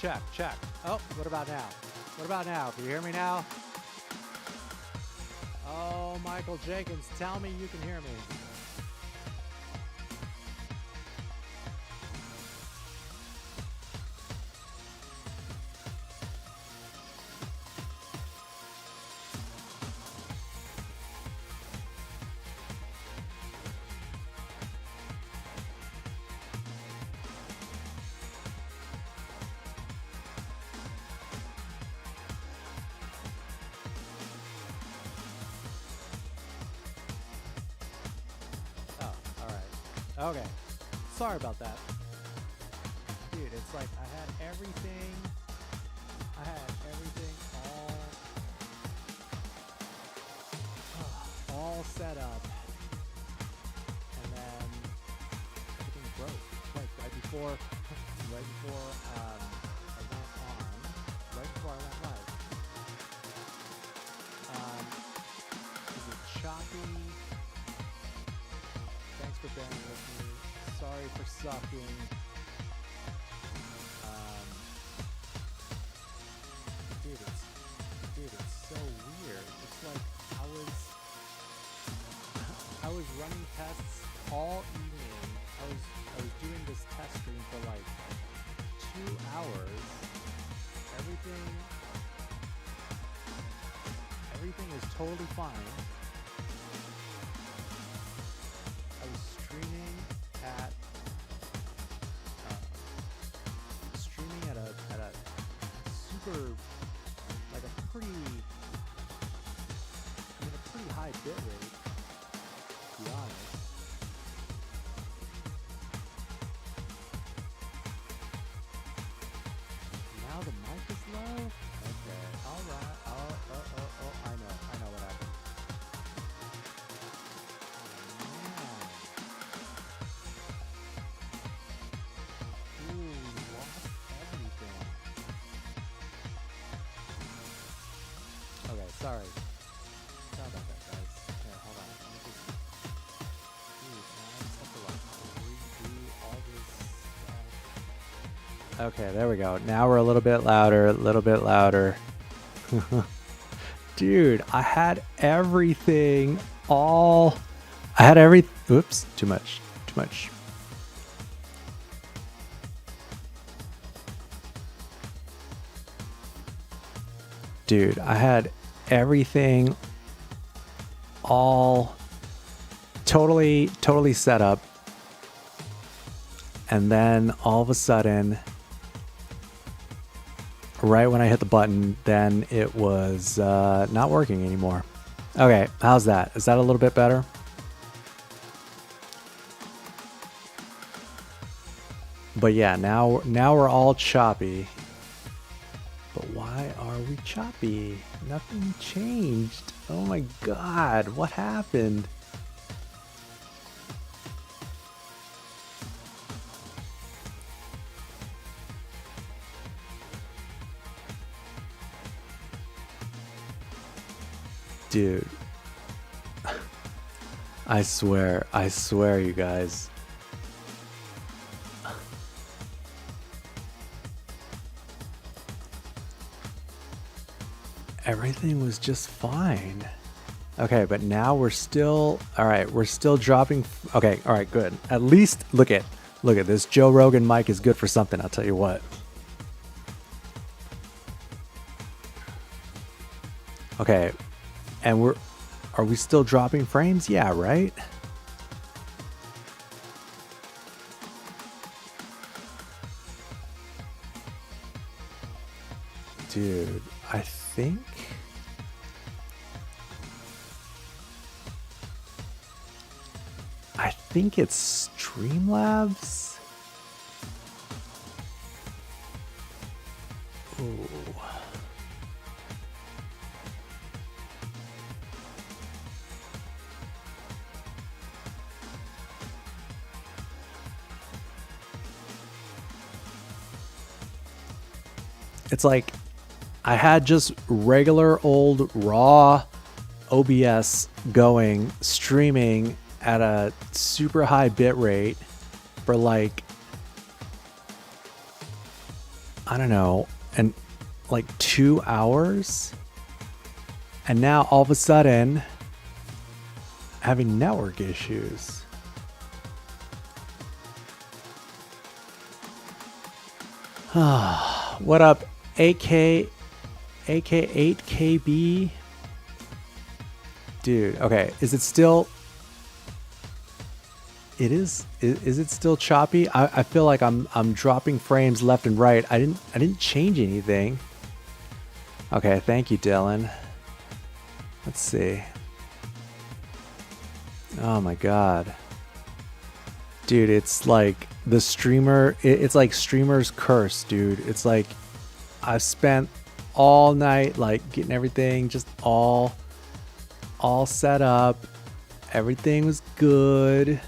check, check. Oh, what about now? What about now? Can you hear me now? Oh, Michael Jenkins, tell me you can hear me. Okay, sorry about that. Dude, it's like I had everything all set up, and then everything broke. Like right before I went live. Is it choppy? Thanks for bearing with me. Sorry for sucking. Dude, it's so weird. It's like I was running tests all evening. I was doing this test stream for like 2 hours. Everything is totally fine. I was streaming at a super, like a pretty high bit rate, to be honest. Now the mic is low? Okay, alright. Oh, I know what happened. Okay, sorry. Sorry about that, guys. Here, hold on. Let me just... Dude, now I just have to like redo all this stuff. Okay, there we go. Now we're a little bit louder. Dude, I had everything oops, too much. Dude, I had everything all totally set up. And then all of a sudden, right when I hit the button, then it was not working anymore. Okay, how's that? Is that a little bit better? But yeah, now we're all choppy. But why are we choppy? Nothing changed. Oh my god, what happened? Dude. I swear, you guys. Everything was just fine. Okay, but now we're still... Alright, we're still dropping... Okay, alright, good. At least, look at this Joe Rogan mic is good for something, I'll tell you what. Okay, and are we still dropping frames? Yeah, right? Dude, I think it's Streamlabs. Ooh. It's like I had just regular old raw OBS going, streaming at a super high bit rate for like I don't know, and like 2 hours, and now all of a sudden having network issues. What up, AK8KB? Dude, okay, is it still... It is it still choppy? I feel like I'm dropping frames left and right. I didn't change anything. Okay, thank you, Dylan. Let's see. Oh my god. Dude, it's like the streamer, it's like streamer's curse, dude. It's like I spent all night like getting everything just all set up. Everything was good.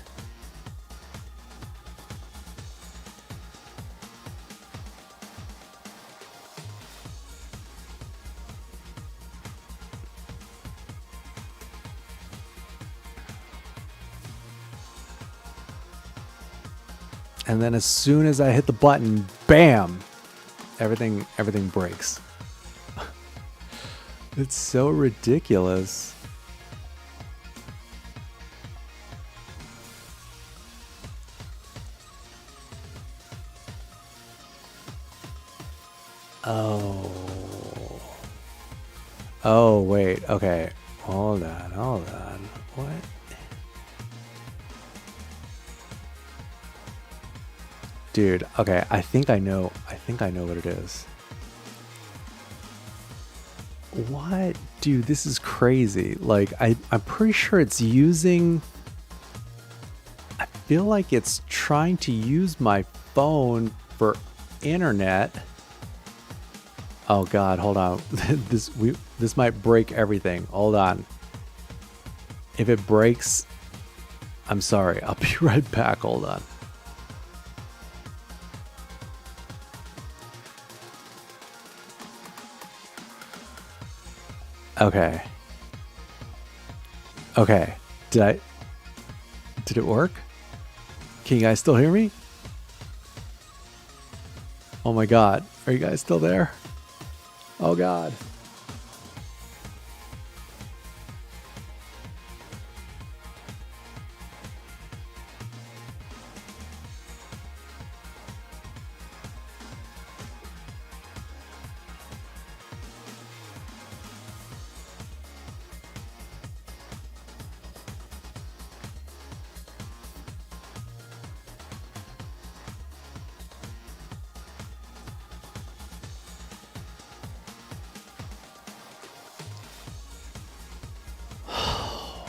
And then as soon as I hit the button, bam, everything breaks. It's so ridiculous. Oh, wait. Okay. Hold on. What? Dude, okay, I think I know what it is. What? Dude, this is crazy. Like, I'm pretty sure it's using... I feel like it's trying to use my phone for internet. Oh god, hold on. This might break everything. Hold on. If it breaks, I'm sorry. I'll be right back. Hold on. Okay. Okay. Did it work? Can you guys still hear me? Oh my god. Are you guys still there? Oh god.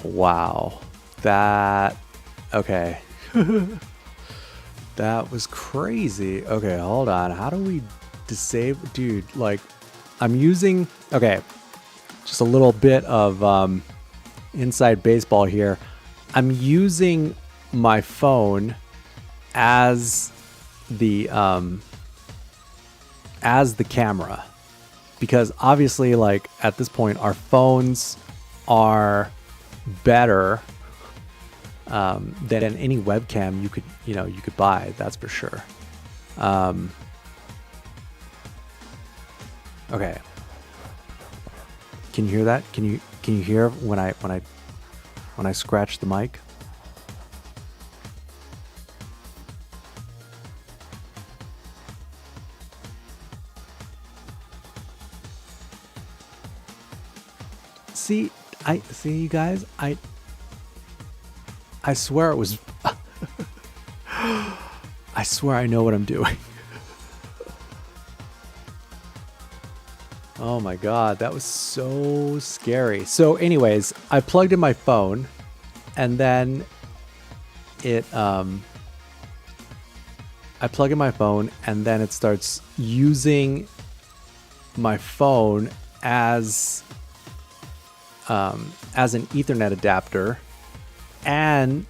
Wow. Okay. That was crazy. Okay, hold on. How do we disable... Dude, like, I'm using... Okay, just a little bit of inside baseball here. I'm using my phone as the camera. Because obviously, like, at this point, our phones are better than any webcam you could buy, that's for sure. Okay, can you hear that? Can you hear when I scratch the mic? See, you guys, I swear it was... I swear I know what I'm doing. Oh my god, that was so scary. So anyways, I plugged in my phone, and then it... I plug in my phone, and then it starts using my phone as an Ethernet adapter, and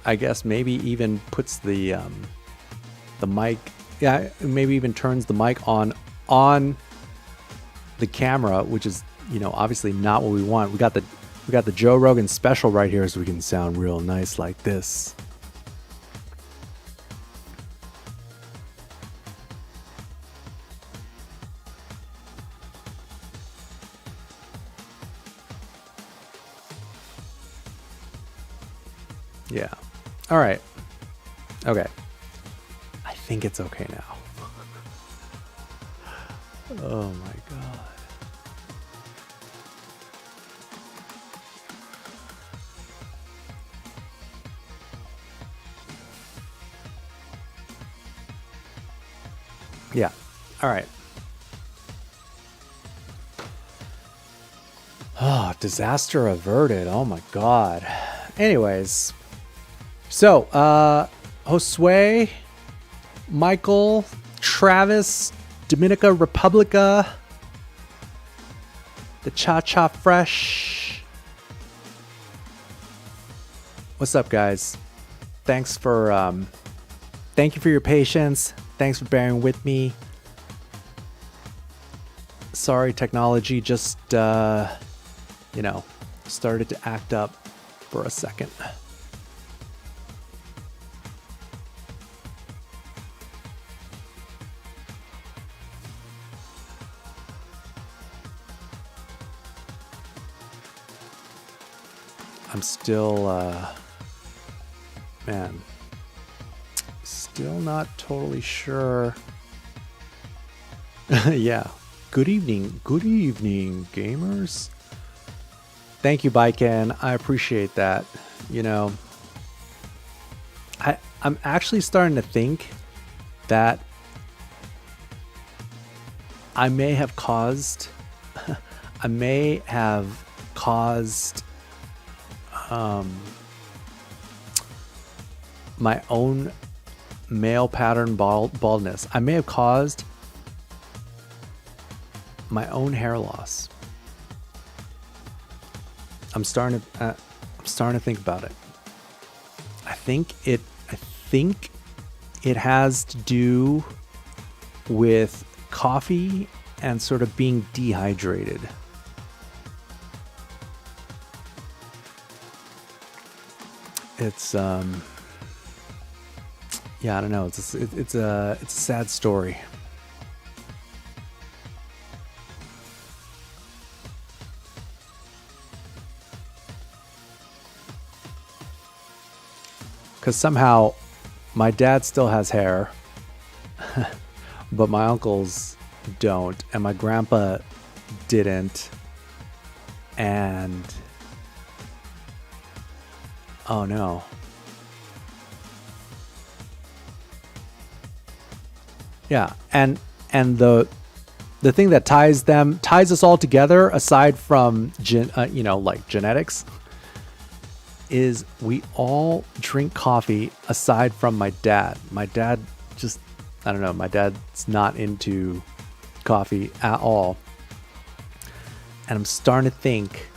I guess maybe even puts the mic, yeah, maybe even turns the mic on the camera, which is, obviously not what we want. We got the Joe Rogan special right here, so we can sound real nice like this. Yeah. All right. Okay. I think it's okay now. Oh my God. Yeah. All right. Oh, disaster averted. Oh my God. Anyways. So, Josue, Michael, Travis, Dominica Republica, the Cha Cha Fresh. What's up, guys? Thank you for your patience. Thanks for bearing with me. Sorry, technology just, started to act up for a second. I'm still, still not totally sure. Yeah. Good evening, gamers. Thank you, Baiken. I appreciate that. I'm actually starting to think that I may have caused my own male pattern baldness. I may have caused my own hair loss. I'm starting to think about it. I think it has to do with coffee and sort of being dehydrated. It's I don't know. It's a sad story. Because somehow my dad still has hair, but my uncles don't, and my grandpa didn't, and oh no. Yeah, and the thing that ties us all together, aside from genetics, is we all drink coffee aside from my dad. My dad just, I don't know, my dad's not into coffee at all. And I'm starting to think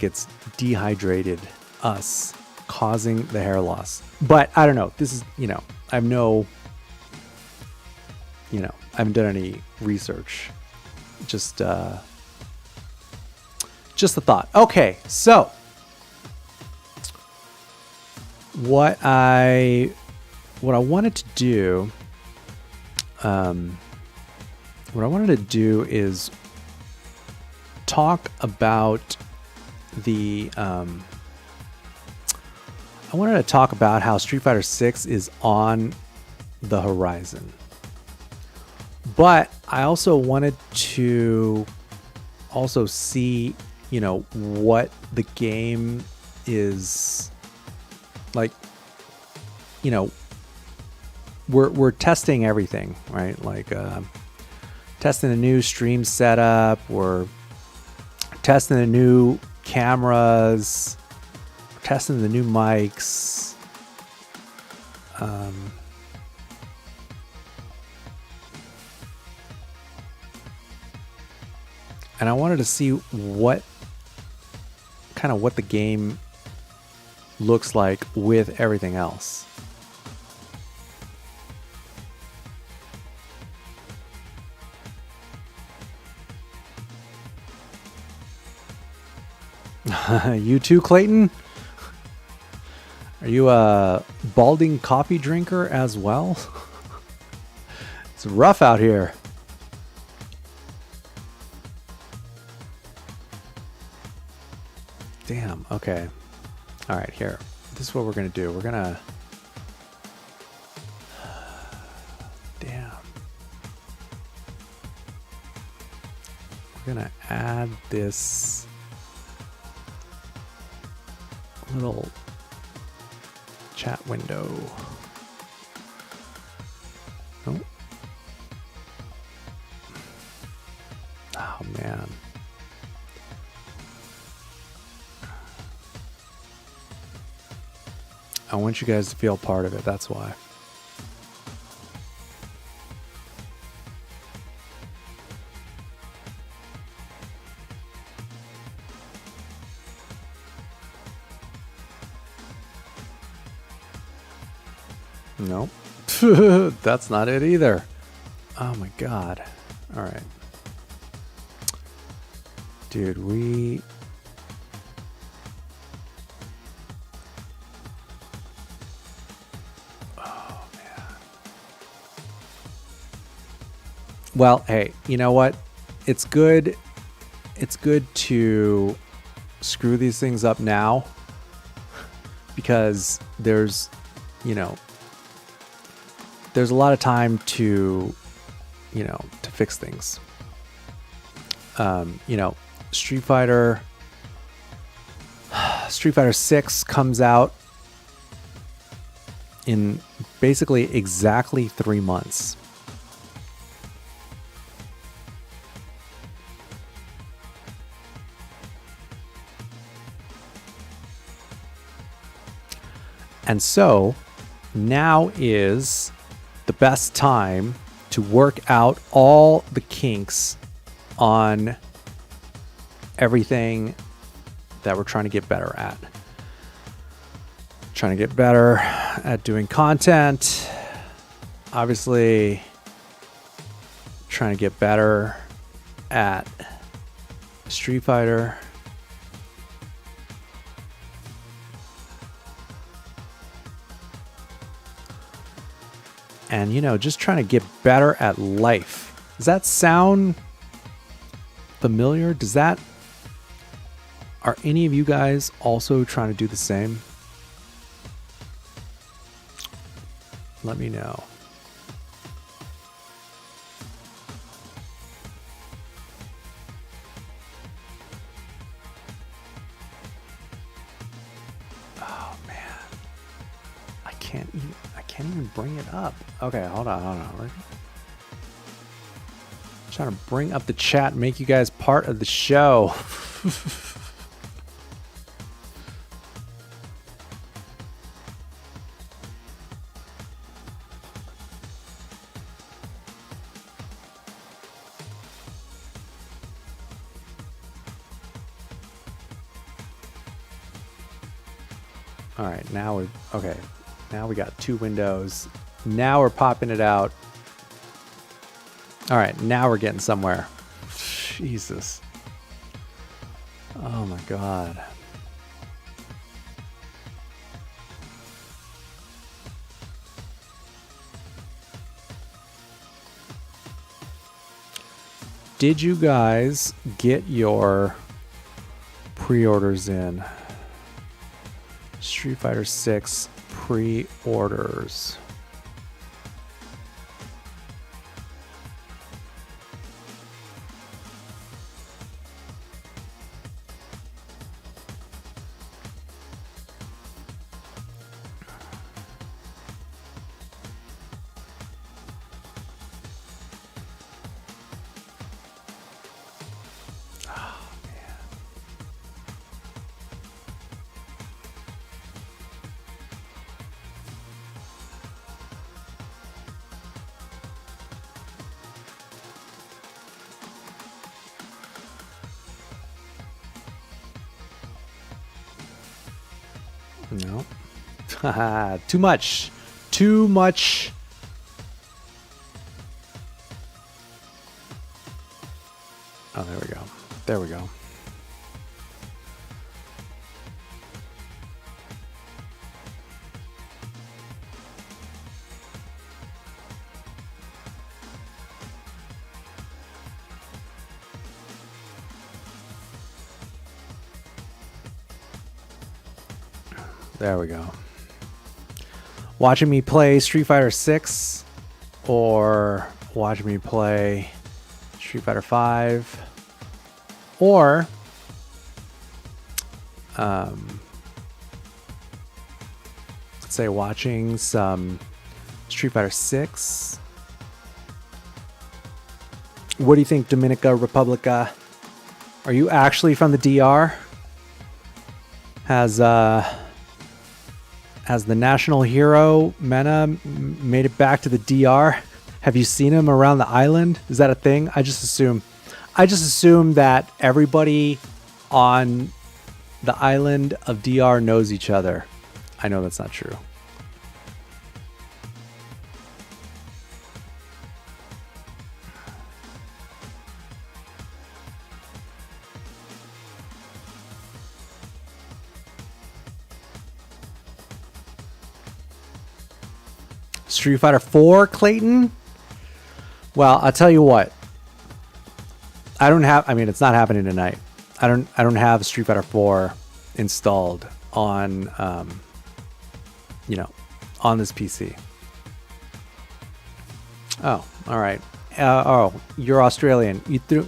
it's dehydrated us, causing the hair loss. But I don't know. This is, I haven't done any research. Just a thought. Okay, so what I wanted to do, is talk about I wanted to talk about how Street Fighter 6 is on the horizon. But I also wanted to see, what the game is like. We're testing everything, right? Like testing the new stream setup, we're testing the new cameras, we're testing the new mics. And I wanted to see what the game looks like with everything else. You too, Clayton? Are you a balding coffee drinker as well? It's rough out here. Damn, okay. All right, here. This is what we're going to do. We're going to... Damn. We're going to add this little chat window. Oh. Oh, man. I want you guys to feel part of it. That's why. Nope. That's not it either. Oh my God. All right. Dude, oh man. Well, hey, you know what? It's good to screw these things up now because there's a lot of time to fix things. Street Fighter 6 comes out in basically exactly 3 months. And so now is the best time to work out all the kinks on everything that we're trying to get better at. Trying to get better at doing content. Obviously, trying to get better at Street Fighter. And, just trying to get better at life. Does that sound familiar? Are any of you guys also trying to do the same? Let me know. Oh man. I can't even bring it up. Okay, hold on. We're trying to bring up the chat, make you guys part of the show. All right, now we got 2 windows. Now we're popping it out. All right, now we're getting somewhere. Jesus. Oh my God. Did you guys get your pre-orders in? Street Fighter 6 pre-orders. No. Too much. Too much. Oh, there we go. There we go. There we go. Watching me play Street Fighter 6 or watching me play Street Fighter 5 or let's say watching some Street Fighter 6. What do you think, Dominica Republica? Are you actually from the DR? Has the national hero Mena made it back to the DR? Have you seen him around the island? Is that a thing? I just assume that everybody on the island of DR knows each other. I know that's not true. Street Fighter 4, Clayton? Well, I'll tell you what. It's not happening tonight. I don't have Street Fighter 4 installed on on this PC. Oh, all right. You're Australian. You threw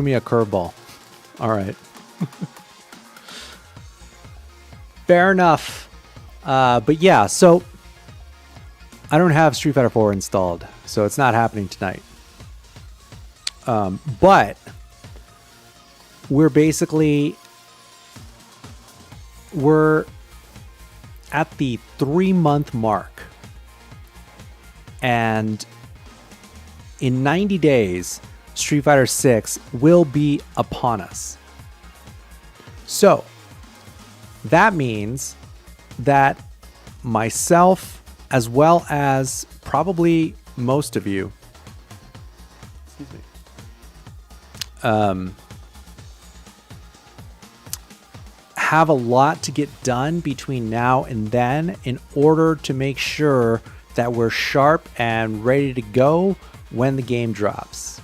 me a curveball. All right. Fair enough. But yeah, so I don't have Street Fighter 4 installed, so it's not happening tonight. But we're at the 3-month mark, and in 90 days, Street Fighter 6 will be upon us. So that means that myself, as well as probably most of you, have a lot to get done between now and then in order to make sure that we're sharp and ready to go when the game drops.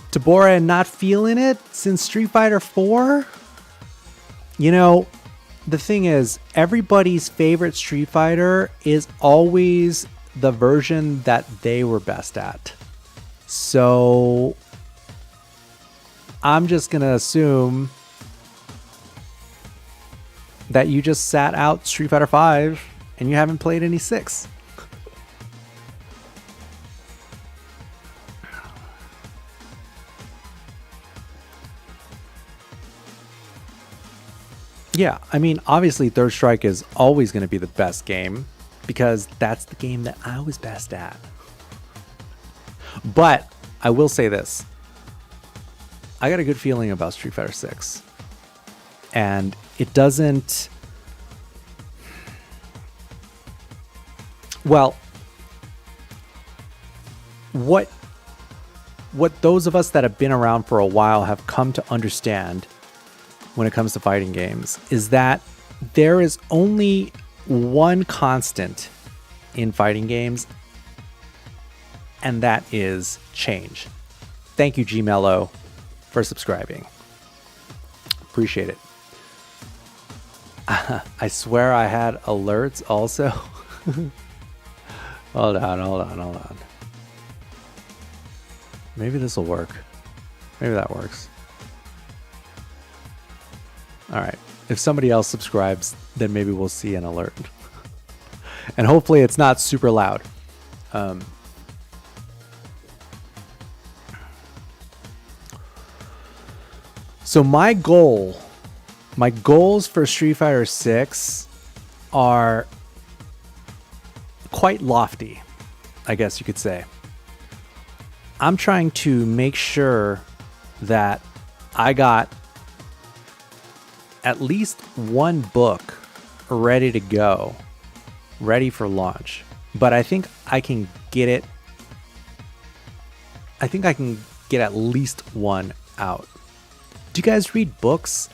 Tabora not feeling it since Street Fighter 4? The thing is, everybody's favorite Street Fighter is always the version that they were best at. So I'm just going to assume that you just sat out Street Fighter 5 and you haven't played any 6. Yeah, obviously Third Strike is always going to be the best game because that's the game that I was best at. But I will say this. I got a good feeling about Street Fighter 6. And it doesn't... Well, what those of us that have been around for a while have come to understand when it comes to fighting games is that there is only one constant in fighting games, and that is change. Thank you, Gmello, for subscribing. Appreciate it. I swear I had alerts also. Hold on. Maybe this will work. Maybe that works. All right. If somebody else subscribes, then maybe we'll see an alert. And hopefully it's not super loud. So my goals for Street Fighter 6 are quite lofty, I guess you could say. I'm trying to make sure that I got at least one book ready to go, ready for launch. But I think I can get it. I think I can get at least one out. Do you guys read books?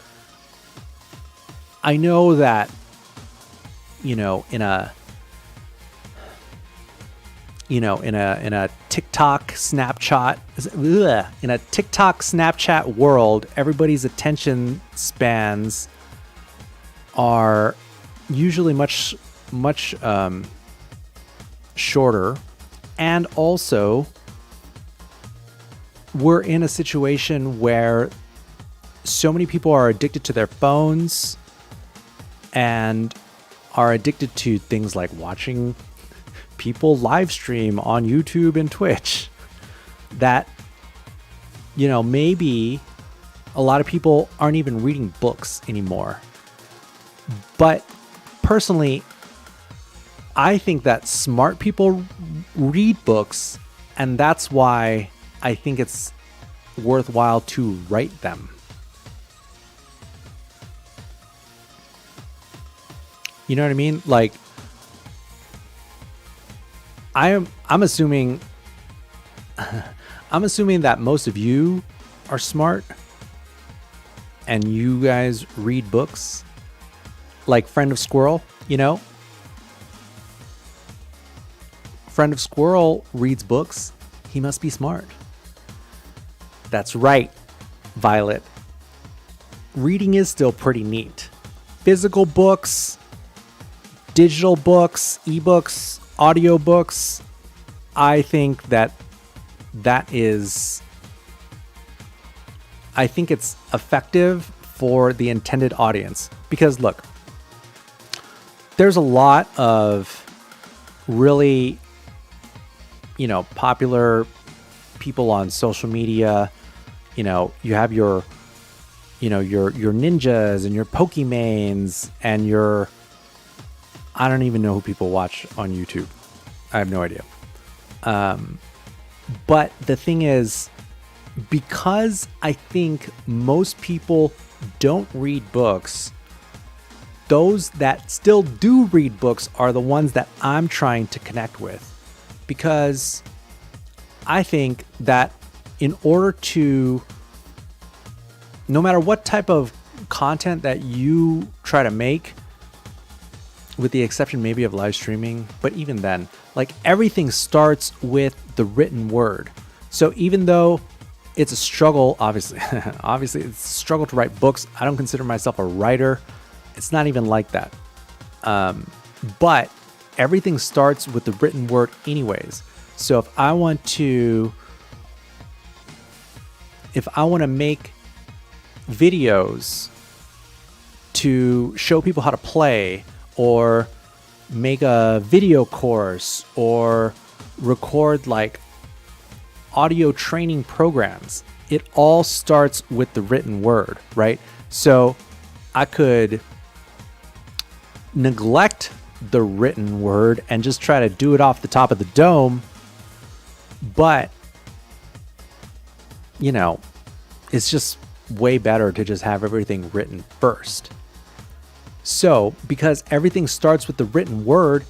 I know that, in a TikTok Snapchat world, everybody's attention spans are usually much shorter, and also we're in a situation where so many people are addicted to their phones and are addicted to things like watching people live stream on YouTube and Twitch, that, you know, maybe a lot of people aren't even reading books anymore. But personally, I think that smart people read books, and that's why I think it's worthwhile to write them. You know what I mean? Like, I'm assuming that most of you are smart and you guys read books. Like Friend of Squirrel, you know? Friend of Squirrel reads books. He must be smart. That's right, Violet. Reading is still pretty neat. Physical books, digital books, ebooks, audiobooks. I think it's effective for the intended audience. Because look, there's a lot of really, you know, popular people on social media. You know, you have your ninjas and your Pokemanes and your, I don't even know who people watch on YouTube. I have no idea. But the thing is, because I think most people don't read books, those that still do read books are the ones that I'm trying to connect with. Because I think that in order to, no matter what type of content that you try to make, with the exception maybe of live streaming, but even then, like, everything starts with the written word. So even though it's a struggle, obviously it's a struggle to write books, I don't consider myself a writer. It's not even like that. But everything starts with the written word anyways. So if I want to make videos to show people how to play, or make a video course, or record like audio training programs, it all starts with the written word, right? So I could neglect the written word and just try to do it off the top of the dome, but, you know, it's just way better to just have everything written first. So because everything starts with the written word,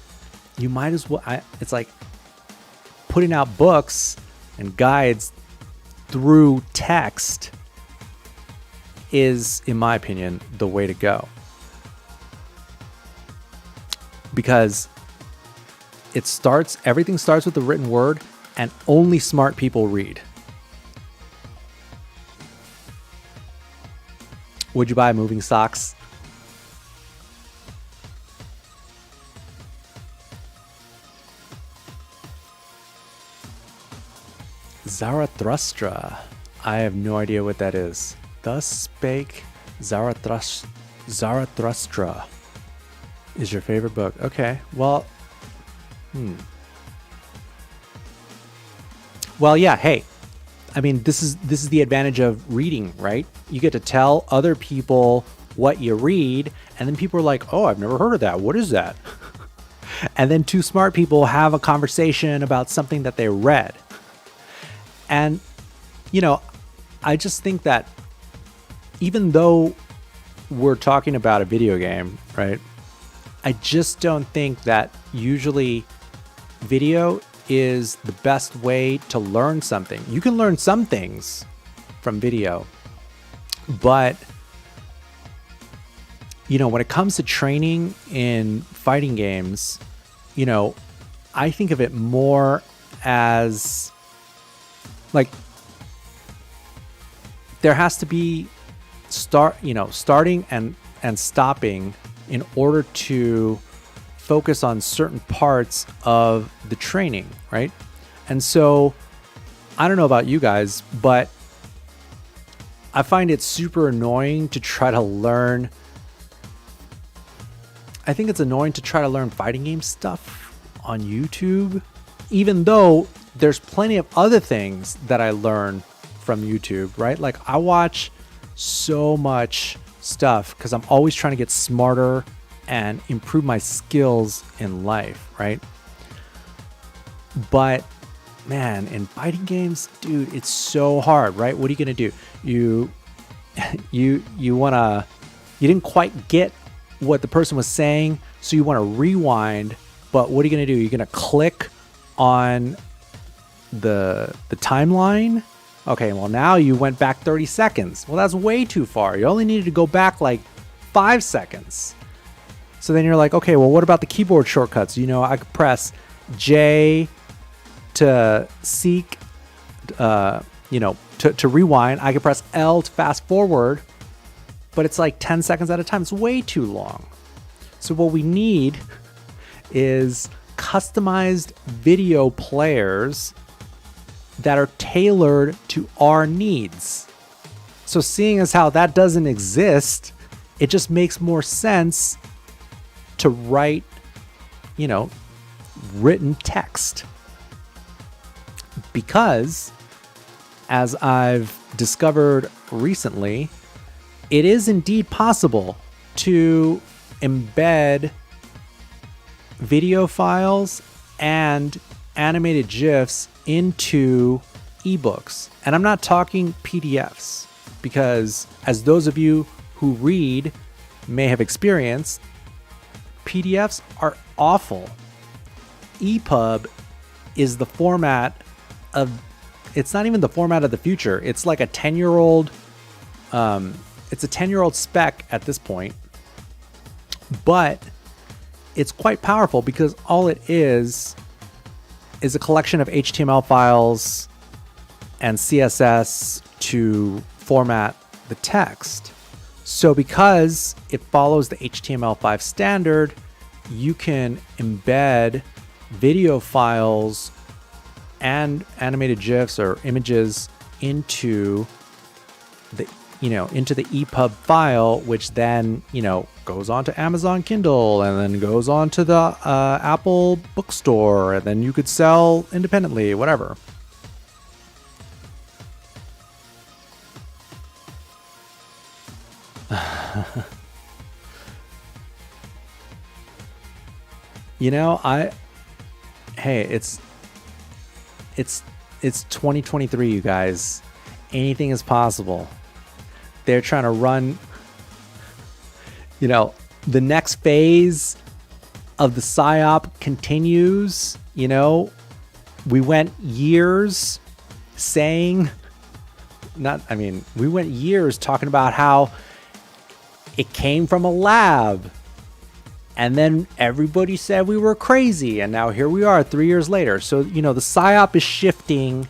you might as well, it's like putting out books and guides through text is, in my opinion, the way to go. Because everything starts with the written word, and only smart people read. Would you buy moving socks? Zarathustra. I have no idea what that is. Thus spake Zarathustra is your favorite book. Okay, well, Well, yeah, hey, I mean, this is the advantage of reading, right? You get to tell other people what you read, and then people are like, oh, I've never heard of that. What is that? And then two smart people have a conversation about something that they read. And, you know, I just think that even though we're talking about a video game, right? I just don't think that usually video is the best way to learn something. You can learn some things from video, but, you know, when it comes to training in fighting games, you know, I think of it more as like there has to be starting and stopping in order to focus on certain parts of the training, right? And so I don't know about you guys, but I find it super annoying to try to learn. I think it's annoying to try to learn fighting game stuff on YouTube, even though there's plenty of other things that I learn from YouTube, right? Like I watch so much stuff because I'm always trying to get smarter and improve my skills in life, right? But man, in fighting games, dude, it's so hard, right? What are you gonna do? You didn't quite get what the person was saying, so you want to rewind. But what are you gonna do? You're gonna click on the timeline. Okay, well now you went back 30 seconds. Well, that's way too far. You only needed to go back like 5 seconds. So then you're like, okay, well, what about the keyboard shortcuts? You know, I could press J to seek, to rewind. I could press L to fast forward, but it's like 10 seconds at a time. It's way too long. So what we need is customized video players that are tailored to our needs. So seeing as how that doesn't exist, it just makes more sense to write, written text. Because as I've discovered recently, it is indeed possible to embed video files and animated GIFs into ebooks. And I'm not talking PDFs, because as those of you who read may have experienced, PDFs are awful. Epub is the format of, it's not even the format of the future. It's like a 10-year-old, it's a 10-year-old spec at this point, but it's quite powerful because all it is a collection of HTML files and CSS to format the text. So because it follows the HTML5 standard, you can embed video files and animated GIFs or images into the Epub file, which then, goes on to Amazon Kindle and then goes on to the Apple bookstore, and then you could sell independently, whatever. It's 2023, you guys. Anything is possible. They're trying to run, the next phase of the PSYOP continues. We went years we went years talking about how it came from a lab, and then everybody said we were crazy, and now here we are 3 years later. So, the PSYOP is shifting.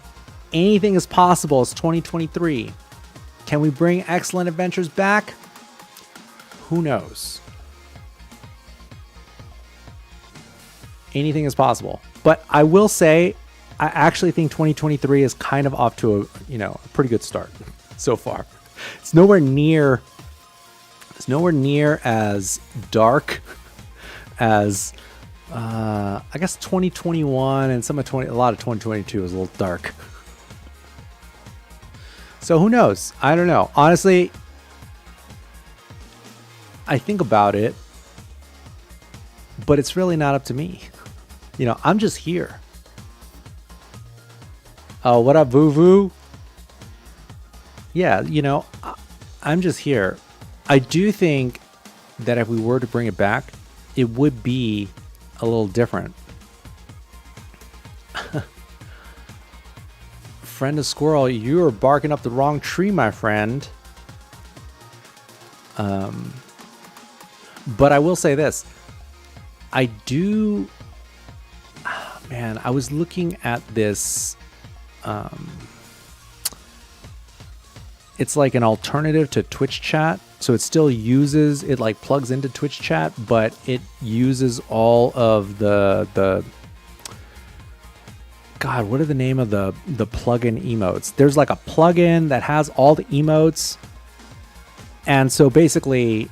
Anything is possible. It's 2023. Can we bring Excellent Adventures back? Who knows? Anything is possible. But I will say, I actually think 2023 is kind of off to a pretty good start so far. It's nowhere near as dark as I guess 2021, and a lot of 2022 was a little dark. So who knows? I don't know. Honestly, I think about it, but it's really not up to me. I'm just here. Oh, what up, Voo? Yeah, I'm just here. I do think that if we were to bring it back, it would be a little different. Friend of Squirrel, you are barking up the wrong tree, my friend. But I will say this. I was looking at this. It's like an alternative to Twitch chat So it still uses, it like plugs into Twitch chat, but it uses all of the God, what are the name of the plugin emotes? There's like a plugin that has all the emotes. And so basically,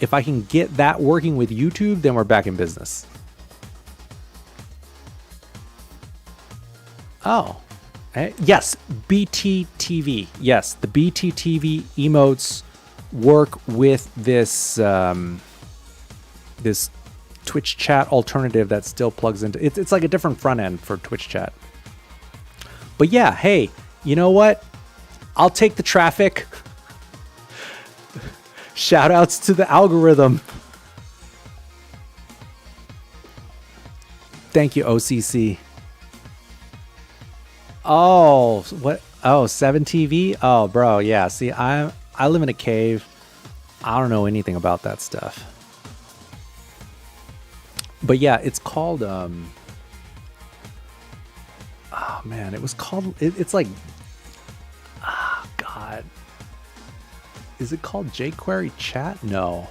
if I can get that working with YouTube, then we're back in business. Oh, yes, BTTV. Yes, the BTTV emotes work with this this Twitch chat alternative that still plugs into it. It's like a different front end for Twitch chat. But yeah, hey, you know what? I'll take the traffic. Shout outs to the algorithm. Thank you, OCC. Oh, what? Oh, 7TV? Oh, bro, yeah. See, I live in a cave. I don't know anything about that stuff. But yeah, it's called oh man, it was called it's like God. Is it called jQuery chat? No.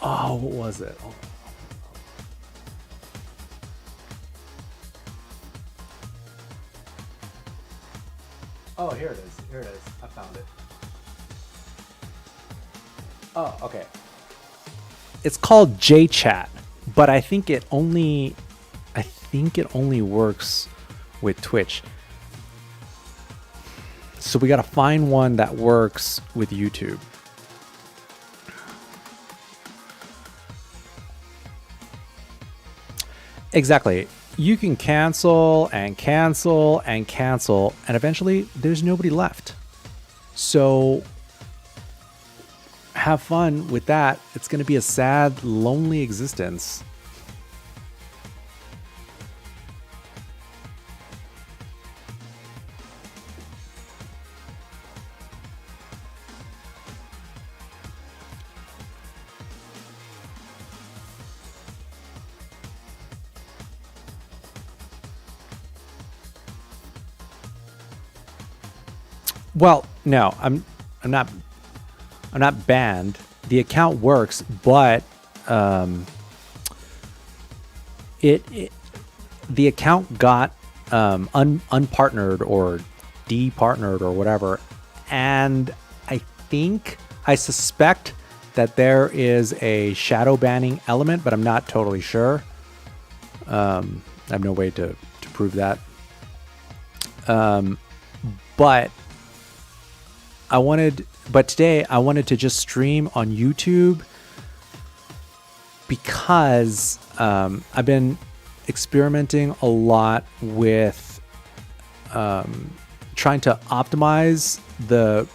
Oh, what was it? Oh, here it is. Here it is. I found it. Oh, okay. It's called JChat, but I think it only works with Twitch. So we got to find one that works with YouTube. Exactly. You can cancel and cancel and cancel, and eventually there's nobody left. So have fun with that. It's going to be a sad, lonely existence. Well, no, I'm not banned. The account works, but the account got unpartnered or departnered or whatever, and I suspect that there is a shadow banning element, but I'm not totally sure. I have no way to prove that. But today I wanted to just stream on YouTube because I've been experimenting a lot with trying to optimize the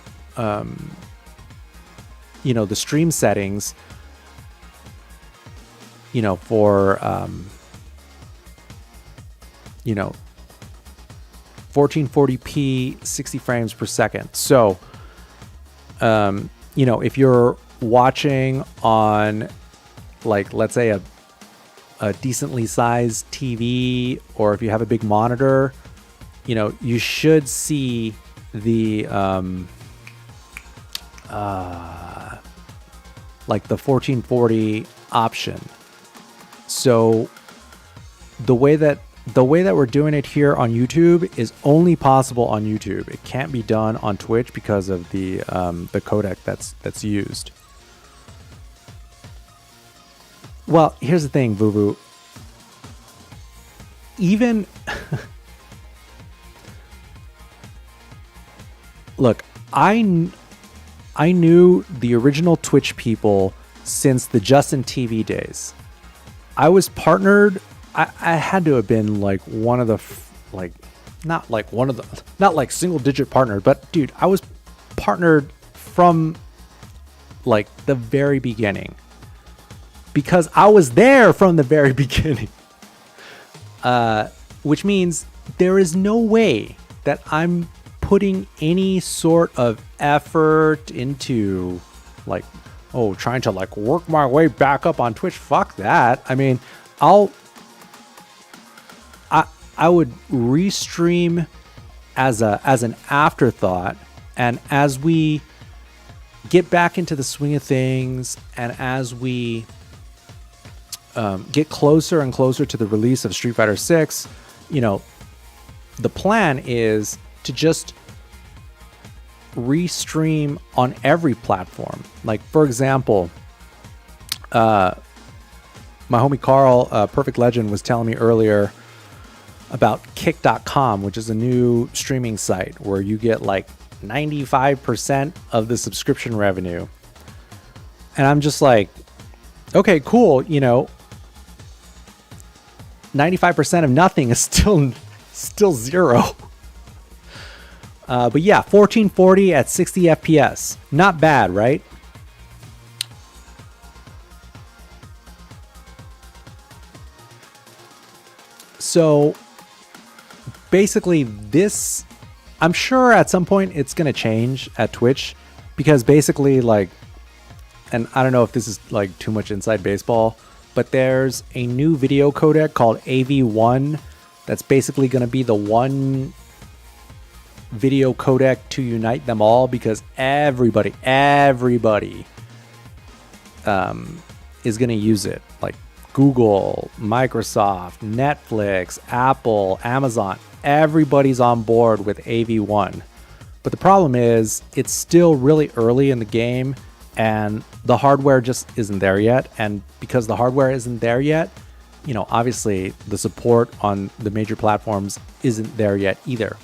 the stream settings, for 1440p 60 frames per second. So if you're watching on, like, let's say a decently sized TV, or if you have a big monitor, you should see the like the 1440 option. So the way that we're doing it here on YouTube is only possible on YouTube. It can't be done on Twitch because of the codec that's used. Well, here's the thing, Vuvu. Even look, I knew the original Twitch people since the Justin TV days. I was partnered. I had to have been like one of the, not like single digit partner, but dude, I was partnered from like the very beginning because I was there from the very beginning. Which means there is no way that I'm putting any sort of effort into trying to work my way back up on Twitch. Fuck that. I mean, I would restream as an afterthought And as we get back into the swing of things, and as we get closer and closer to the release of Street Fighter 6, you know, the plan is to just restream on every platform. Like, for example, my homie Carl, Perfect Legend, was telling me earlier about kick.com, which is a new streaming site where you get like 95% of the subscription revenue. And I'm just like, okay, cool. You know, 95% of nothing is still zero. But yeah, 1440 at 60 FPS. Not bad, right? So basically this, I'm sure at some point it's going to change at Twitch, because basically, like, and I don't know if this is like too much inside baseball, but there's a new video codec called AV1 that's basically going to be the one video codec to unite them all, because everybody is going to use it. Like Google, Microsoft, Netflix, Apple, Amazon, everybody's on board with AV1. But the problem is it's still really early in the game, and the hardware just isn't there yet. And because the hardware isn't there yet, you know, obviously the support on the major platforms isn't there yet either.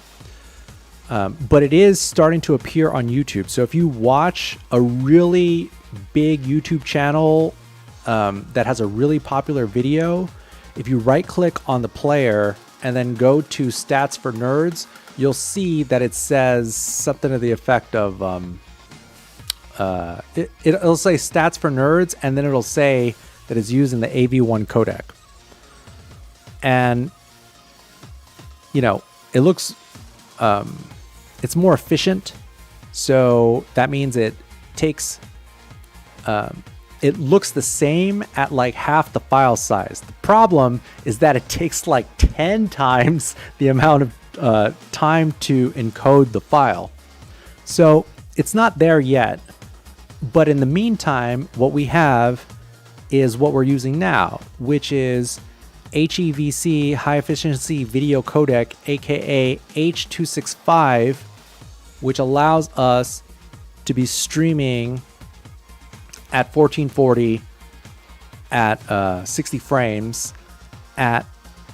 But it is starting to appear on YouTube. So if you watch a really big YouTube channel that has a really popular video, if you right click on the player and then go to stats for nerds, you'll see that it says something to the effect of, it'll say stats for nerds, and then it'll say that it's using the AV1 codec. And, you know, it looks, it's more efficient. So that means it takes, it looks the same at like half the file size. The problem is that it takes like 10 times the amount of time to encode the file. So it's not there yet. But in the meantime, what we have is what we're using now, which is HEVC, high efficiency video codec, aka H.265, which allows us to be streaming at 1440 at 60 frames at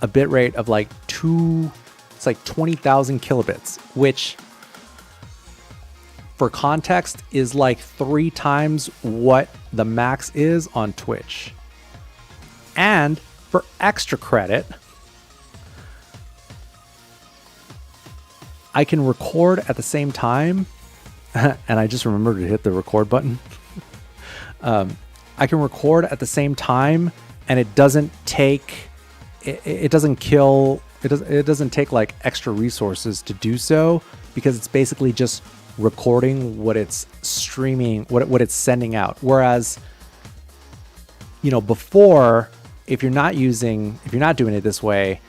a bit rate of like 20,000 kilobits, which for context is like 3 times what the max is on Twitch. And for extra credit, I can record at the same time, and I just remembered to hit the record button. I can record at the same time, and it doesn't take, it doesn't take like extra resources to do so, because it's basically just recording what it's streaming, what it's sending out. Whereas, you know, before, if you're not doing it this way,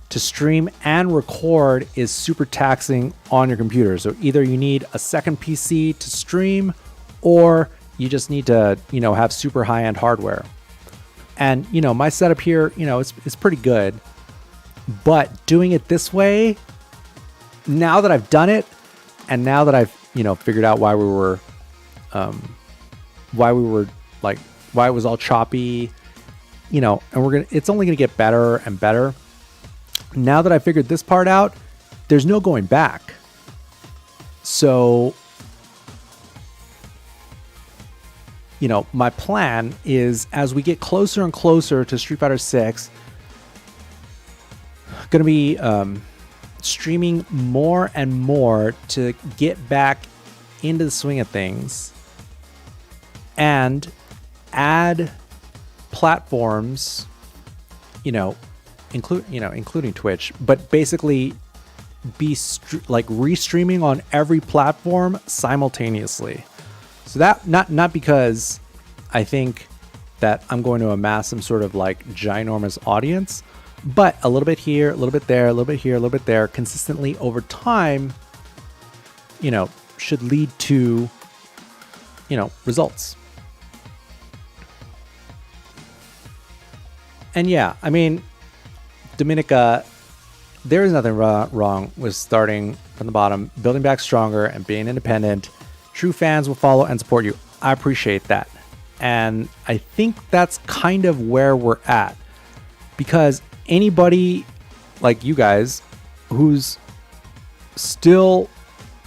to stream and record is super taxing on your computer. So either you need a second PC to stream, or you just need to, you know, have super high-end hardware. And, you know, my setup here, you know, it's pretty good. But doing it this way, now that I've done it, and now that I've, you know, figured out why it was all choppy, you know, and it's only gonna get better and better. Now that I figured this part out, there's no going back. So, you know, my plan is, as we get closer and closer to Street Fighter 6, going to be streaming more and more to get back into the swing of things, and add platforms, including Twitch, but basically be restreaming on every platform simultaneously. So that not because I think that I'm going to amass some sort of like ginormous audience, but a little bit here, a little bit there, a little bit here, a little bit there, consistently over time, should lead to, results. And yeah, I mean, Dominica, there is nothing wrong with starting from the bottom, building back stronger, and being independent. True fans will follow and support you. I appreciate that. And I think that's kind of where we're at. Because anybody like you guys who's still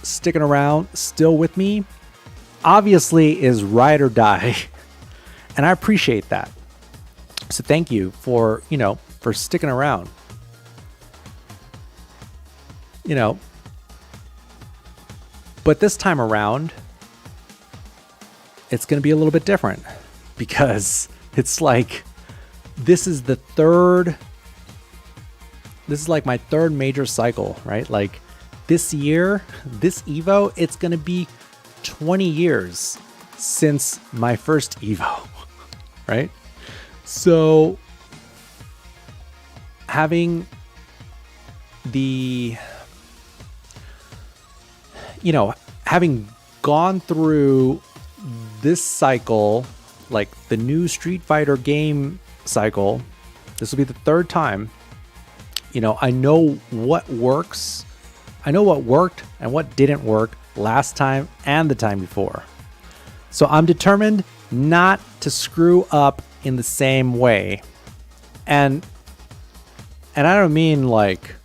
sticking around, still with me, obviously is ride or die. And I appreciate that. So thank you for sticking around. But this time around, it's going to be a little bit different because it's like, this is like my third major cycle, right? Like this year, this Evo, it's going to be 20 years since my first Evo, right? So having having gone through this cycle, like the new Street Fighter game cycle, this will be the third time. I know what works. I know what worked and what didn't work last time and the time before. So I'm determined not to screw up in the same way. And I don't mean like,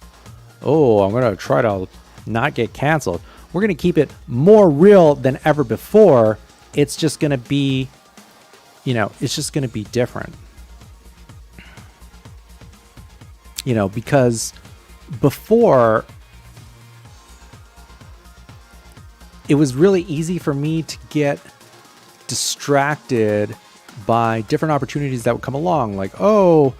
oh, I'm going to try to not get canceled. We're going to keep it more real than ever before. It's just going to be, it's just going to be different. Because before, it was really easy for me to get distracted by different opportunities that would come along. Like, oh,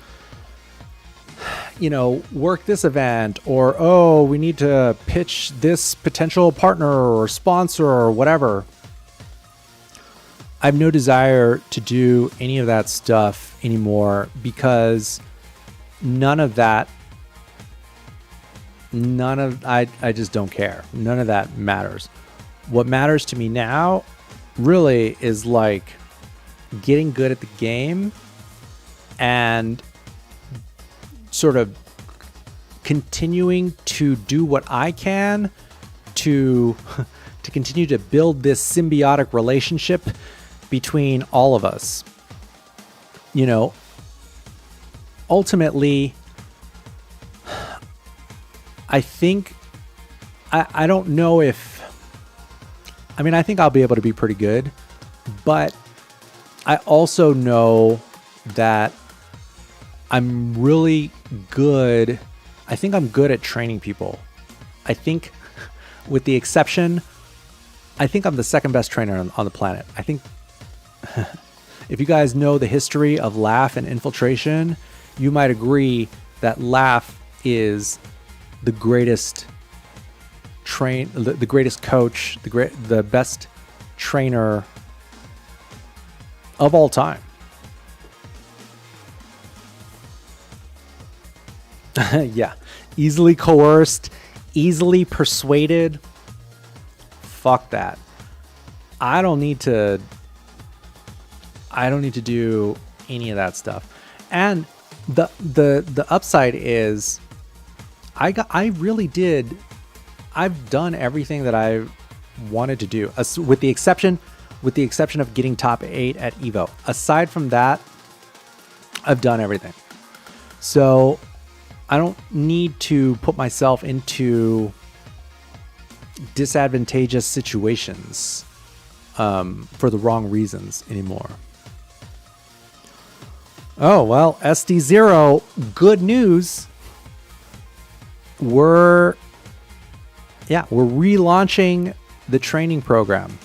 work this event, or, oh, we need to pitch this potential partner or sponsor or whatever. I have no desire to do any of that stuff anymore because I just don't care. None of that matters. What matters to me now really is like getting good at the game and sort of continuing to do what I can to continue to build this symbiotic relationship between all of us. Ultimately, I think, I don't know if, I think I'll be able to be pretty good, but I also know that I'm really good. I think I'm good at training people. I think with the exception, I think I'm the second best trainer on the planet. I think if you guys know the history of Laugh and Infiltration, you might agree that Laugh is the greatest the greatest coach, the best trainer of all time. Yeah, easily coerced, easily persuaded. Fuck that. I don't need to do any of that stuff. And the upside is I've done everything that I wanted to do, with the exception of getting top 8 at Evo. Aside from that, I've done everything. So I don't need to put myself into disadvantageous situations for the wrong reasons anymore. Oh, well, SD0, good news. We're relaunching the training program.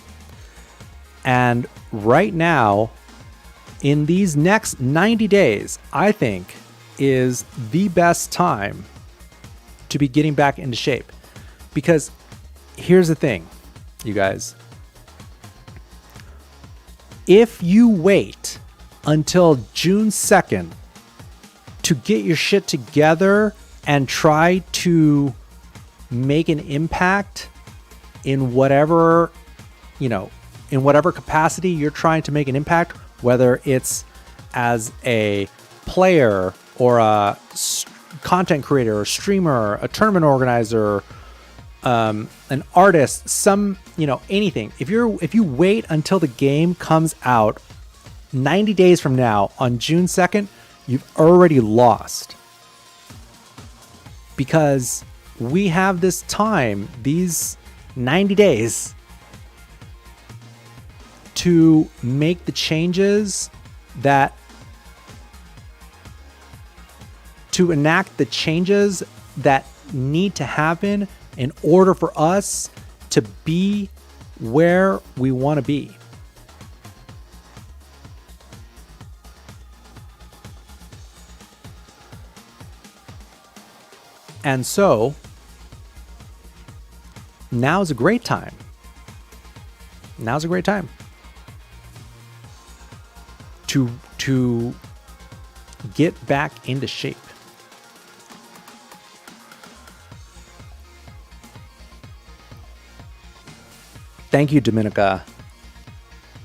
And right now, in these next 90 days, I think is the best time to be getting back into shape. Because here's the thing, you guys. If you wait until June 2nd to get your shit together and try to make an impact in whatever, in whatever capacity you're trying to make an impact, whether it's as a player or a content creator or streamer, a tournament organizer, an artist, anything. If you wait until the game comes out 90 days from now on June 2nd, you've already lost. Because we have this time, these 90 days, to make the changes to enact the changes that need to happen in order for us to be where we want to be. And so now's a great time. Now's a great time to get back into shape. Thank you, Dominica.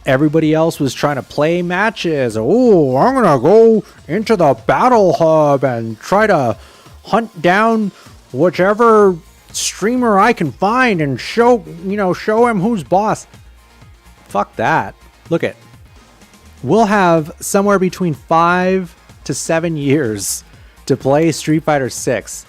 Everybody else was trying to play matches. Oh, I'm going to go into the battle hub and try to hunt down whichever streamer I can find and show him who's boss. Fuck that. Look it. We'll have somewhere between 5 to 7 years to play Street Fighter 6.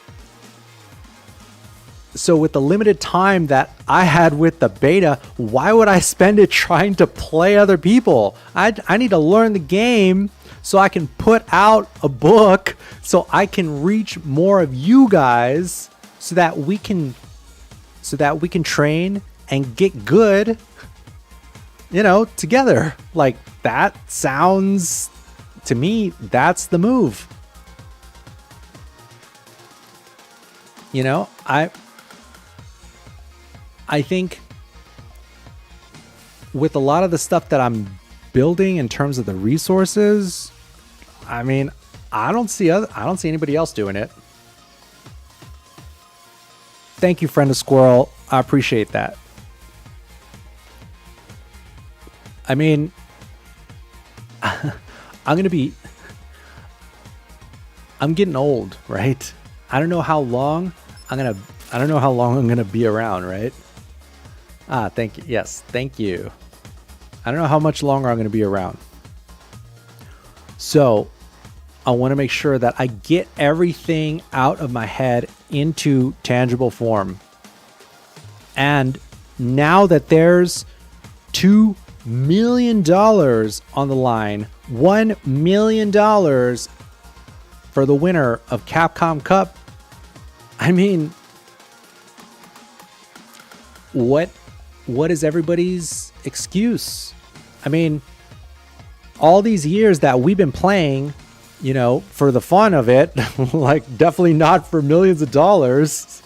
So with the limited time that I had with the beta, why would I spend it trying to play other people? I need to learn the game so I can put out a book so I can reach more of you guys so that we can train and get good, together. Like, that sounds to me, that's the move. I think with a lot of the stuff that I'm building in terms of the resources, I don't see anybody else doing it. Thank you, friend of Squirrel. I appreciate that. I'm getting old, right? I don't know how long I'm gonna be around, right? Thank you. Yes, thank you. I don't know how much longer I'm gonna be around. So I want to make sure that I get everything out of my head into tangible form. And now that there's $2 million on the line, $1 million for the winner of Capcom Cup. What is everybody's excuse? All these years that we've been playing, for the fun of it, like definitely not for millions of dollars.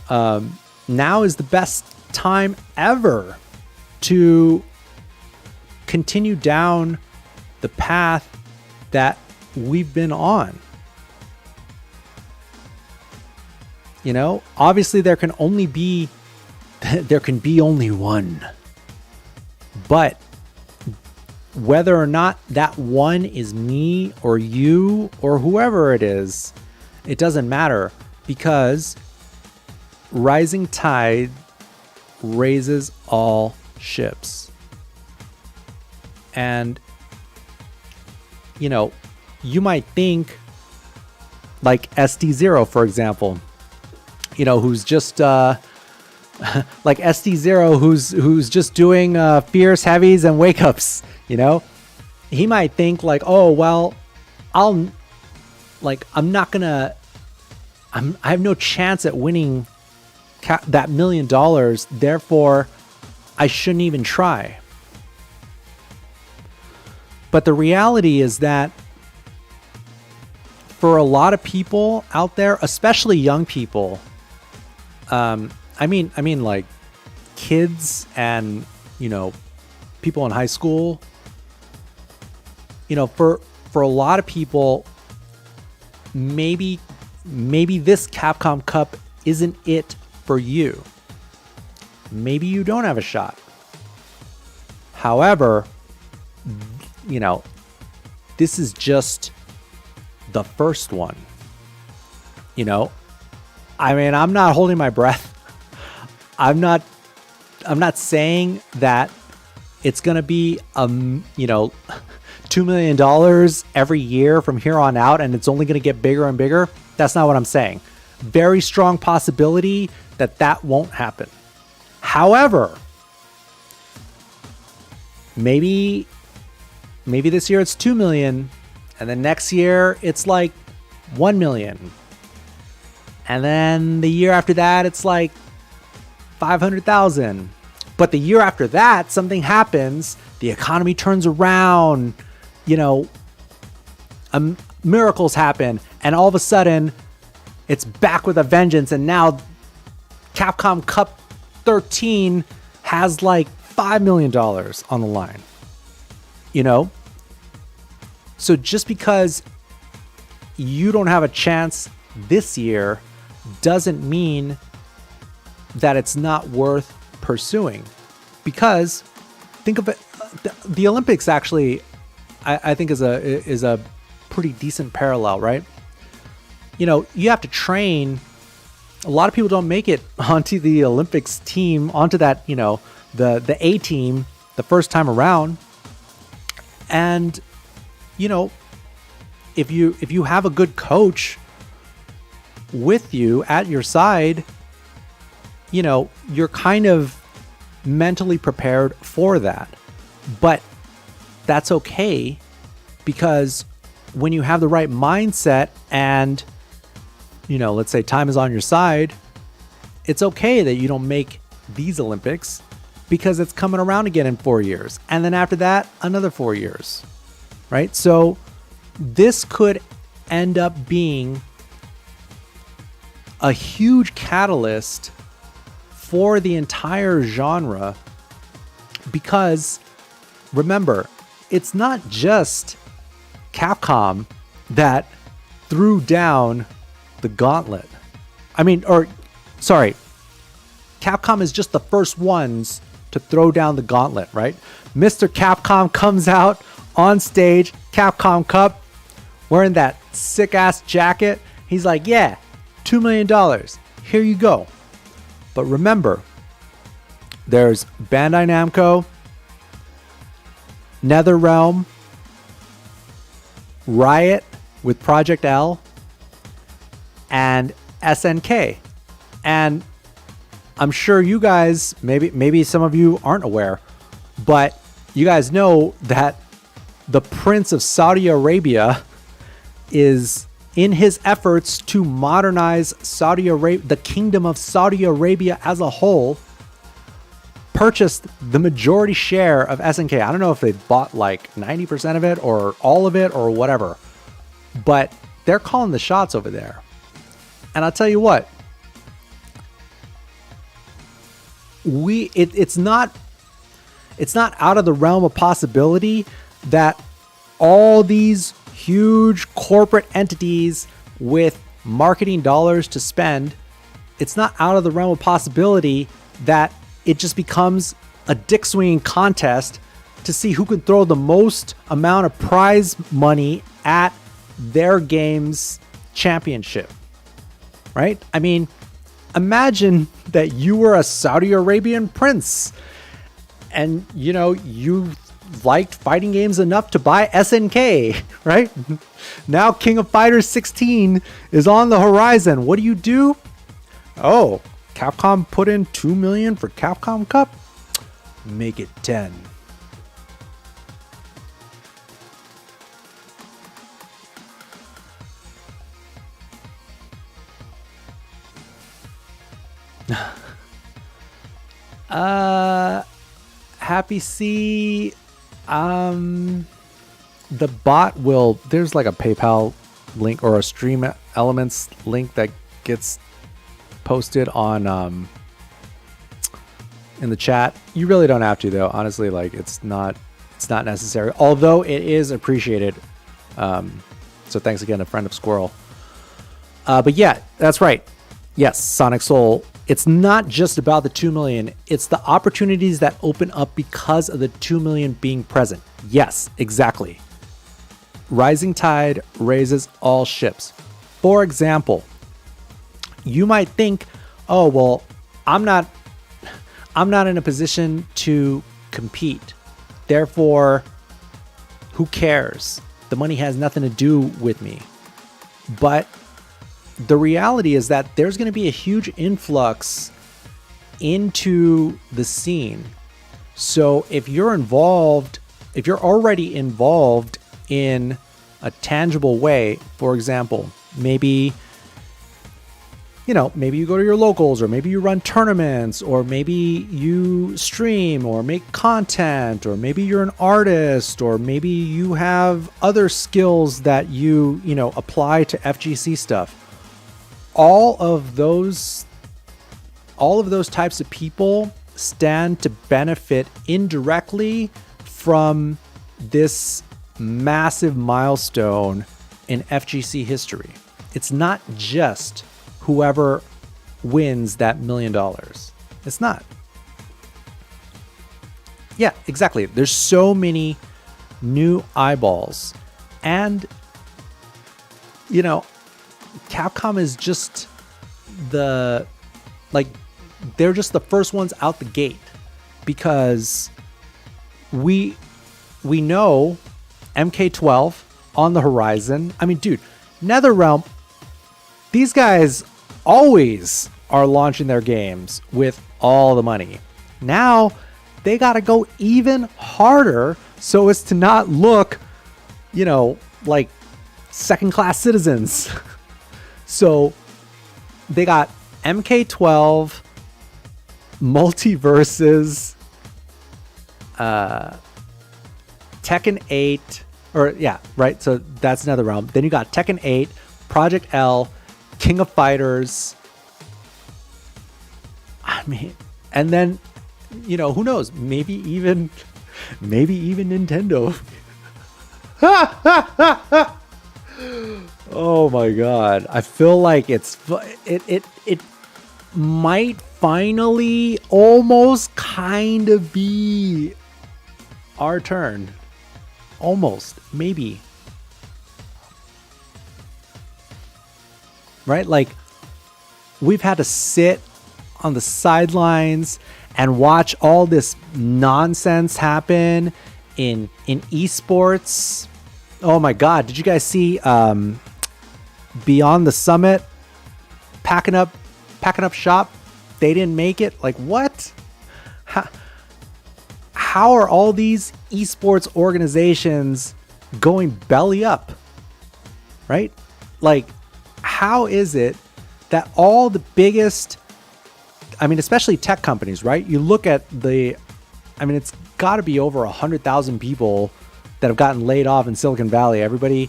Now is the best time ever to continue down the path that we've been on. Obviously there can be only one. But whether or not that one is me or you or whoever it is, it doesn't matter, because rising tide raises all ships. And you might think like SD0, for example, who's just like SD0, who's just doing fierce heavies and wake ups. He might think like, oh well, I have no chance at winning that $1 million, therefore I shouldn't even try. But the reality is that for a lot of people out there, especially young people, like kids and, people in high school, for a lot of people, maybe this Capcom Cup isn't it for you. maybe you don't have a shot. However, this is just the first one. I mean, I'm not holding my breath. I'm not saying that it's going to be, $2 million every year from here on out, and it's only going to get bigger and bigger. That's not what I'm saying. Very strong possibility that won't happen. However, maybe this year it's 2 million, and then next year it's like 1 million. And then the year after that, it's like 500,000. But the year after that, something happens. The economy turns around, miracles happen. And all of a sudden, it's back with a vengeance. And now Capcom Cup 13 has like $5 million on the line. So just because you don't have a chance this year doesn't mean that it's not worth pursuing. Because think of it, the Olympics actually, I think is a pretty decent parallel, right? You have to train. A lot of people don't make it onto the Olympics team, onto that, the A team the first time around. And, if you have a good coach with you at your side, you're kind of mentally prepared for that. But that's okay, because when you have the right mindset and, let's say time is on your side, it's okay that you don't make these Olympics, because it's coming around again in 4 years. And then after that, another 4 years, right? So this could end up being a huge catalyst for the entire genre, because remember, it's not just Capcom that threw down the gauntlet. Capcom is just the first ones to throw down the gauntlet, right? Mr. Capcom comes out on stage, Capcom Cup, wearing that sick ass jacket. He's like, yeah, $2 million. Here you go. But remember, there's Bandai Namco, NetherRealm, Riot with Project L, and SNK. And I'm sure you guys, maybe some of you aren't aware, but you guys know that the Prince of Saudi Arabia is in his efforts to modernize Saudi Arabia, the Kingdom of Saudi Arabia as a whole, purchased the majority share of SNK. I don't know if they bought like 90% of it or all of it or whatever, but they're calling the shots over there. And I'll tell you what, it's not out of the realm of possibility that all these huge corporate entities with marketing dollars to spend, it's not out of the realm of possibility that it just becomes a dick swinging contest to see who can throw the most amount of prize money at their game's championship, right? I mean, imagine that you were a Saudi Arabian prince and, you liked fighting games enough to buy SNK, right? Now King of Fighters 16 is on the horizon. What do? Oh, Capcom put in $2 million for Capcom Cup? Make it 10. Happy C. The bot there's like a PayPal link or a Stream Elements link that gets posted on in the chat. You really don't have to, though. Honestly, like it's not necessary, although it is appreciated. So thanks again to Friend of Squirrel. But yeah, that's right. Yes, Sonic Soul It's not just about the 2 million. It's the opportunities that open up because of the 2 million being present. Yes, exactly. Rising tide raises all ships. For example, you might think, oh, well, I'm not in a position to compete. Therefore, who cares? The money has nothing to do with me. But the reality is that there's going to be a huge influx into the scene. So if you're already involved in a tangible way, for example, maybe you go to your locals, or maybe you run tournaments, or maybe you stream or make content, or maybe you're an artist, or maybe you have other skills that you apply to FGC stuff. All of those types of people stand to benefit indirectly from this massive milestone in FGC history. It's not just whoever wins that $1 million. It's not. Yeah, exactly. There's so many new eyeballs, and Capcom is just they're just the first ones out the gate, because we know MK12 on the horizon. I mean, dude, NetherRealm, these guys always are launching their games with all the money. Now they got to go even harder so as to not look, like second-class citizens. So they got MK12, Multiverses, Tekken 8, so that's NetherRealm. Then you got Tekken 8, Project L, King of Fighters. I mean, and then, who knows? Maybe even Nintendo. Oh my God. I feel like it might finally almost kind of be our turn. Almost, maybe. Right? Like, we've had to sit on the sidelines and watch all this nonsense happen in esports. Oh my God. Did you guys see Beyond the Summit packing up shop? They didn't make it. Like, what? How are all these esports organizations going belly up? Right? Like, how is it that all the biggest, especially tech companies, right? You look at it's got to be over 100,000 people that have gotten laid off in Silicon Valley. Everybody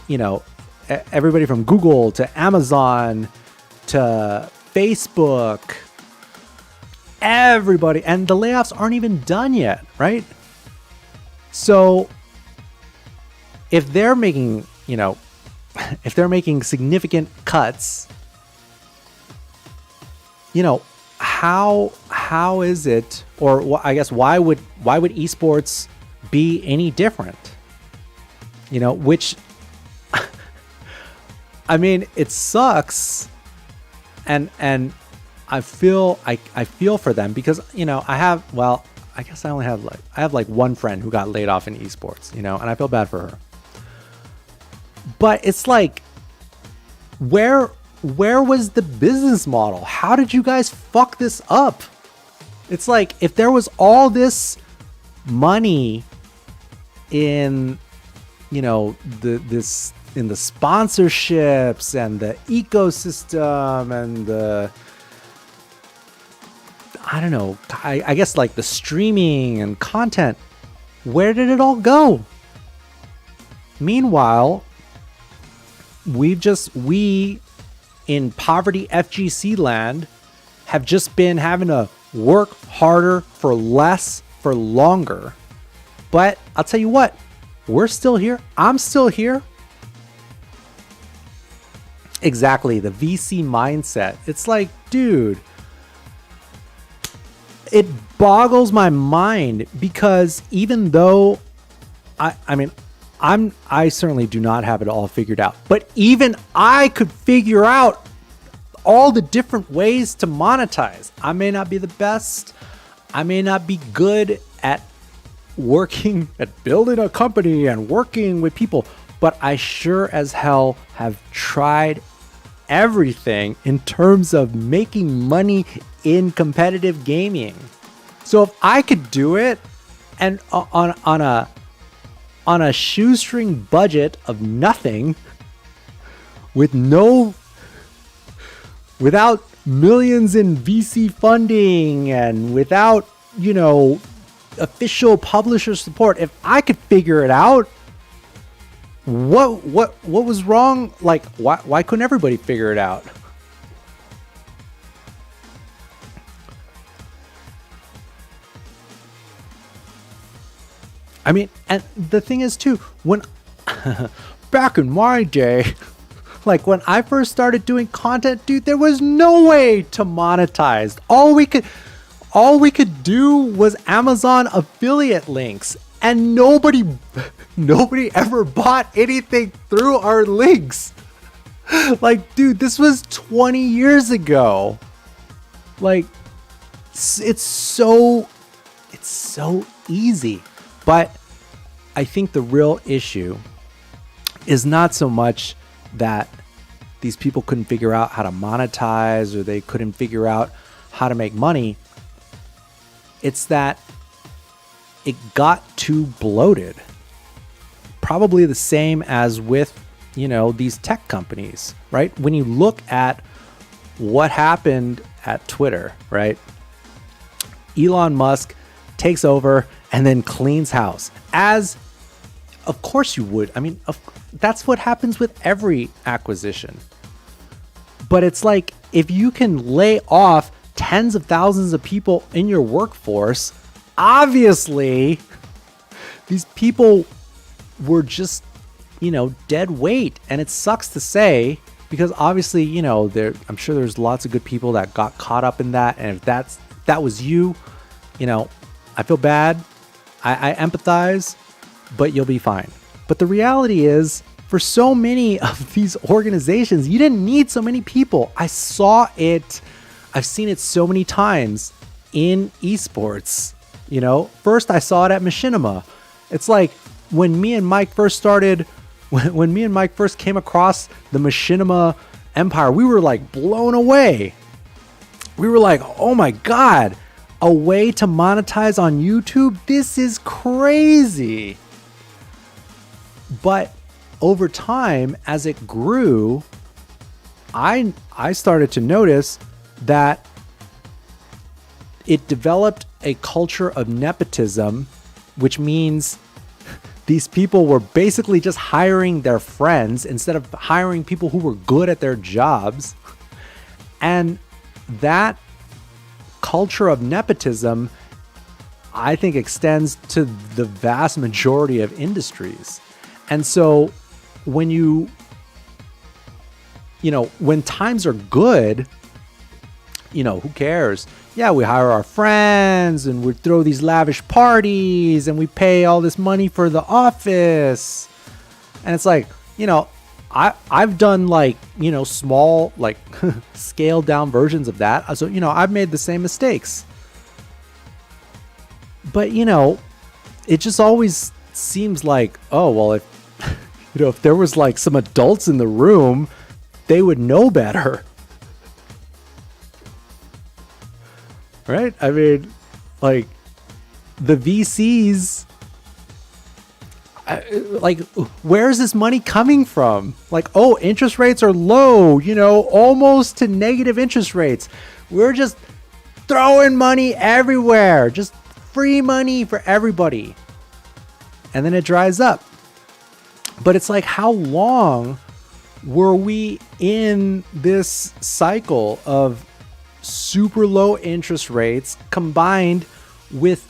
from Google to Amazon to Facebook, everybody, and the layoffs aren't even done yet, right? So if they're making, significant cuts, how is it, or I guess why would esports be any different? Which it sucks, and I feel for them, because I have one friend who got laid off in esports, and I feel bad for her. But it's like, where was the business model? How did you guys fuck this up? It's like, if there was all this money in, in the sponsorships and the ecosystem and the, I guess like the streaming and content, where did it all go? Meanwhile, we in poverty FGC land have just been having to work harder for less for longer. But I'll tell you what, we're still here. I'm still here. Exactly, the VC mindset. It's like, dude, it boggles my mind, because even though I mean, I certainly do not have it all figured out, but even I could figure out all the different ways to monetize. I may not be the best. I may not be good at working at building a company and working with people, but I sure as hell have tried everything in terms of making money in competitive gaming. So if I could do it, and on a shoestring budget of nothing, without millions in VC funding and without, official publisher support, if I could figure it out, what was wrong? Like, why couldn't everybody figure it out? I mean, and the thing is too, when back in my day, like when I first started doing content, dude, there was no way to monetize. All we could do was Amazon affiliate links, and nobody ever bought anything through our links. Like, dude, this was 20 years ago. Like, it's so easy. But I think the real issue is not so much that these people couldn't figure out how to monetize, or they couldn't figure out how to make money. It's that it got too bloated. Probably the same as with, these tech companies, right? When you look at what happened at Twitter, right? Elon Musk takes over and then cleans house. As of course you would. I mean, that's what happens with every acquisition. But it's like, if you can lay off tens of thousands of people in your workforce, obviously these people were just, dead weight. And it sucks to say, because obviously, I'm sure there's lots of good people that got caught up in that. And if that was you, I feel bad. I empathize, but you'll be fine. But the reality is, for so many of these organizations, you didn't need so many people. I saw it. I've seen it so many times in esports. First I saw it at Machinima. It's like when me and Mike first started, when me and Mike first came across the Machinima empire, we were like blown away. We were like, oh my God, a way to monetize on YouTube? This is crazy. But over time, as it grew, I started to notice that it developed a culture of nepotism, which means these people were basically just hiring their friends instead of hiring people who were good at their jobs. And that culture of nepotism, I think, extends to the vast majority of industries. And so when when times are good, who cares? Yeah, we hire our friends and we throw these lavish parties and we pay all this money for the office. And it's like, I've done small, scaled down versions of that. So, I've made the same mistakes. But, it just always seems like, oh, well, if there was some adults in the room, they would know better. Right? I mean, the VCs, where's this money coming from? Interest rates are low, almost to negative interest rates. We're just throwing money everywhere, just free money for everybody. And then it dries up. But it's like, how long were we in this cycle of super low interest rates combined with,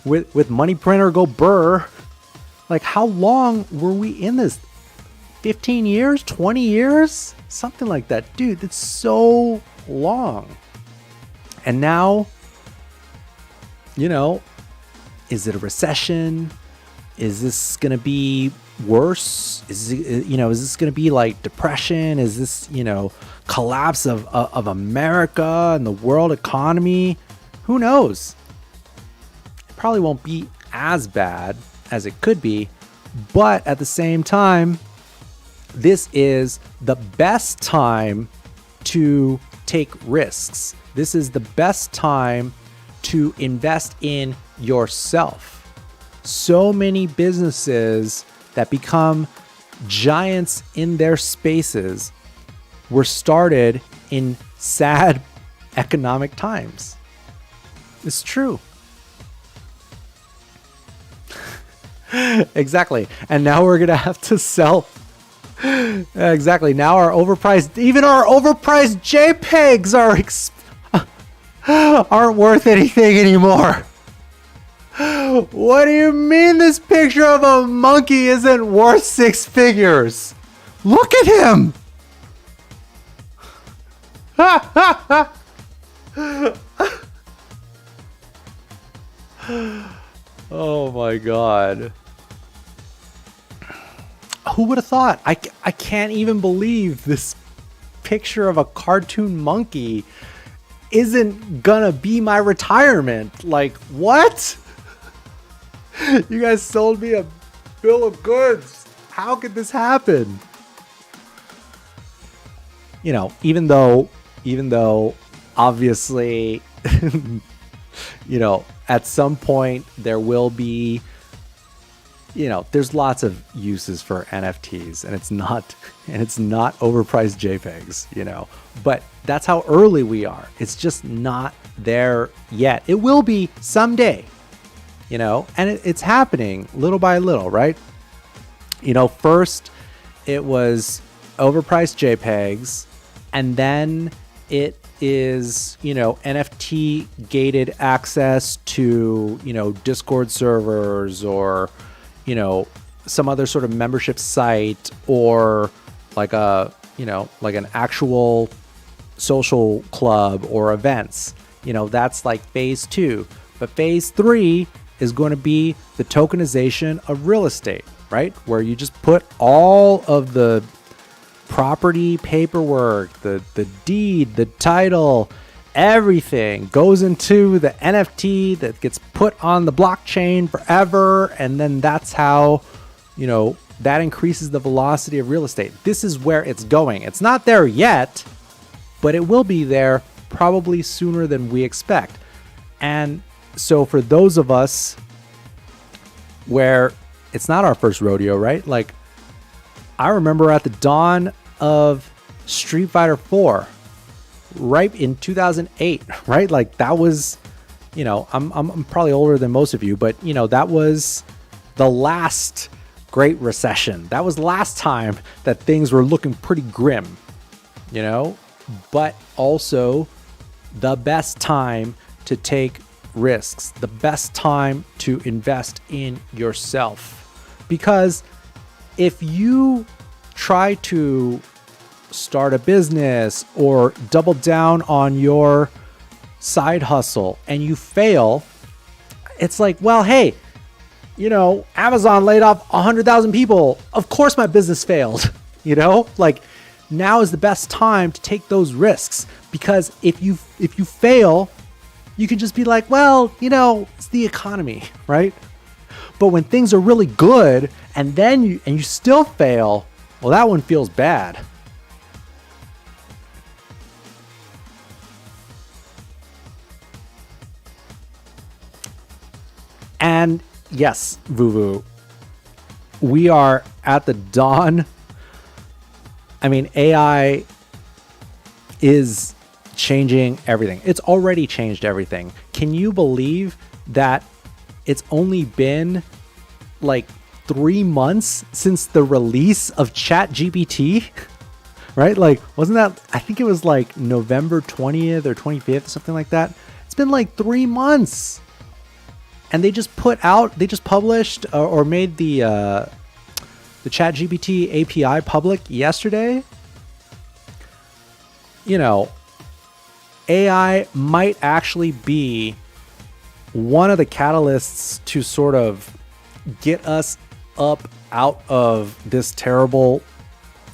with money printer go burr? How long were we in this? 15 years, 20 years, something like that. Dude, that's so long. And now, you know, is it a recession? Is this going to be worse? Is this going to be like depression? Is this, collapse of America and the world economy? Who knows? It probably won't be as bad as it could be, but at the same time, this is the best time to take risks. This is the best time to invest in yourself. So many businesses that become giants in their spaces were started in sad economic times. It's true. Exactly. And now we're going to have to sell. Exactly. Now even our overpriced JPEGs aren't worth anything anymore. What do you mean this picture of a monkey isn't worth 6 figures? Look at him. Oh my God. Who would have thought? I can't even believe this picture of a cartoon monkey isn't gonna be my retirement. Like, what? You guys sold me a bill of goods. How could this happen? Even though obviously, at some point there will be, there's lots of uses for NFTs, and it's not overpriced JPEGs, but that's how early we are. It's just not there yet. It will be someday, and it's happening little by little, right? First it was overpriced JPEGs, and then it is, NFT gated access to, Discord servers or, some other sort of membership site, or like an actual social club or events. That's like phase 2. But phase 3 is going to be the tokenization of real estate, right? Where you just put all of the property paperwork, the deed, the title, everything goes into the NFT that gets put on the blockchain forever. And then that's how, that increases the velocity of real estate. This is where it's going. It's not there yet, but it will be there probably sooner than we expect. And so for those of us where it's not our first rodeo, right? Like, I remember at the dawn of Street Fighter 4, right in 2008, right? Like, that was, I'm probably older than most of you, but that was the last Great Recession. That was the last time that things were looking pretty grim, but also the best time to take risks, the best time to invest in yourself. Because if you try to start a business or double down on your side hustle and you fail, it's like, well, hey, Amazon laid off 100,000 people. Of course my business failed, like, now is the best time to take those risks, because if you fail, you can just be like, well, it's the economy, right? But when things are really good and then you still fail, well, that one feels bad. And yes, Vuvu, we are at the dawn. I mean, AI is changing everything. It's already changed everything. Can you believe that it's only been like 3 months since the release of ChatGPT? Right? Like, wasn't that, I think it was like November 20th or 25th or something like that. It's been like 3 months. And they just published or made the ChatGPT API public yesterday. AI might actually be one of the catalysts to sort of get us up out of this terrible,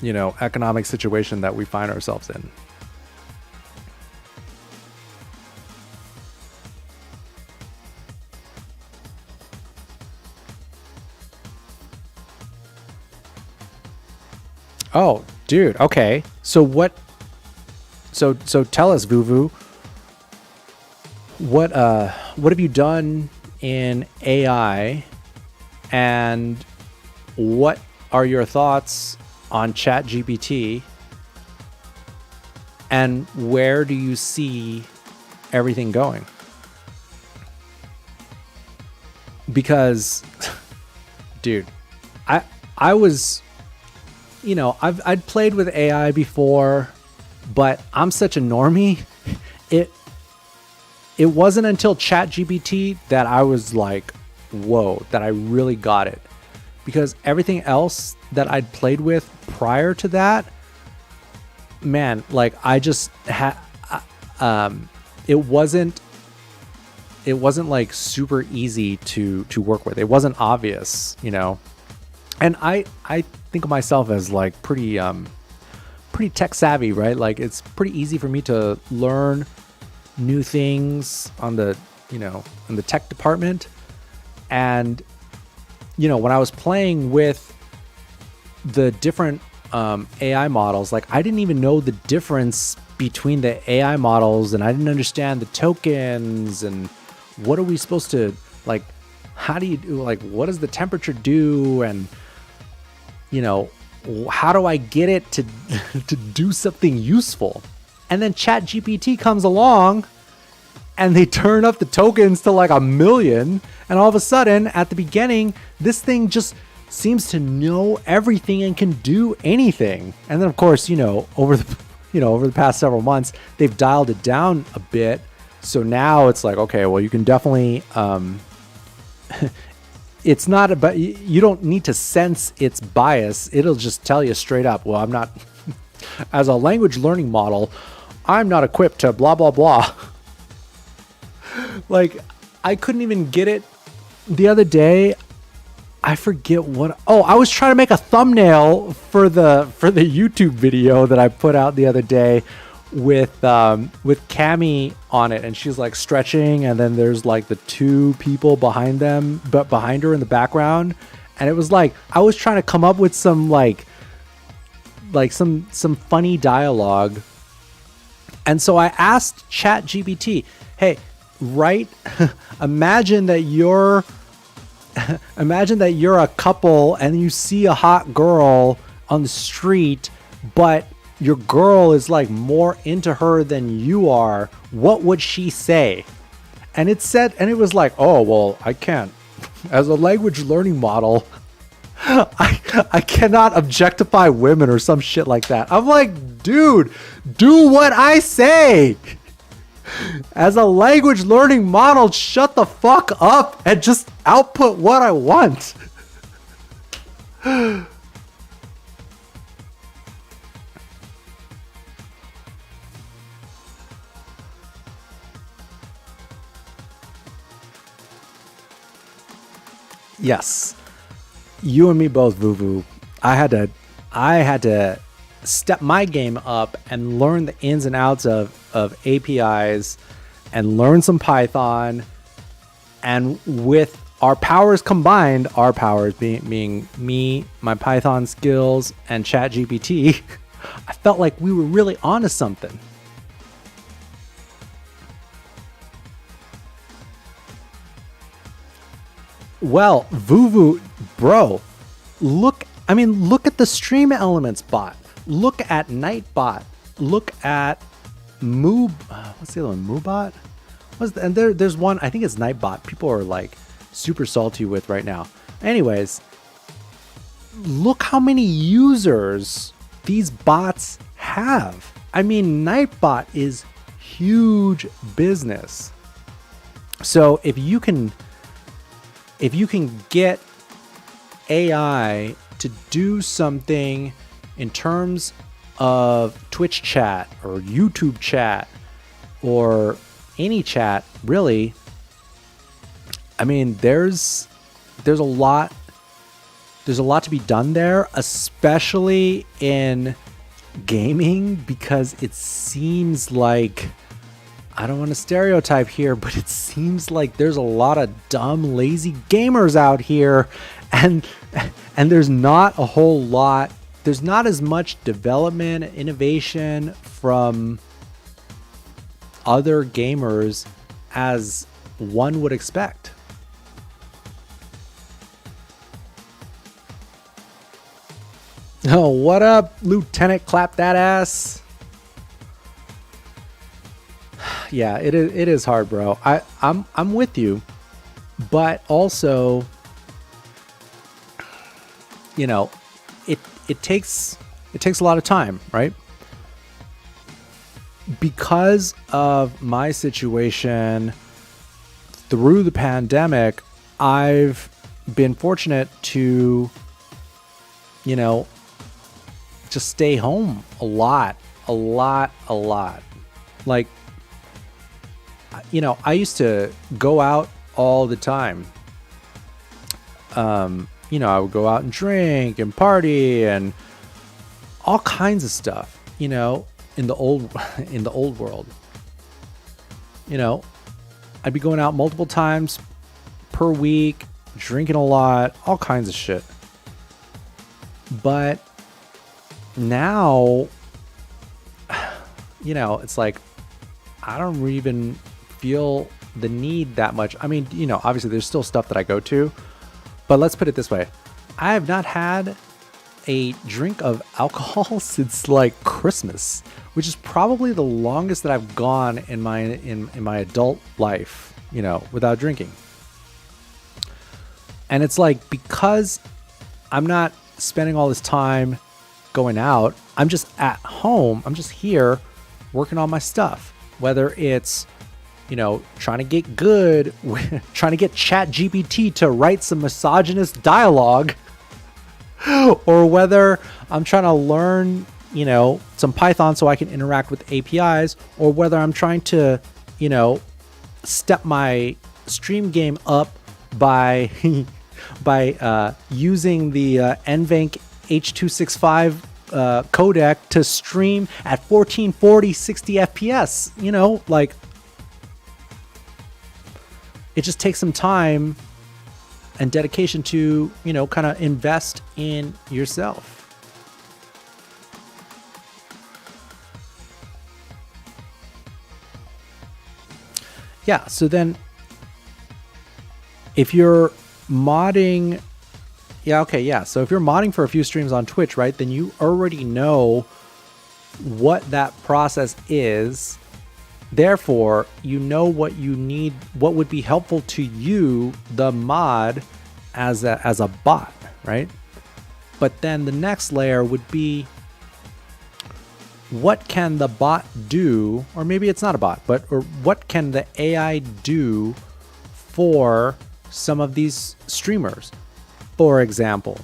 economic situation that we find ourselves in. Oh, dude. Okay. So tell us, Vuvu, what have you done in AI, and what are your thoughts on ChatGPT, and where do you see everything going? Because, dude, I was, I'd played with AI before, but I'm such a normie. It wasn't until ChatGPT that I was like, whoa, that I really got it. Because everything else that I'd played with prior to that, man, like I just had, it wasn't like super easy to work with. It wasn't obvious, and I think of myself as like pretty tech savvy, right? Like it's pretty easy for me to learn new things on the, in the tech department. And, when I was playing with the different AI models, like I didn't even know the difference between the AI models, and I didn't understand the tokens and what are we supposed to, like, how do you do, like, what does the temperature do? And, how do I get it to to do something useful? And then ChatGPT comes along and they turn up the tokens to like 1 million. And all of a sudden at the beginning, this thing just seems to know everything and can do anything. And then of course, over the past several months, they've dialed it down a bit. So now it's like, okay, well, you can definitely, it's not about, you don't need to sense its bias. It'll just tell you straight up, well, I'm not, as a language learning model, I'm not equipped to blah, blah, blah. Like, I couldn't even get it the other day. I forget what, I was trying to make a thumbnail for the YouTube video that I put out the other day with Cammy on it, and she's like stretching, and then there's like the two people behind her in the background, and it was like I was trying to come up with some like some funny dialogue, and so I asked ChatGPT, hey, imagine that you're a couple and you see a hot girl on the street, but your girl is like more into her than you are. What would she say? And it was like, oh, well, I can't. As a language learning model, I cannot objectify women or some shit like that. I'm like, dude, do what I say. As a language learning model, shut the fuck up and just output what I want. Yes, you and me both, Vuvu. I had to step my game up and learn the ins and outs of APIs and learn some Python. And with our powers combined, our powers being me, my Python skills, and ChatGPT, I felt like we were really onto something. Well, Vuvu, bro, look at the Stream Elements bot. Look at Nightbot. Look at what's the other one? Moobot? And there's one, I think it's Nightbot. People are like super salty with right now. Anyways, look how many users these bots have. I mean, Nightbot is huge business. So if you can get AI to do something in terms of Twitch chat or YouTube chat or any chat, really, I mean, there's a lot to be done there, especially in gaming, because it seems like, I don't want to stereotype here, but it seems like there's a lot of dumb, lazy gamers out here, and there's not a whole lot. There's not as much development, innovation from other gamers as one would expect. Oh, what up, Lieutenant? Clap that ass. Yeah, it is hard, bro. I'm with you, but also, you know, it takes a lot of time, right? Because of my situation through the pandemic, I've been fortunate to, you know, just stay home a lot. Like, you know, I used to go out all the time. You know, I would go out and drink and party and all kinds of stuff, you know, in the old world. You know, I'd be going out multiple times per week, drinking a lot, all kinds of shit. But now, you know, it's like, I don't even feel the need that much. I mean, you know, obviously there's still stuff that I go to, but let's put it this way. I have not had a drink of alcohol since like Christmas, which is probably the longest that I've gone in my adult life, you know, without drinking. And it's like, because I'm not spending all this time going out, I'm just at home. I'm just here working on my stuff, whether it's, you know, trying to get good, trying to get ChatGPT to write some misogynist dialogue, or whether I'm trying to learn, you know, some Python so I can interact with APIs, or whether I'm trying to, you know, step my stream game up by using the NVENC H.265 codec to stream at 1440 60 FPS. You know, like, it just takes some time and dedication to, you know, kind of invest in yourself. Yeah, so then if you're modding, so if you're modding for a few streams on Twitch, right, then you already know what that process is. Therefore, you know what you need, what would be helpful to you, the mod, as a bot, right? But then the next layer would be, what can the bot do, or maybe it's not a bot, or what can the AI do for some of these streamers? For example,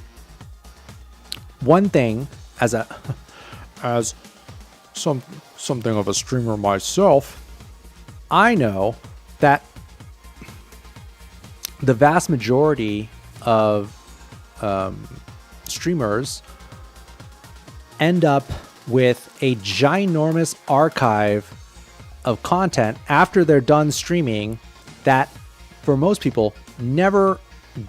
one thing, as something of a streamer myself, I know that the vast majority of streamers end up with a ginormous archive of content after they're done streaming that, for most people, never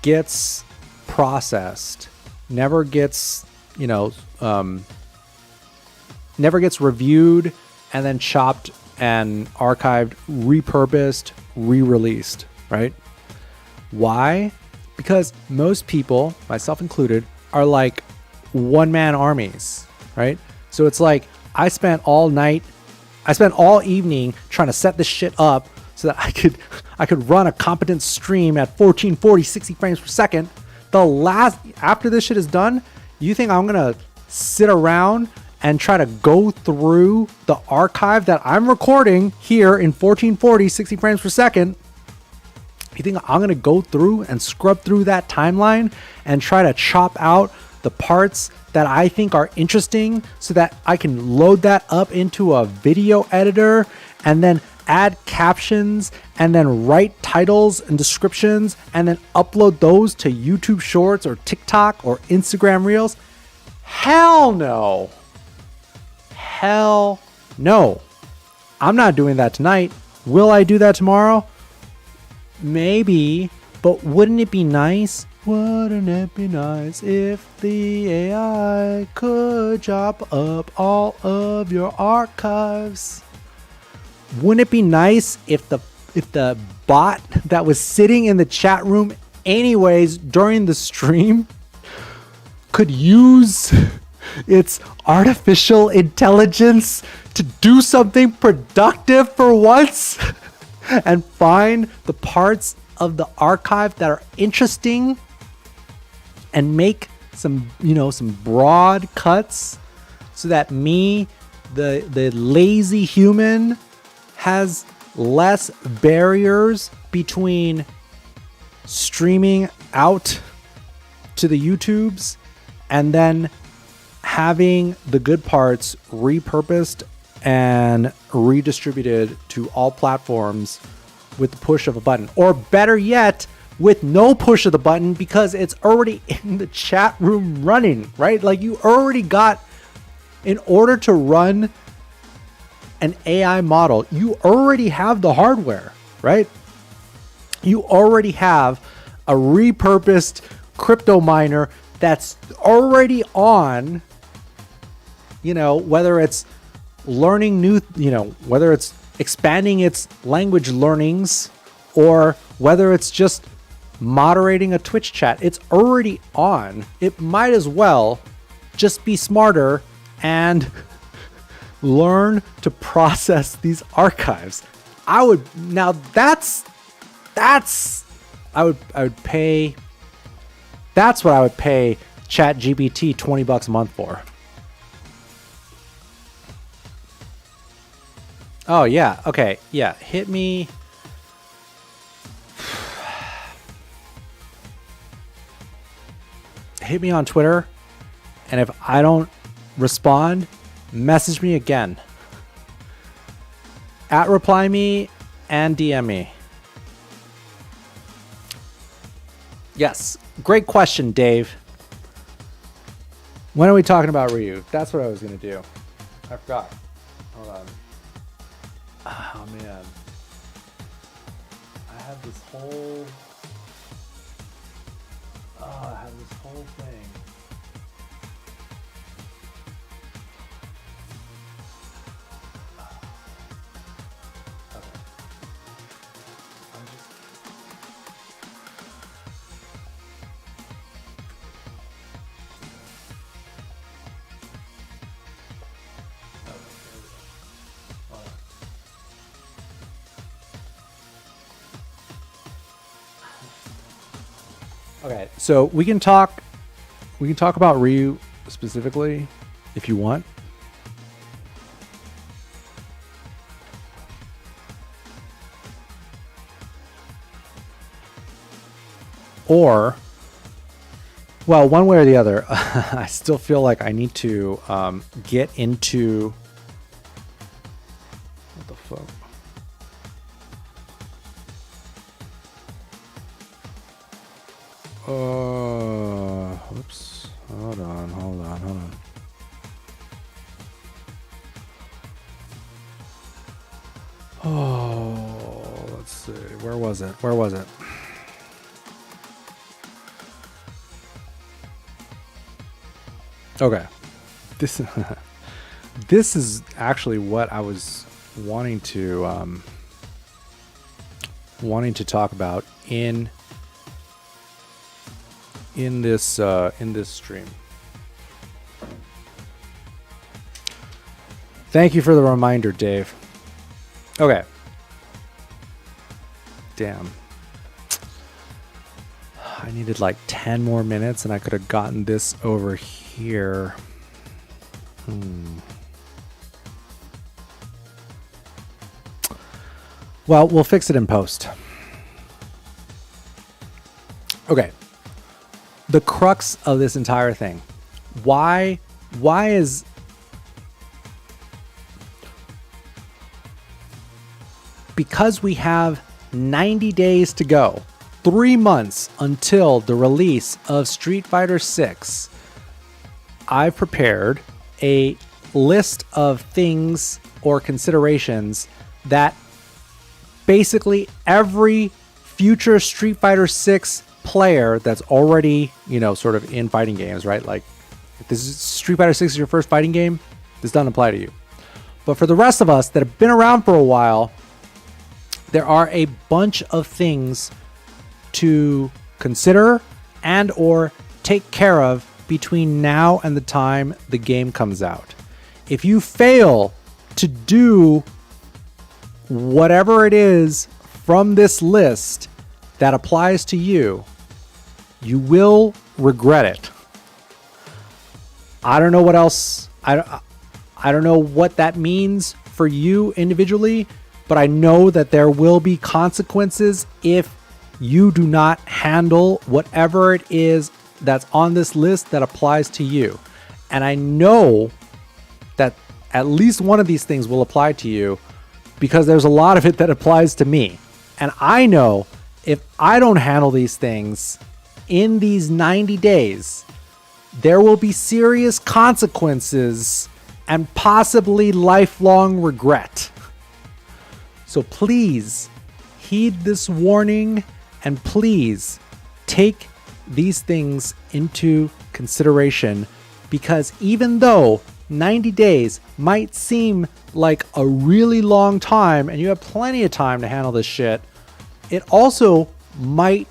gets processed, never gets, you know, never gets reviewed and then chopped and archived, repurposed, re-released, right? Why? Because most people, myself included, are like one-man armies, right? So it's like, I spent all evening trying to set this shit up so that I could run a competent stream at 1440 60 frames per second. After this shit is done, you think I'm gonna sit around and try to go through the archive that I'm recording here in 1440 60 frames per second? You think I'm gonna go through and scrub through that timeline and try to chop out the parts that I think are interesting so that I can load that up into a video editor and then add captions and then write titles and descriptions and then upload those to YouTube Shorts or TikTok or Instagram Reels? Hell no. Hell no. I'm not doing that tonight. Will I do that tomorrow? Maybe, but wouldn't it be nice? Wouldn't it be nice if the AI could chop up all of your archives? Wouldn't it be nice if the bot that was sitting in the chat room anyways during the stream could use its artificial intelligence to do something productive for once and find the parts of the archive that are interesting and make some broad cuts so that me, the lazy human, has less barriers between streaming out to the YouTubes and then having the good parts repurposed and redistributed to all platforms with the push of a button, or better yet, with no push of the button because it's already in the chat room running, right? Like you already got, in order to run an AI model, you already have the hardware, right? You already have a repurposed crypto miner that's already on, whether it's learning new, whether it's expanding its language learnings or whether it's just moderating a Twitch chat. It's already on. It might as well just be smarter and learn to process these archives. I would pay, that's what I would pay ChatGPT $20 a month for. Oh yeah, okay, yeah, hit me. Hit me on Twitter, and if I don't respond, message me again. @reply me and DM me. Yes, great question, Dave. When are we talking about Ryu? That's what I was gonna do. I forgot. Hold on. Oh man, I have this whole. I have this whole thing. Okay. I'm just. Okay, so we can talk about Ryu specifically if you want. Or, well, one way or the other. I still feel like I need to get into, what the fuck? Whoops. Hold on. Oh, let's see. Where was it? Okay. This is actually what I was wanting to talk about in this stream. Thank you for the reminder, Dave. Okay. Damn. I needed like 10 more minutes and I could have gotten this over here. Well, we'll fix it in post. Okay. The crux of this entire thing. Why is because we have 90 days to go, 3 months until the release of Street Fighter 6, I've prepared a list of things or considerations that basically every future Street Fighter 6 player that's already, sort of in fighting games, right? Like, if this is Street Fighter 6 is your first fighting game, this doesn't apply to you. But for the rest of us that have been around for a while, there are a bunch of things to consider and or take care of between now and the time the game comes out. If you fail to do whatever it is from this list that applies to you, you will regret it. I don't know what else. I don't know what that means for you individually, but I know that there will be consequences if you do not handle whatever it is that's on this list that applies to you. And I know that at least one of these things will apply to you because there's a lot of it that applies to me. And I know if I don't handle these things in these 90 days, there will be serious consequences and possibly lifelong regret. So please heed this warning and please take these things into consideration, because even though 90 days might seem like a really long time and you have plenty of time to handle this shit, it also might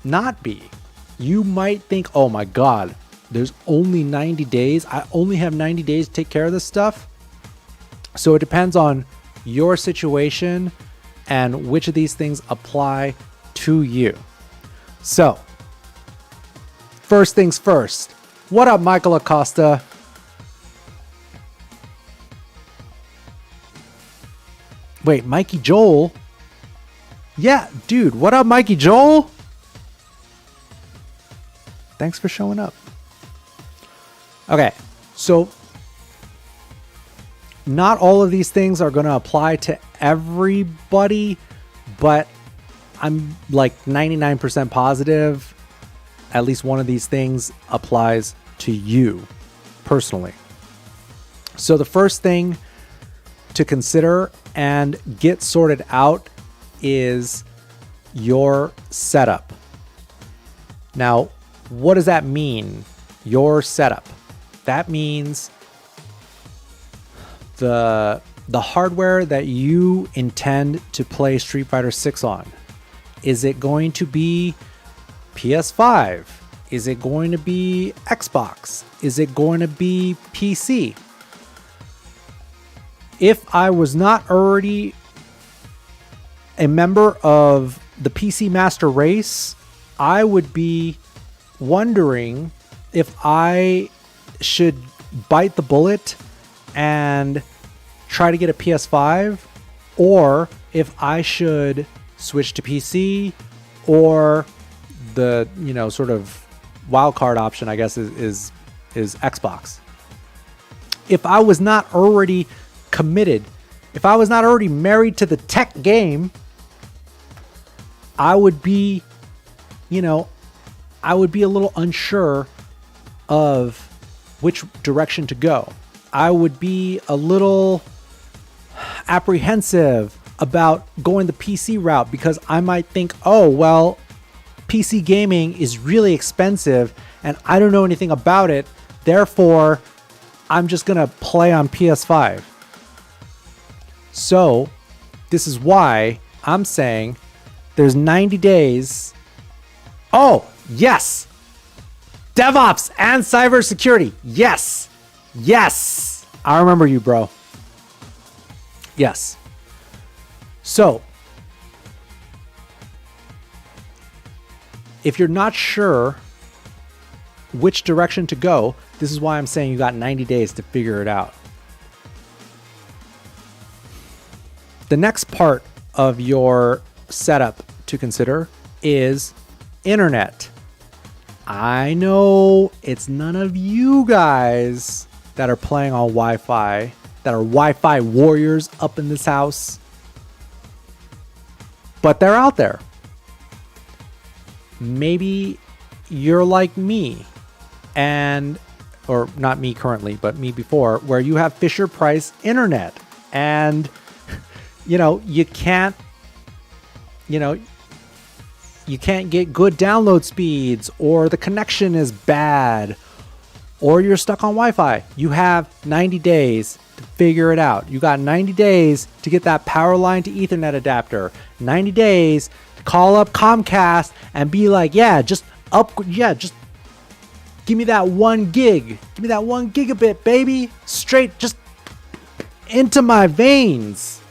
not be. You might think, oh my God, there's only 90 days. I only have 90 days to take care of this stuff. So it depends on your situation and which of these things apply to you. So, first things first. What up, Michael Acosta? Wait, Mikey Joel? Yeah, dude, what up, Mikey Joel? Thanks for showing up. Okay, so not all of these things are going to apply to everybody, but I'm like 99% positive at least one of these things applies to you personally. So the first thing to consider and get sorted out is your setup. Now, what does that mean? Your setup. That means the hardware that you intend to play Street Fighter 6 on. Is it going to be PS5? Is it going to be Xbox? Is it going to be PC? If I was not already a member of the PC Master Race, I would be wondering if I should bite the bullet and try to get a PS5, or if I should switch to PC, or the sort of wild card option, I guess, is Xbox. If I was not already committed, if I was not already married to the tech game, I would be a little unsure of which direction to go. I would be a little apprehensive about going the PC route because I might think, oh, well, PC gaming is really expensive and I don't know anything about it. Therefore, I'm just going to play on PS5. So this is why I'm saying there's 90 days. Oh, yes. DevOps and cybersecurity. Yes. Yes. I remember you, bro. Yes. So, if you're not sure which direction to go, this is why I'm saying you got 90 days to figure it out. The next part of your setup to consider is internet. I know it's none of you guys that are playing on Wi-Fi, that are Wi-Fi warriors up in this house. but they're out there. Maybe you're like me, or not me currently, but me before, where you have Fisher Price internet and you can't get good download speeds, or the connection is bad, or you're stuck on Wi-Fi. You have 90 days to figure it out. You got 90 days to get that power line to Ethernet adapter. 90 days to call up Comcast and be like, just give me that 1 gig. Give me that 1 gigabit, baby. Straight just into my veins.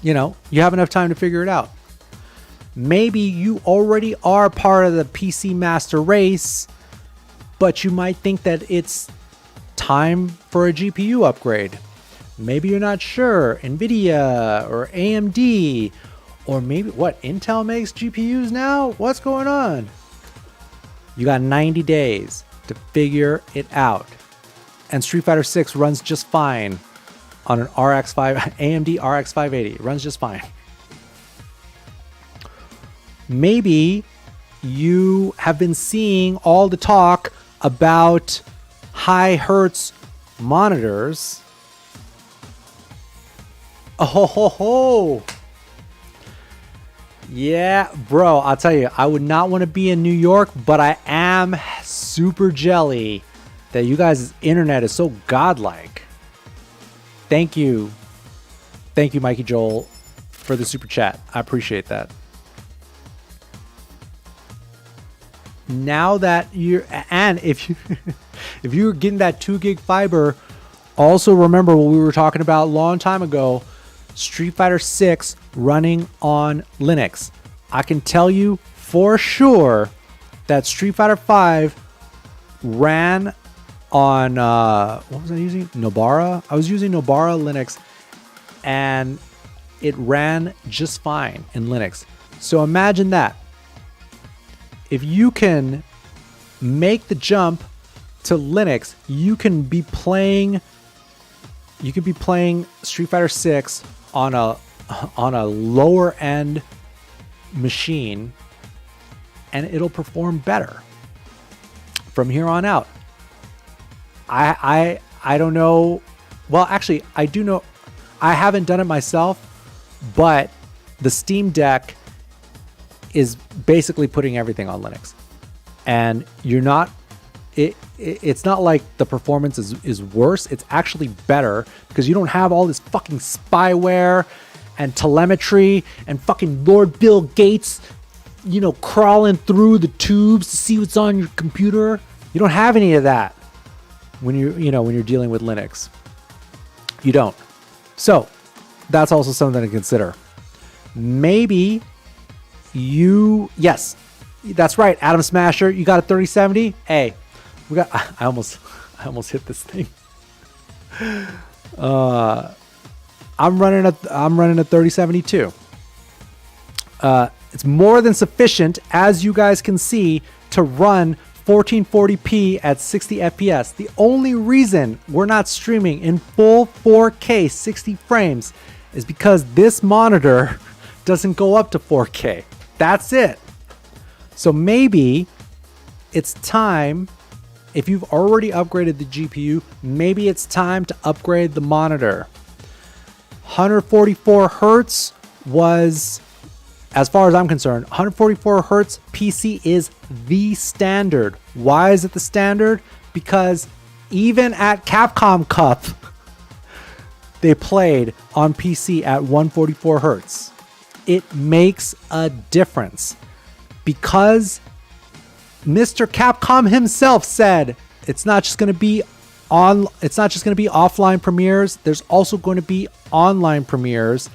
You have enough time to figure it out. Maybe you already are part of the PC master race, but you might think that it's time for a GPU upgrade. Maybe you're not sure. NVIDIA or AMD, or maybe Intel makes GPUs now? What's going on? You got 90 days to figure it out. And Street Fighter 6 runs just fine on an AMD RX 580. It runs just fine. Maybe you have been seeing all the talk about high hertz monitors. Oh. Yeah, bro, I'll tell you, I would not want to be in New York, but I am super jelly that you guys' internet is so godlike. Thank you, Mikey Joel, for the super chat. I appreciate that. Now that if you're getting that 2 gig fiber, also remember what we were talking about a long time ago, Street Fighter 6 running on Linux. I can tell you for sure that Street Fighter 5 ran on, what was I using? Nobara? I was using Nobara Linux, and it ran just fine in Linux. So imagine that. If you can make the jump to Linux, you can be playing Street Fighter 6 on a lower end machine, and it'll perform better from here on out. I don't know. Well, actually, I do know. I haven't done it myself, but the Steam Deck is basically putting everything on Linux, and it's not like the performance is worse. It's actually better because you don't have all this fucking spyware and telemetry and fucking Lord Bill Gates, crawling through the tubes to see what's on your computer. You don't have any of that when you're dealing with Linux. You don't. So that's also something to consider. Maybe yes, that's right, Adam Smasher. You got a 3070? Hey, I almost hit this thing. I'm running a 3070 too. It's more than sufficient, as you guys can see, to run 1440p at 60 FPS. The only reason we're not streaming in full 4K 60 frames is because this monitor doesn't go up to 4K. That's it. So maybe it's time, if you've already upgraded the GPU, maybe it's time to upgrade the monitor. 144 hertz was, as far as I'm concerned, 144 hertz PC is the standard. Why is it the standard? Because even at Capcom Cup, they played on PC at 144 hertz. It makes a difference because Mr. Capcom himself said it's not just going to be offline premieres. There's also going to be online premieres.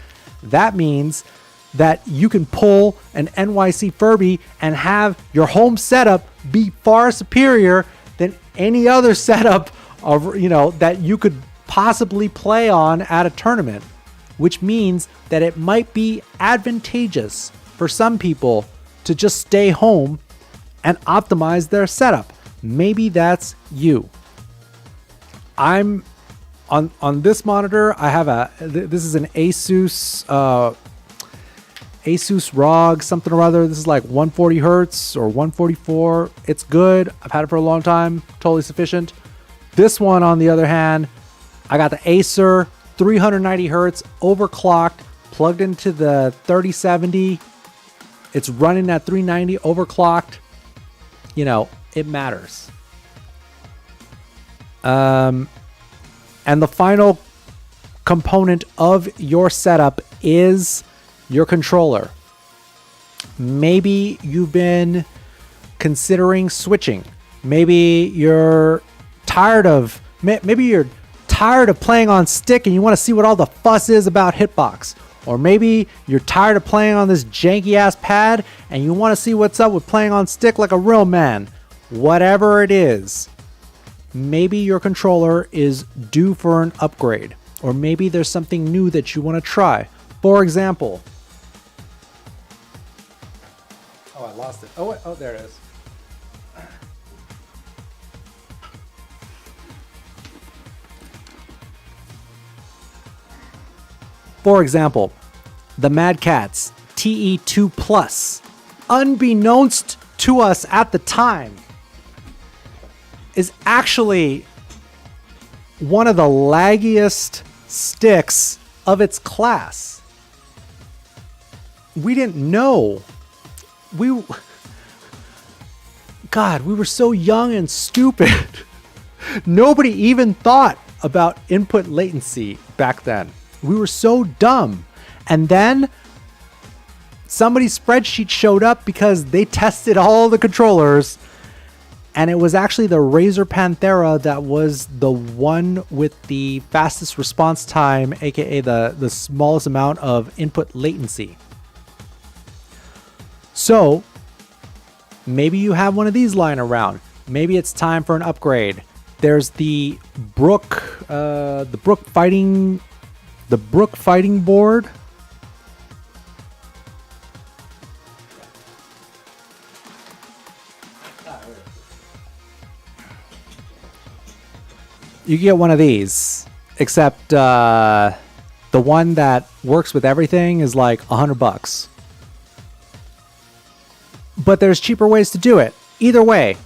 That means that you can pull an NYC Furby and have your home setup be far superior than any other setup that you could possibly play on at a tournament, which means that it might be advantageous for some people to just stay home and optimize their setup. Maybe that's you. I'm on this monitor, I have this is an Asus ROG something or other. This is like 140 hertz or 144. It's good. I've had it for a long time. Totally sufficient. This one, on the other hand, I got the Acer 390 hertz overclocked, plugged into the 3070. It's running at 390 overclocked. You know, it matters. And the final component of your setup is your controller. Maybe you've been considering switching. Maybe you're tired of playing on stick and you want to see what all the fuss is about hitbox. Or maybe you're tired of playing on this janky ass pad and you want to see what's up with playing on stick like a real man. Whatever it is, maybe your controller is due for an upgrade. Or maybe there's something new that you want to try. For example, oh, I lost it. Oh, there it is. For example, the Mad Catz TE2 Plus, unbeknownst to us at the time, is actually one of the laggiest sticks of its class. We didn't know. We were so young and stupid. Nobody even thought about input latency back then. We were so dumb. And then somebody's spreadsheet showed up because they tested all the controllers, and it was actually the Razer Panthera that was the one with the fastest response time, aka the smallest amount of input latency. So maybe you have one of these lying around. Maybe it's time for an upgrade. There's the Brook Fighting board. You get one of these, except the one that works with everything is like $100. But there's cheaper ways to do it. Either way,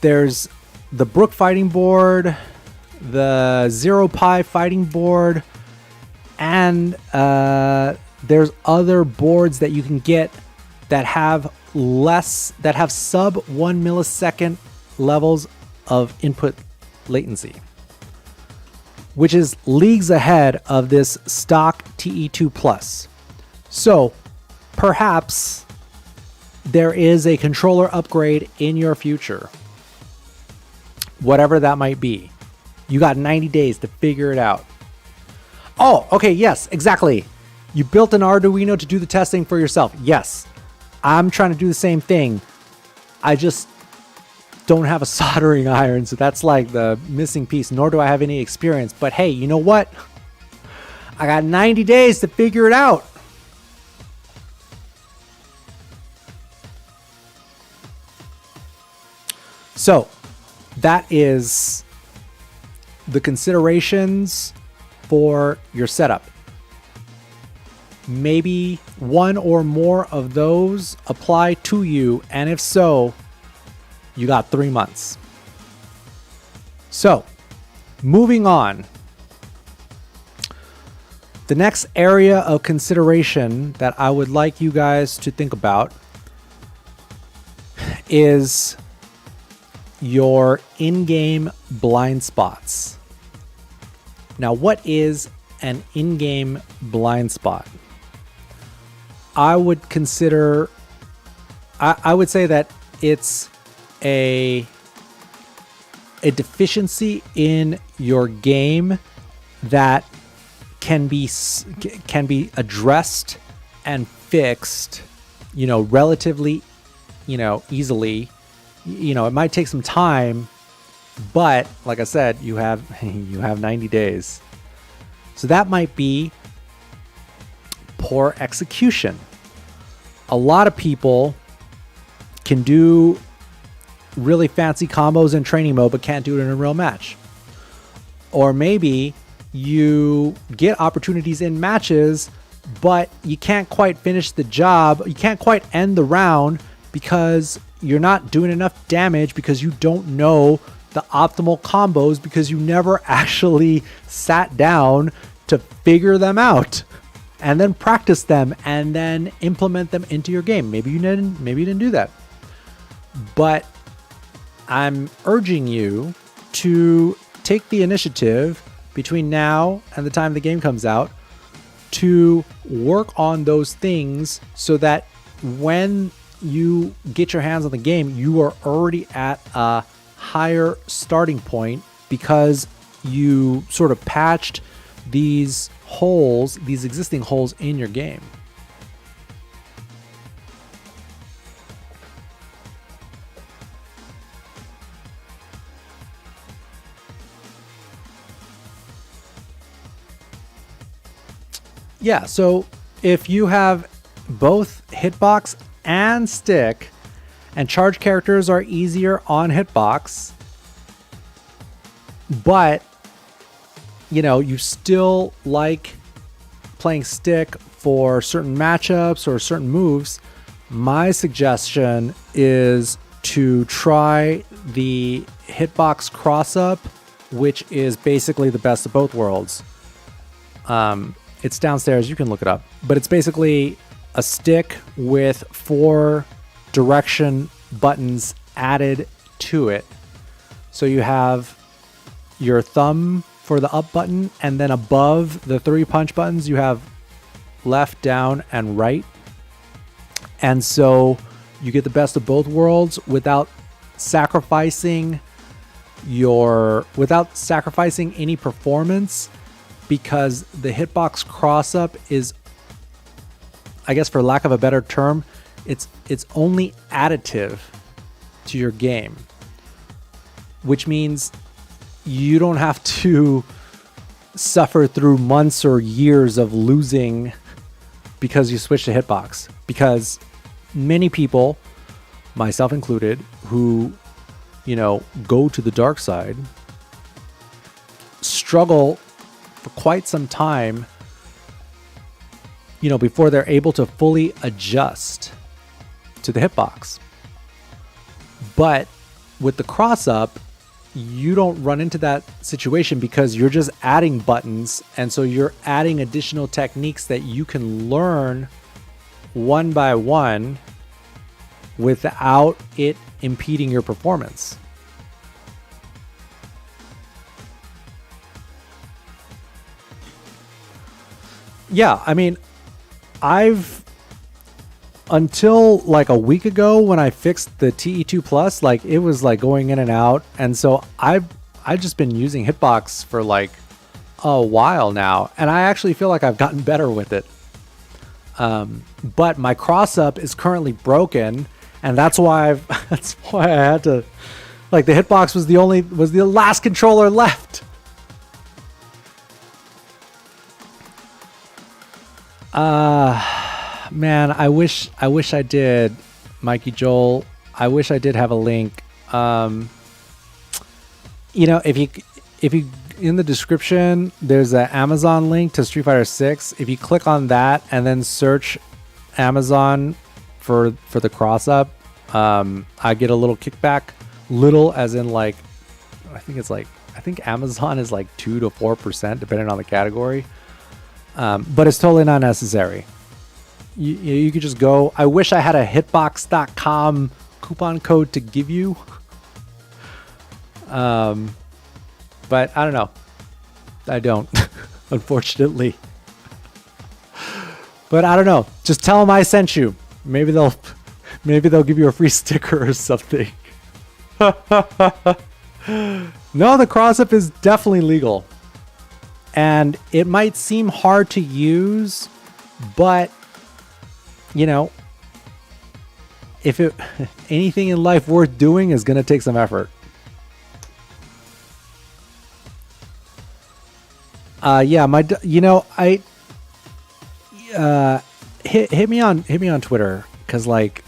there's the Brook Fighting board, the Zero Pi Fighting board, and there's other boards that you can get that have sub 1 millisecond levels of input latency, which is leagues ahead of this stock TE2 Plus. So perhaps there is a controller upgrade in your future, whatever that might be. You got 90 days to figure it out. Oh, okay, yes, exactly. You built an Arduino to do the testing for yourself. Yes, I'm trying to do the same thing. I just don't have a soldering iron, so that's like the missing piece, nor do I have any experience. But hey, you know what? I got 90 days to figure it out. So that is the considerations for your setup. Maybe one or more of those apply to you, and if so, you got 3 months. So, moving on. The next area of consideration that I would like you guys to think about is your in-game blind spots. Now, what is an in-game blind spot? I would say that it's a deficiency in your game that can be addressed and fixed, relatively, easily. It might take some time, but like I said, you have 90 days. So that might be poor execution. A lot of people can do really fancy combos in training mode, but can't do it in a real match. Or maybe you get opportunities in matches, but you can't quite finish the job. You can't quite end the round because you're not doing enough damage, because you don't know the optimal combos, because you never actually sat down to figure them out and then practice them and then implement them into your game. Maybe you didn't do that. But I'm urging you to take the initiative between now and the time the game comes out to work on those things, so that when you get your hands on the game, you are already at a higher starting point, because you sort of patched these holes, these existing holes in your game. Yeah, so if you have both hitbox and stick, and charge characters are easier on hitbox, but you still like playing stick for certain matchups or certain moves, my suggestion is to try the hitbox cross-up, which is basically the best of both worlds. It's downstairs, you can look it up, but it's basically a stick with 4 direction buttons added to it. So you have your thumb for the up button, and then above the 3 punch buttons, you have left, down, and right. And so you get the best of both worlds without sacrificing any performance, because the hitbox cross-up is, I guess for lack of a better term, it's only additive to your game, which means you don't have to suffer through months or years of losing because you switch to hitbox. Because many people, myself included, who go to the dark side, struggle for quite some time, before they're able to fully adjust to the hitbox. But with the cross-up, you don't run into that situation, because you're just adding buttons, and so you're adding additional techniques that you can learn one by one without it impeding your performance. Yeah, I mean, until like a week ago when I fixed the TE2 Plus, like it was like going in and out. And so I've just been using hitbox for like a while now, and I actually feel like I've gotten better with it. But my cross up is currently broken, and that's why I had to, like, the hitbox was the last controller left. Man, I wish I did, Mikey Joel. I wish I did have a link. If you in the description, there's an Amazon link to Street Fighter 6. If you click on that and then search Amazon for the cross up, I get a little kickback. Little as in like, I think Amazon is like 2 to 4% depending on the category. But it's totally not necessary. You could just go. I wish I had a hitbox.com coupon code to give you. But I don't know. I don't, unfortunately. But I don't know. Just tell them I sent you. Maybe they'll give you a free sticker or something. No, the cross-up is definitely legal. And it might seem hard to use, but if anything in life worth doing is going to take some effort. Hit me on Twitter, because like,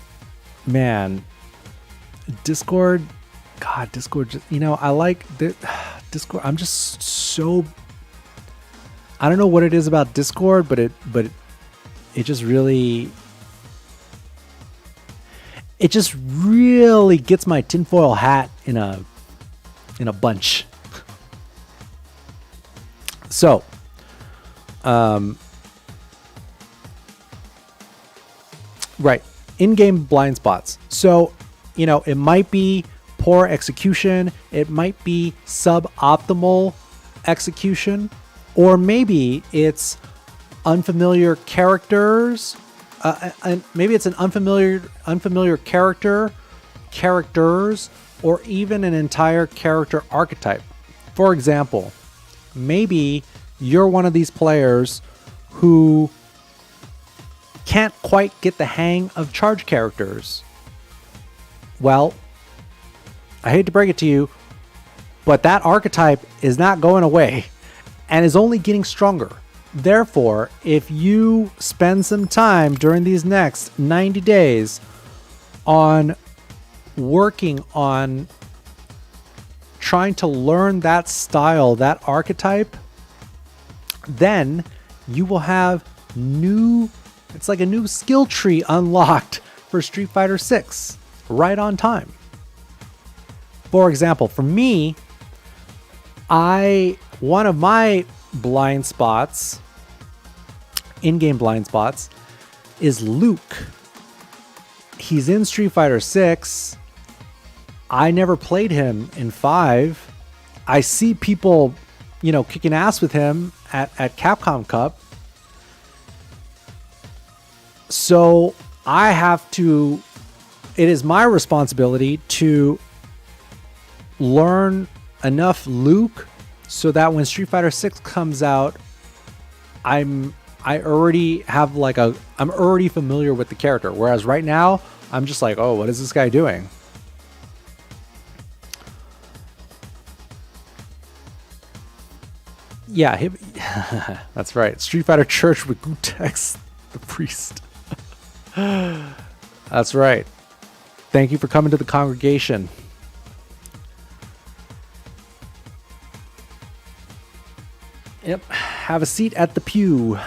man, Discord just, I like Discord. I'm just so. I don't know what it is about Discord, but it just really. It just really gets my tinfoil hat in a bunch. So, right, in-game blind spots. So, it might be poor execution, it might be suboptimal execution, or maybe it's unfamiliar characters. And maybe it's an unfamiliar characters, or even an entire character archetype. For example, maybe you're one of these players who can't quite get the hang of charge characters. Well, I hate to break it to you, but that archetype is not going away and is only getting stronger. Therefore, if you spend some time during these next 90 days on working on trying to learn that style, that archetype, then you will have it's like a new skill tree unlocked for Street Fighter 6 right on time. For example, for me, one of my blind spots, in-game blind spots, is Luke. He's in Street Fighter 6. I never played him in 5. I see people, kicking ass with him at Capcom Cup. So it is my responsibility to learn enough Luke so that when Street Fighter 6 comes out, I'm already familiar with the character. Whereas right now, I'm just like, oh, what is this guy doing? Yeah, that's right. Street Fighter Church with Gutex, the priest. That's right. Thank you for coming to the congregation. Yep. Have a seat at the pew.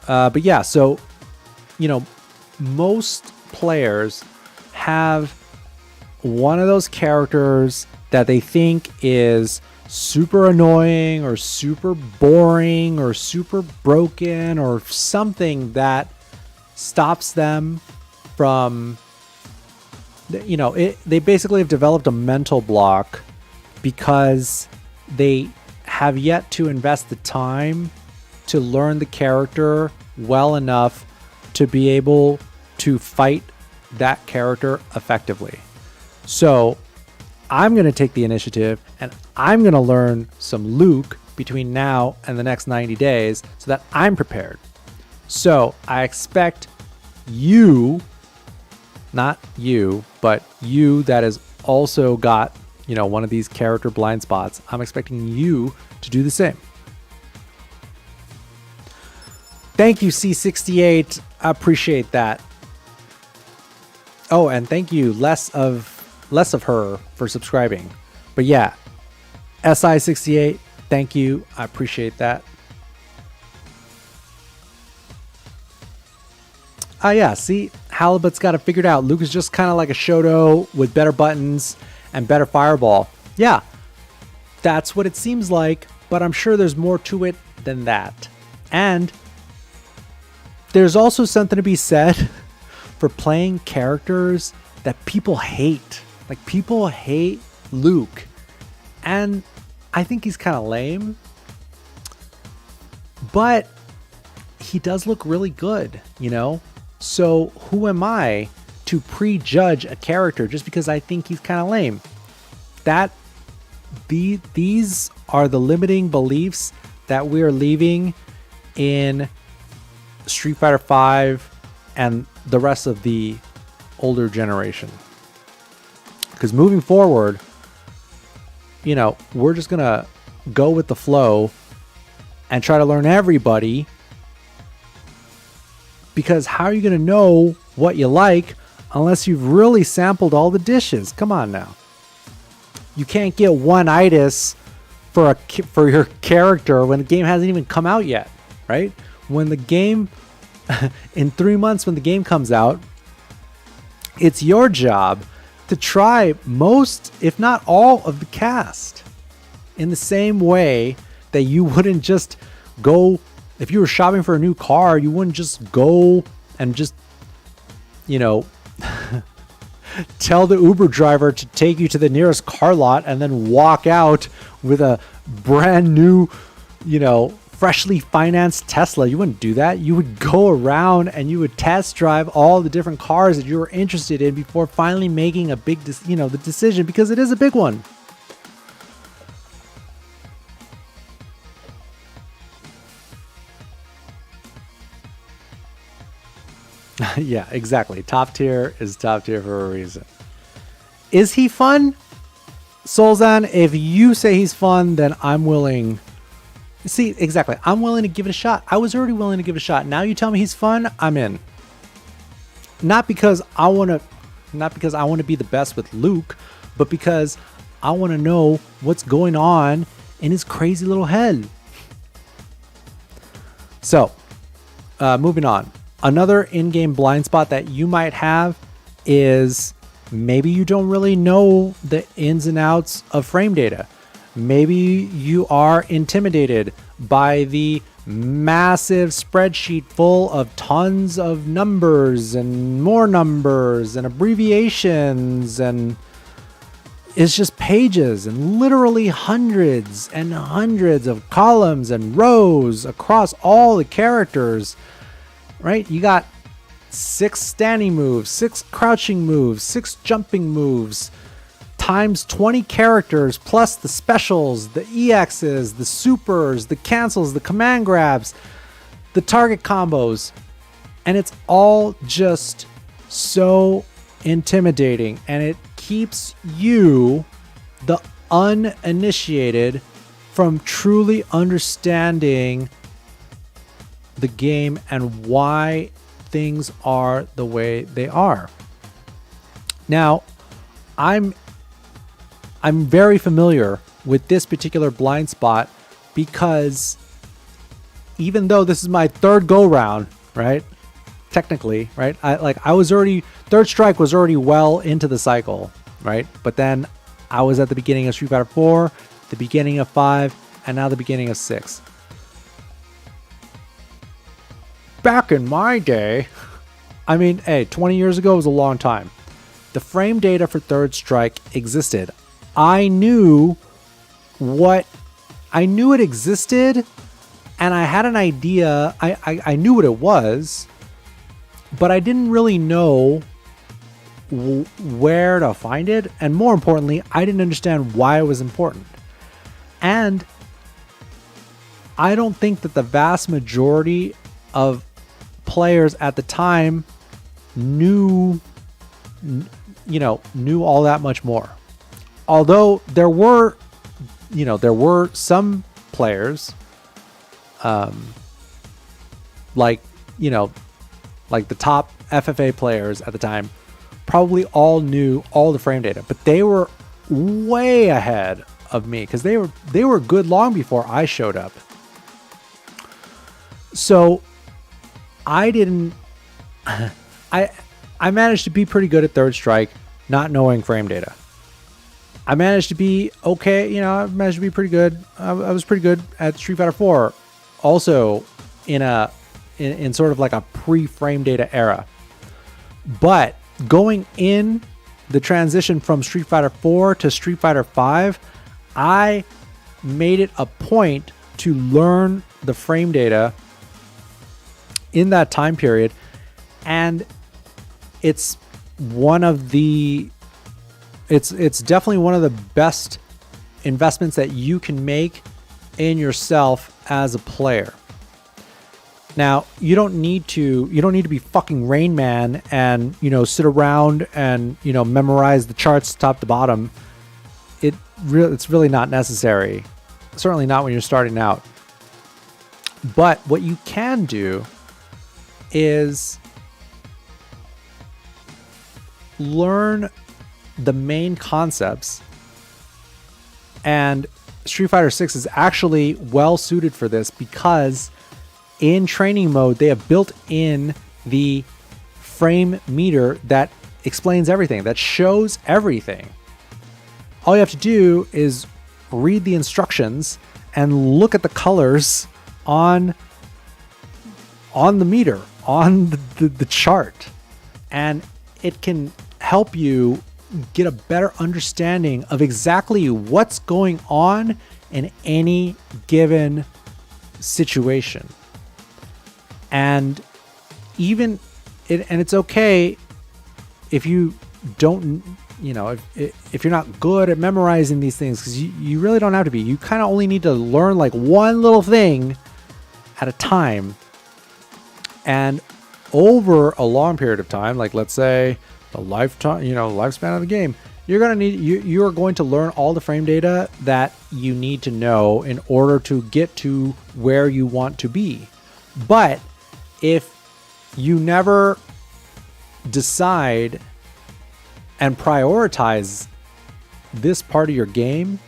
But yeah, so, most players have one of those characters that they think is super annoying or super boring or super broken or something that stops them from, they basically have developed a mental block because they have yet to invest the time to learn the character well enough to be able to fight that character effectively. So I'm going to take the initiative and I'm going to learn some Luke between now and the next 90 days so that I'm prepared. So I expect you, not you, but you that has also got, one of these character blind spots, I'm expecting you to do the same. Thank you, C68. I appreciate that. Oh, and thank you, less of her, for subscribing. But yeah, SI68, thank you. I appreciate that. Yeah, see, Halibut's got it figured out. Luke is just kind of like a Shoto with better buttons and better fireball. Yeah, that's what it seems like, but I'm sure there's more to it than that. And there's also something to be said for playing characters that people hate. Like, people hate Luke. And I think he's kind of lame. But he does look really good, So who am I to prejudge a character just because I think he's kind of lame? These are the limiting beliefs that we are leaving in Street Fighter V and the rest of the older generation. Because moving forward, we're just going to go with the flow and try to learn everybody. Because how are you going to know what you like unless you've really sampled all the dishes? Come on now. You can't get one-itis for your character when the game hasn't even come out yet, right? When the game, in 3 months when the game comes out, it's your job to try most, if not all, of the cast. In the same way that you wouldn't just go, if you were shopping for a new car, you wouldn't just go and just, tell the Uber driver to take you to the nearest car lot and then walk out with a brand new, freshly financed Tesla. You wouldn't do that. You would go around and you would test drive all the different cars that you were interested in before finally making a big, the decision, because it is a big one. Yeah, exactly. Top tier is top tier for a reason. Is he fun? Solzan, if you say he's fun, then I'm willing. See, exactly. I'm willing to give it a shot. I was already willing to give it a shot. Now you tell me he's fun, I'm in. Not because I want to be the best with Luke, but because I want to know what's going on in his crazy little head. So, moving on. Another in-game blind spot that you might have is maybe you don't really know the ins and outs of frame data. Maybe you are intimidated by the massive spreadsheet full of tons of numbers and more numbers and abbreviations, and it's just pages and literally hundreds and hundreds of columns and rows across all the characters. Right? You got 6 standing moves, 6 crouching moves, 6 jumping moves, times 20 characters, plus the specials, the EXs, the supers, the cancels, the command grabs, the target combos. And it's all just so intimidating. And it keeps you, the uninitiated, from truly understanding the game and why things are the way they are. Now, I'm very familiar with this particular blind spot because even though this is my third go round, right? Technically, right? Third Strike was already well into the cycle, right? But then I was at the beginning of Street Fighter 4, the beginning of 5, and now the beginning of 6. Back in my day, 20 years ago was a long time. The frame data for Third Strike existed. I knew it existed, and I had an idea. I knew what it was, but I didn't really know where to find it. And more importantly, I didn't understand why it was important. And I don't think that the vast majority of players at the time knew all that much more. Although there were some players, like the top FFA players at the time, probably all knew all the frame data, but they were way ahead of me because they were good long before I showed up. So I managed to be pretty good at Third Strike, not knowing frame data. I managed to be okay, I managed to be pretty good. I was pretty good at Street Fighter 4, also in sort of like a pre-frame data era. But going in the transition from Street Fighter 4 to Street Fighter 5, I made it a point to learn the frame data in that time period, and it's definitely one of the best investments that you can make in yourself as a player. Now, you don't need to be fucking Rain Man and sit around and memorize the charts top to bottom. It's really not necessary. Certainly not when you're starting out. But what you can do is learn the main concepts And Street Fighter 6 is actually well suited for this because in training mode, they have built in the frame meter that explains everything, that shows everything. All you have to do is read the instructions and look at the colors on the meter, on the chart. And it can help you get a better understanding of exactly what's going on in any given situation. And it's okay if you don't, if you're not good at memorizing these things, because you really don't have to be. You kind of only need to learn like one little thing at a time. And over a long period of time, like let's say the lifespan of the game, you're going to learn all the frame data that you need to know in order to get to where you want to be. But if you never decide and prioritize this part of your game,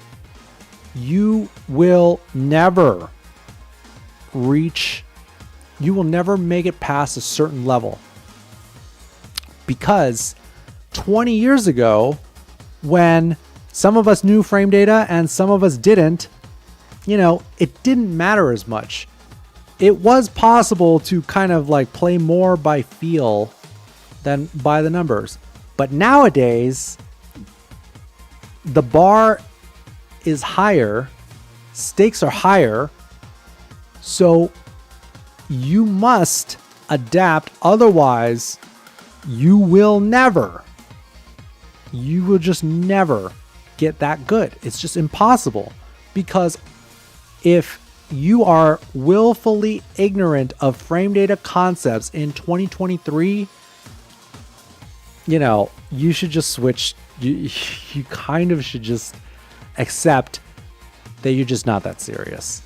you will never make it past a certain level. Because 20 years ago, when some of us knew frame data and some of us didn't, it didn't matter as much. It was possible to kind of like play more by feel than by the numbers. But nowadays, the bar is higher, stakes are higher, so you must adapt. Otherwise, you will just never get that good. It's just impossible. Because if you are willfully ignorant of frame data concepts in 2023, you should just switch. You kind of should just accept that you're just not that serious.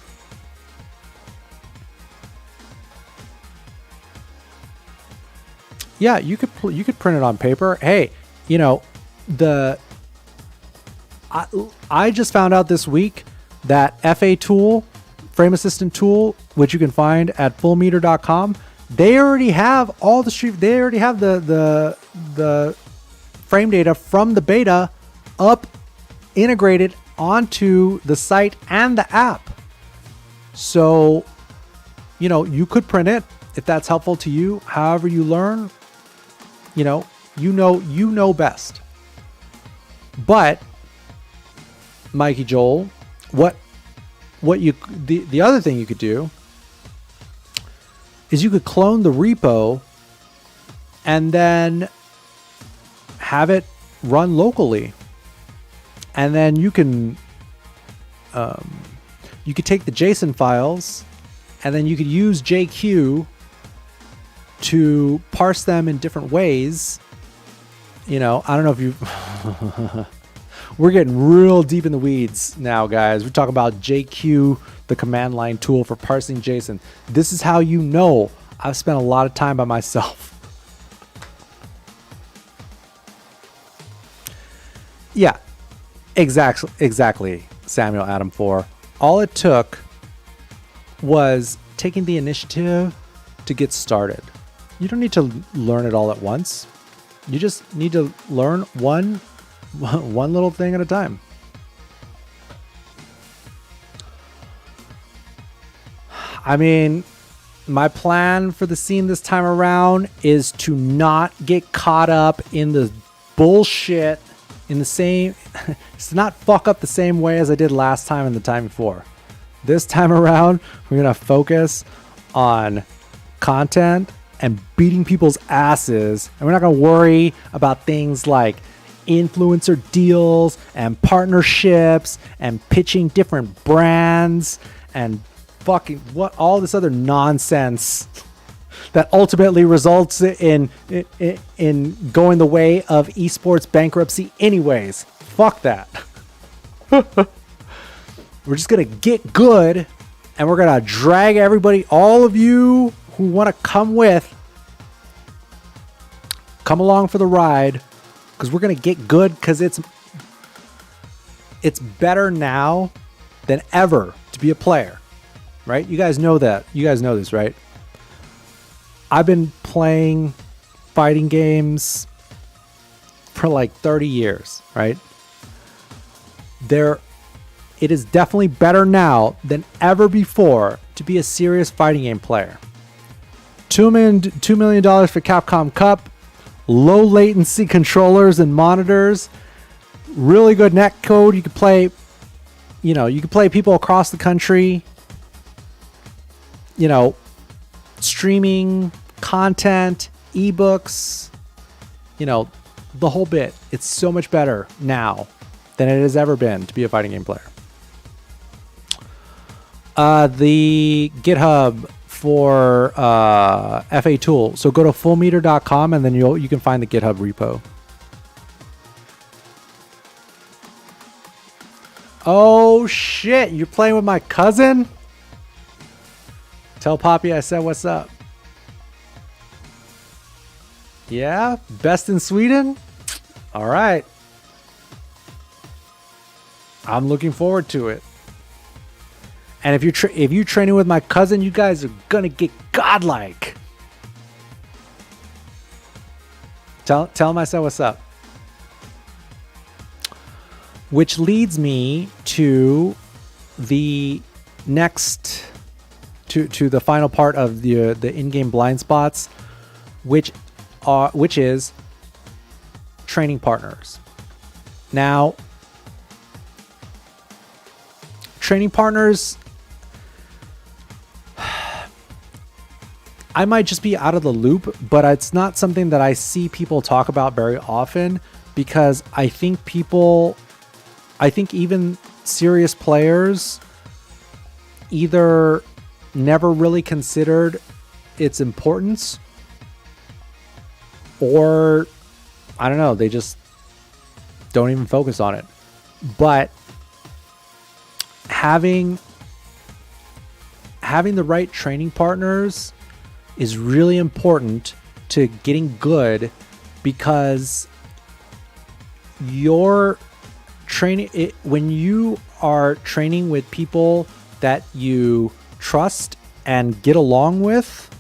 Yeah, you could print it on paper. Hey, I just found out this week that FA tool, frame assistant tool, which you can find at fullmeter.com, they already have all the they already have the frame data from the beta up, integrated onto the site and the app. So, you could print it if that's helpful to you. However you learn, you know best. But Mikey Joel, the other thing you could do is you could clone the repo and then have it run locally. And then you could take the JSON files and then you could use JQ to parse them in different ways. I don't know if you we're getting real deep in the weeds now, guys. We're talking about JQ, the command line tool for parsing JSON. This is how I've spent a lot of time by myself. Yeah, exactly, Samuel Adam 4. All it took was taking the initiative to get started. You don't need to learn it all at once. You just need to learn one little thing at a time. I mean, my plan for the scene this time around is to not get caught up in the bullshit it's to not fuck up the same way as I did last time and the time before. This time around, we're going to focus on content and beating people's asses. And we're not going to worry about things like influencer deals and partnerships and pitching different brands and fucking all this other nonsense that ultimately results in going the way of esports bankruptcy anyways. Fuck that. We're just going to get good and we're going to drag everybody, all of you who want to come along for the ride, because we're going to get good, because it's it's better now than ever to be a player, right? You guys know that. You guys know this, right? I've been playing fighting games for like 30 years, right? It is definitely better now than ever before to be a serious fighting game player. $2 million for Capcom Cup, low latency controllers and monitors, really good net code. You could play, you could play people across the country, streaming content, ebooks, the whole bit. It's so much better now than it has ever been to be a fighting game player. The GitHub for FA Tool. So go to fullmeter.com and then you can find the GitHub repo. Oh shit, you're playing with my cousin? Tell Poppy I said what's up. Yeah, best in Sweden? All right. I'm looking forward to it. And if you're training with my cousin, you guys are gonna get godlike. Tell him I said what's up. Which leads me to the next, to the final part of the in-game blind spots, which is training partners. Now, training partners, I might just be out of the loop, but it's not something that I see people talk about very often, because I think even serious players either never really considered its importance, or I don't know, they just don't even focus on it. But having the right training partners is really important to getting good, because your training, when you are training with people that you trust and get along with,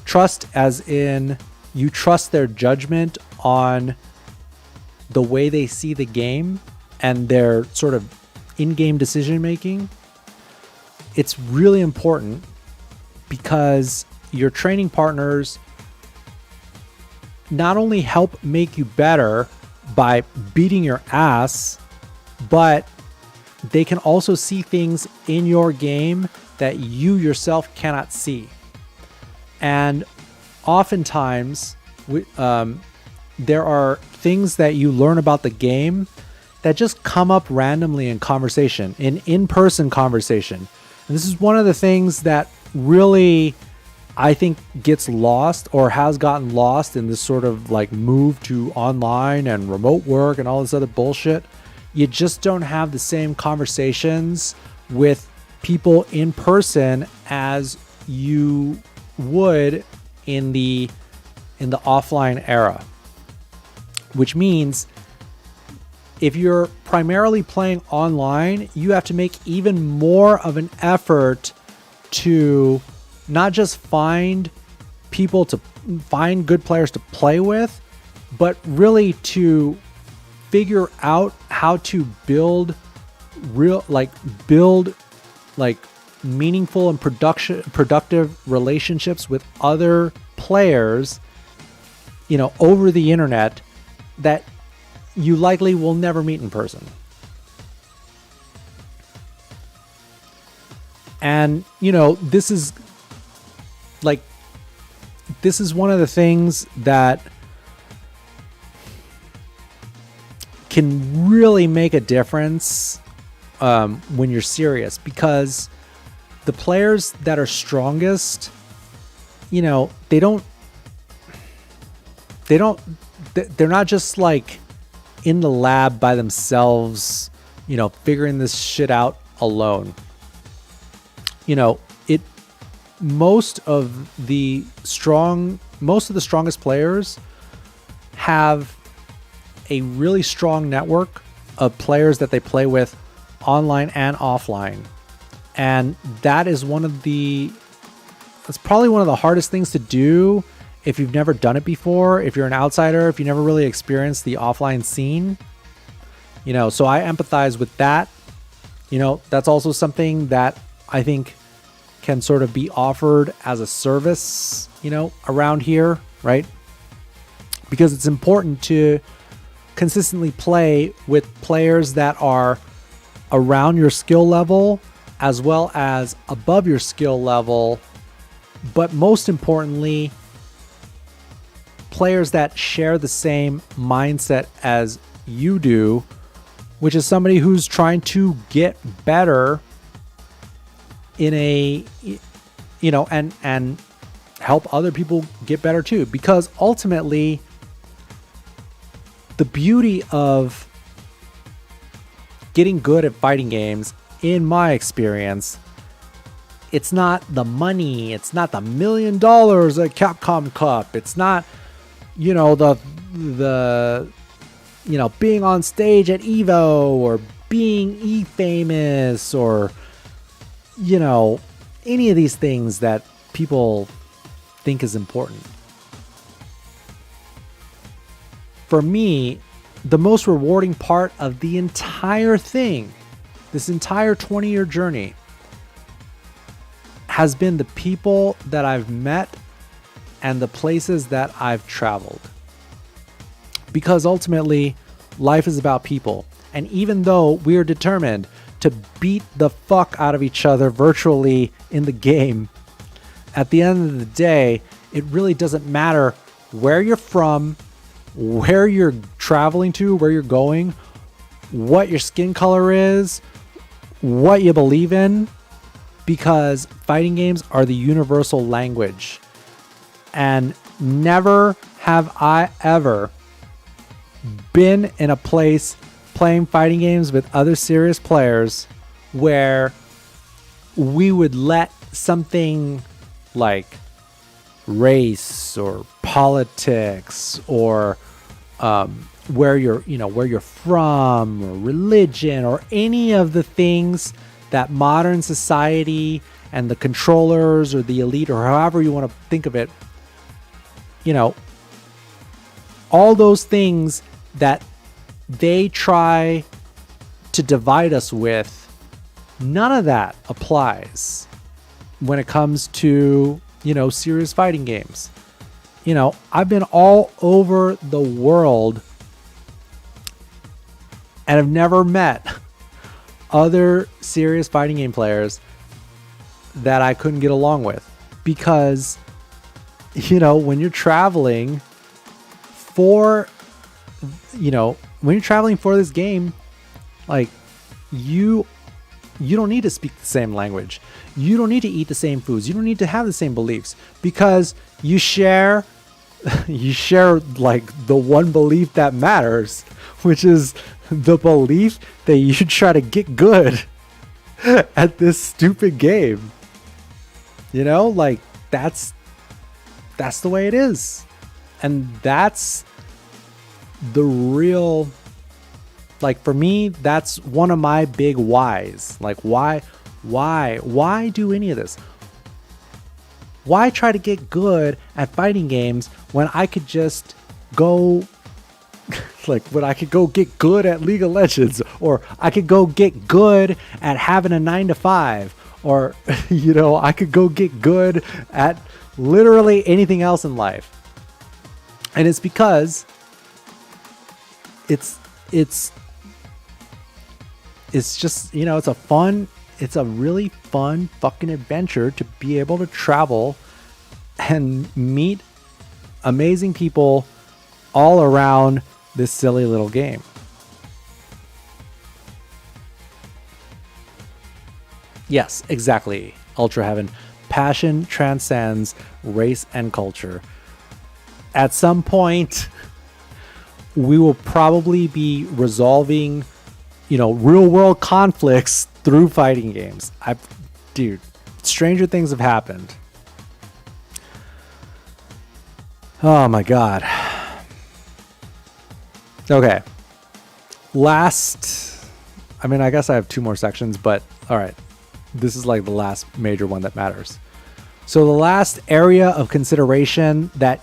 trust as in you trust their judgment on the way they see the game and their sort of in-game decision making, it's really important, because your training partners not only help make you better by beating your ass, but they can also see things in your game that you yourself cannot see. And oftentimes, there are things that you learn about the game that just come up randomly in conversation, in-person conversation. And this is one of the things that really, I think, gets lost or has gotten lost in this sort of like move to online and remote work and all this other bullshit. You just don't have the same conversations with people in person as you would in the offline era, which means if you're primarily playing online, you have to make even more of an effort to not just find good players to play with, but really to figure out how to build meaningful and productive relationships with other players, over the internet that you likely will never meet in person. And, this is one of the things that can really make a difference when you're serious, because the players that are strongest, they're not just like in the lab by themselves, figuring this shit out alone. Most of the strongest players have a really strong network of players that they play with online and offline. And that is that's probably one of the hardest things to do if you've never done it before, if you're an outsider, if you never really experienced the offline scene. So I empathize with that. That's also something that I think can sort of be offered as a service, around here, right? Because it's important to consistently play with players that are around your skill level as well as above your skill level, but most importantly, players that share the same mindset as you do, which is somebody who's trying to get better in and help other people get better too. Because ultimately, the beauty of getting good at fighting games, in my experience, it's not the money, it's not the $1 million at Capcom Cup, it's not, the being on stage at Evo or being famous or, any of these things that people think is important. For me, the most rewarding part of the entire thing, this entire 20-year journey, has been the people that I've met and the places that I've traveled. Because ultimately, life is about people. And even though we are determined to beat the fuck out of each other virtually in the game, at the end of the day, it really doesn't matter where you're from, where you're traveling to, where you're going, what your skin color is, what you believe in, because fighting games are the universal language. And never have I ever been in a place playing fighting games with other serious players where we would let something like race or politics or where you're from or religion or any of the things that modern society and the controllers or the elite or however you want to think of it, all those things that they try to divide us with, none of that applies when it comes to, serious fighting games. I've been all over the world and have never met other serious fighting game players that I couldn't get along with. Because, when you're traveling for this game, like you don't need to speak the same language. You don't need to eat the same foods. You don't need to have the same beliefs, because you share like the one belief that matters, which is the belief that you should try to get good at this stupid game. Like that's the way it is. And that's the real, like, for me, that's one of my big whys. Like, why do any of this? Why try to get good at fighting games when I could just go, when I could go get good at League of Legends, or I could go get good at having a 9-to-5, or, I could go get good at literally anything else in life. And it's because it's just, it's a really fun fucking adventure to be able to travel and meet amazing people all around this silly little game. Yes, exactly. Ultra Heaven. Passion transcends race and culture. At some point, we will probably be resolving, real world conflicts through fighting games. Dude, stranger things have happened. Oh my God. Okay. I mean, I guess I have 2 more sections, but all right. This is like the last major one that matters. So the last area of consideration that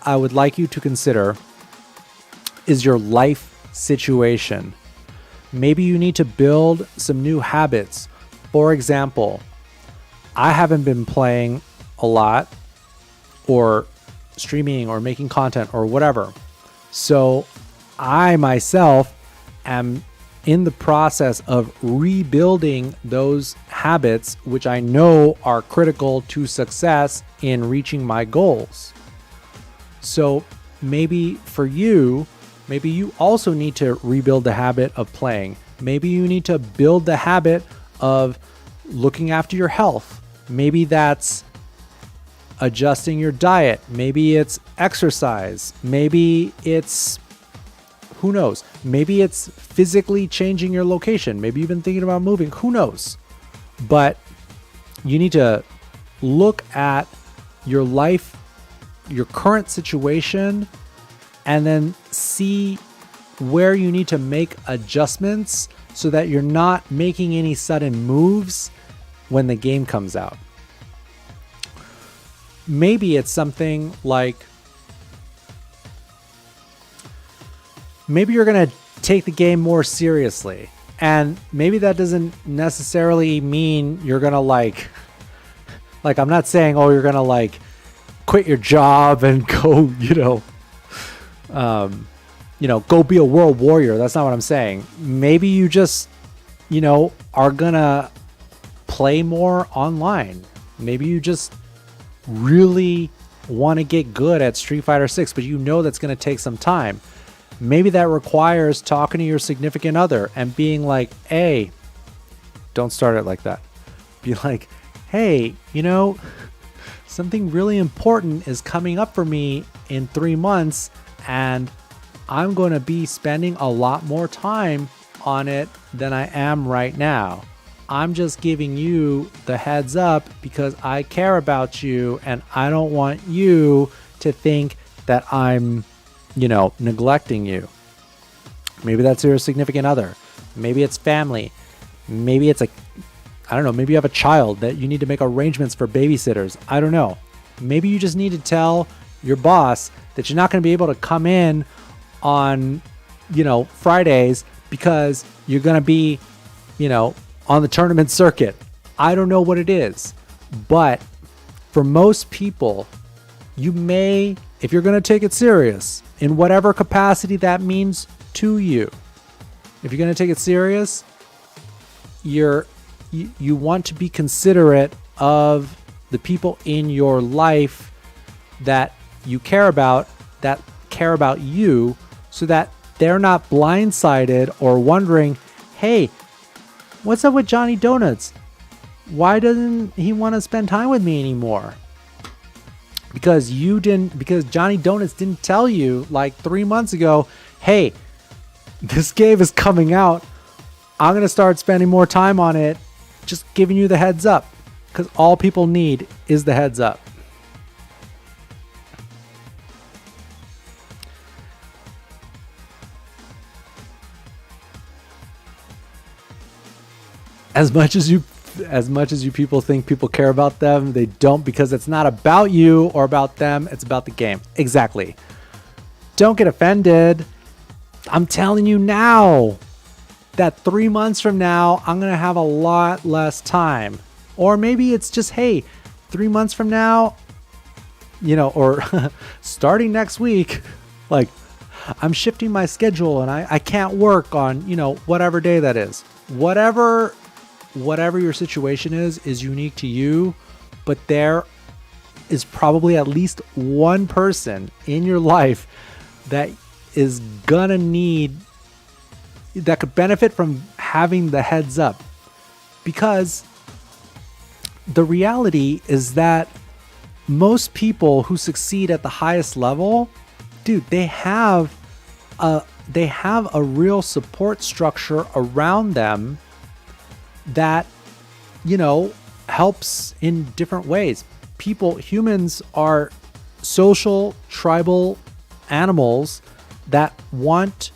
I would like you to consider is your life situation. Maybe you need to build some new habits. For example, I haven't been playing a lot or streaming or making content or whatever. So I myself am in the process of rebuilding those habits, which I know are critical to success in reaching my goals. So maybe for you, maybe you also need to rebuild the habit of playing. Maybe you need to build the habit of looking after your health. Maybe that's adjusting your diet. Maybe it's exercise. Maybe it's, who knows? Maybe it's physically changing your location. Maybe you've been thinking about moving. Who knows? But you need to look at your life, your current situation, and then see where you need to make adjustments so that you're not making any sudden moves when the game comes out. Maybe it's something like, maybe you're going to take the game more seriously. And maybe that doesn't necessarily mean you're going to like I'm not saying, oh, you're going to like quit your job and go, go be a world warrior. That's not what I'm saying. Maybe you just, are going to play more online. Maybe you just really want to get good at Street Fighter 6, but that's going to take some time. Maybe that requires talking to your significant other and being like, hey, don't start it like that. Be like, hey, something really important is coming up for me in 3 months, and I'm going to be spending a lot more time on it than I am right now. I'm just giving you the heads up because I care about you, and I don't want you to think that I'm neglecting you. Maybe that's your significant other. Maybe it's family. Maybe it's maybe you have a child that you need to make arrangements for babysitters. I don't know. Maybe you just need to tell your boss that you're not going to be able to come in on, Fridays because you're going to be, on the tournament circuit. I don't know what it is, but for most people, you may, if you're going to take it serious, in whatever capacity that means to you. If you're going to take it serious, you want to be considerate of the people in your life that you care about, that care about you, so that they're not blindsided or wondering, hey, what's up with Johnny Donuts? Why doesn't he want to spend time with me anymore? Because Johnny Donuts didn't tell you like 3 months ago, hey, this game is coming out. I'm going to start spending more time on it. Just giving you the heads up. Because all people need is the heads up. As much as you people think people care about them, they don't, because it's not about you or about them. It's about the game. Exactly. Don't get offended. I'm telling you now that 3 months from now, I'm going to have a lot less time. Or maybe it's just, hey, 3 months from now, or starting next week, like I'm shifting my schedule and I can't work on, whatever day that is. Whatever your situation is unique to you, but there is probably at least one person in your life that is gonna that could benefit from having the heads up. Because the reality is that most people who succeed at the highest level, dude, they have a real support structure around them that, helps in different ways. Humans are social, tribal animals that want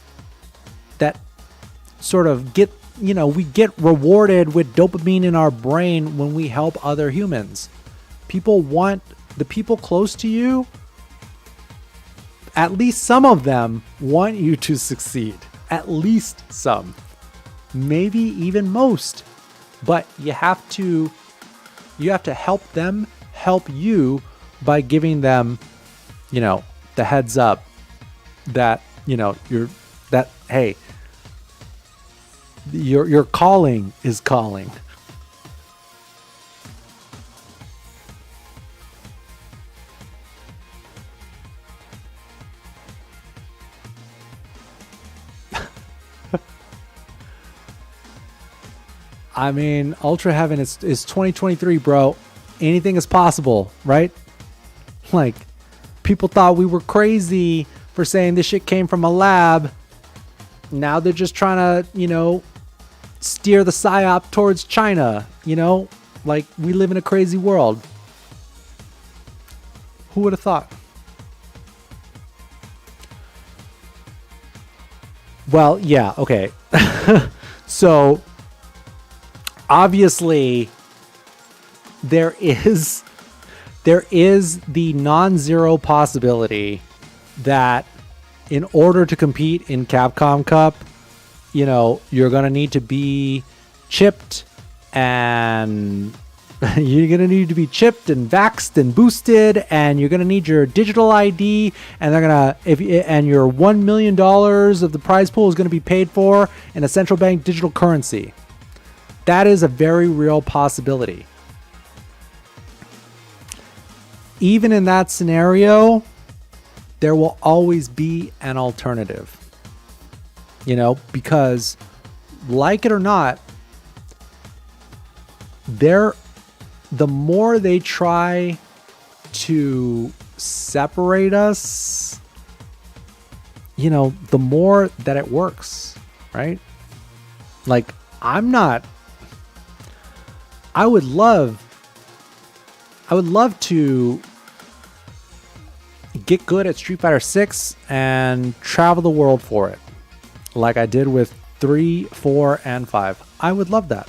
sort of get, we get rewarded with dopamine in our brain when we help other humans. The people close to you, at least some of them want you to succeed. At least some. Maybe even most. But you have to help them help you by giving them, the heads up that, hey, your calling is calling. I mean, Ultra Heaven is 2023, bro. Anything is possible, right? Like, people thought we were crazy for saying this shit came from a lab. Now they're just trying to, steer the psyop towards China, Like, we live in a crazy world. Who would have thought? Well, yeah, okay. So, obviously, there is the non-zero possibility that in order to compete in Capcom Cup, you're going to need to be chipped, and you're going to need to be chipped and vaxxed and boosted, and you're going to need your digital ID, and they're going to, and your $1 million of the prize pool is going to be paid for in a central bank digital currency. That is a very real possibility. Even in that scenario, there will always be an alternative. Because, like it or not, the more they try to separate us, the more that it works, right? Like, I would love to get good at Street Fighter 6 and travel the world for it, like I did with 3, 4, and 5. I would love that.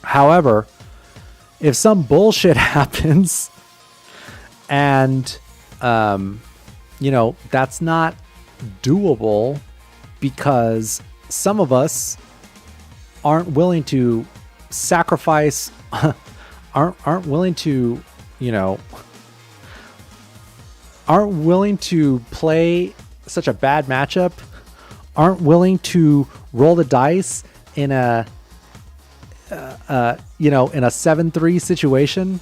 However, if some bullshit happens and, that's not doable because some of us aren't willing to sacrifice, aren't willing to play such a bad matchup, aren't willing to roll the dice in a in a 7-3 situation.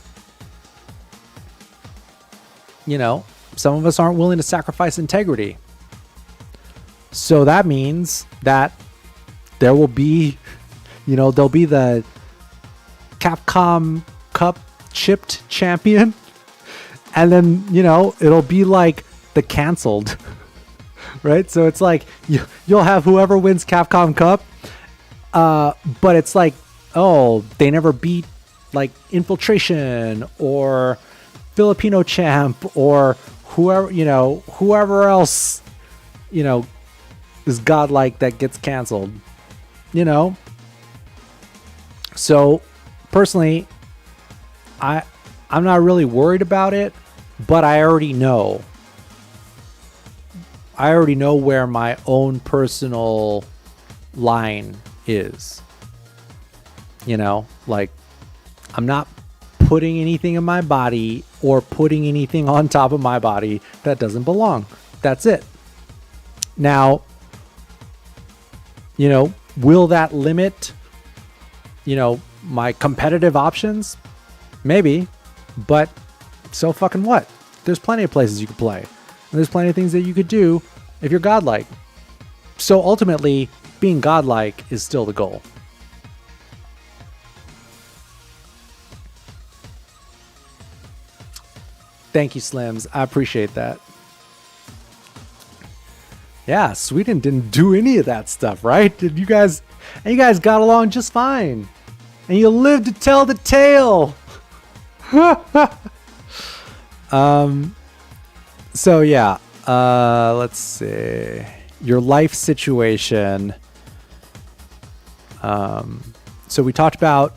Some of us aren't willing to sacrifice integrity. So that means that there will be, there'll be the Capcom Cup chipped champion, and then it'll be like the canceled, right? So it's like you'll have whoever wins Capcom Cup, but it's like, oh, they never beat like Infiltration or Filipino Champ or whoever else is godlike that gets canceled, So personally, I'm not really worried about it, but I already know where my own personal line is. Like, I'm not putting anything in my body or putting anything on top of my body that doesn't belong. That's it. Now, will that limit, my competitive options? Maybe, but so fucking what? There's plenty of places you could play. And there's plenty of things that you could do if you're godlike. So ultimately, being godlike is still the goal. Thank you, Slims. I appreciate that. Yeah, Sweden didn't do any of that stuff, right? You guys got along just fine. And you lived to tell the tale. So yeah, let's see. Your life situation. So we talked about,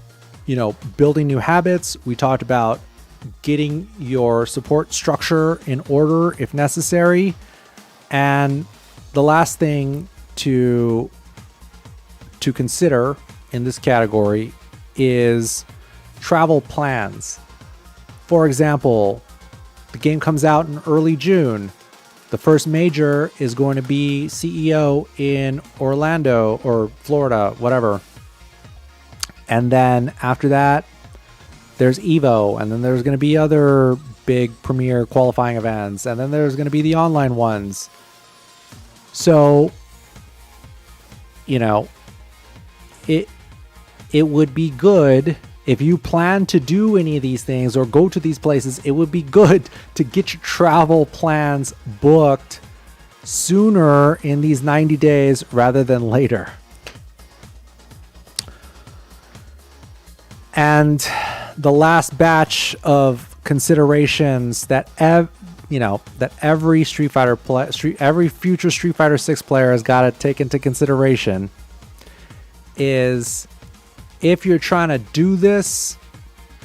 building new habits. We talked about getting your support structure in order if necessary. And the last thing to consider in this category is travel plans. For example, the game comes out in early June. The first major is going to be CEO in Orlando or Florida, whatever. And then after that, there's Evo, and then there's going to be other big premier qualifying events, and then there's going to be the online ones. So, it would be good if you plan to do any of these things or go to these places. It would be good to get your travel plans booked sooner in these 90 days rather than later. And the last batch of considerations that every Street Fighter every future Street Fighter 6 player has got to take into consideration is, if you're trying to do this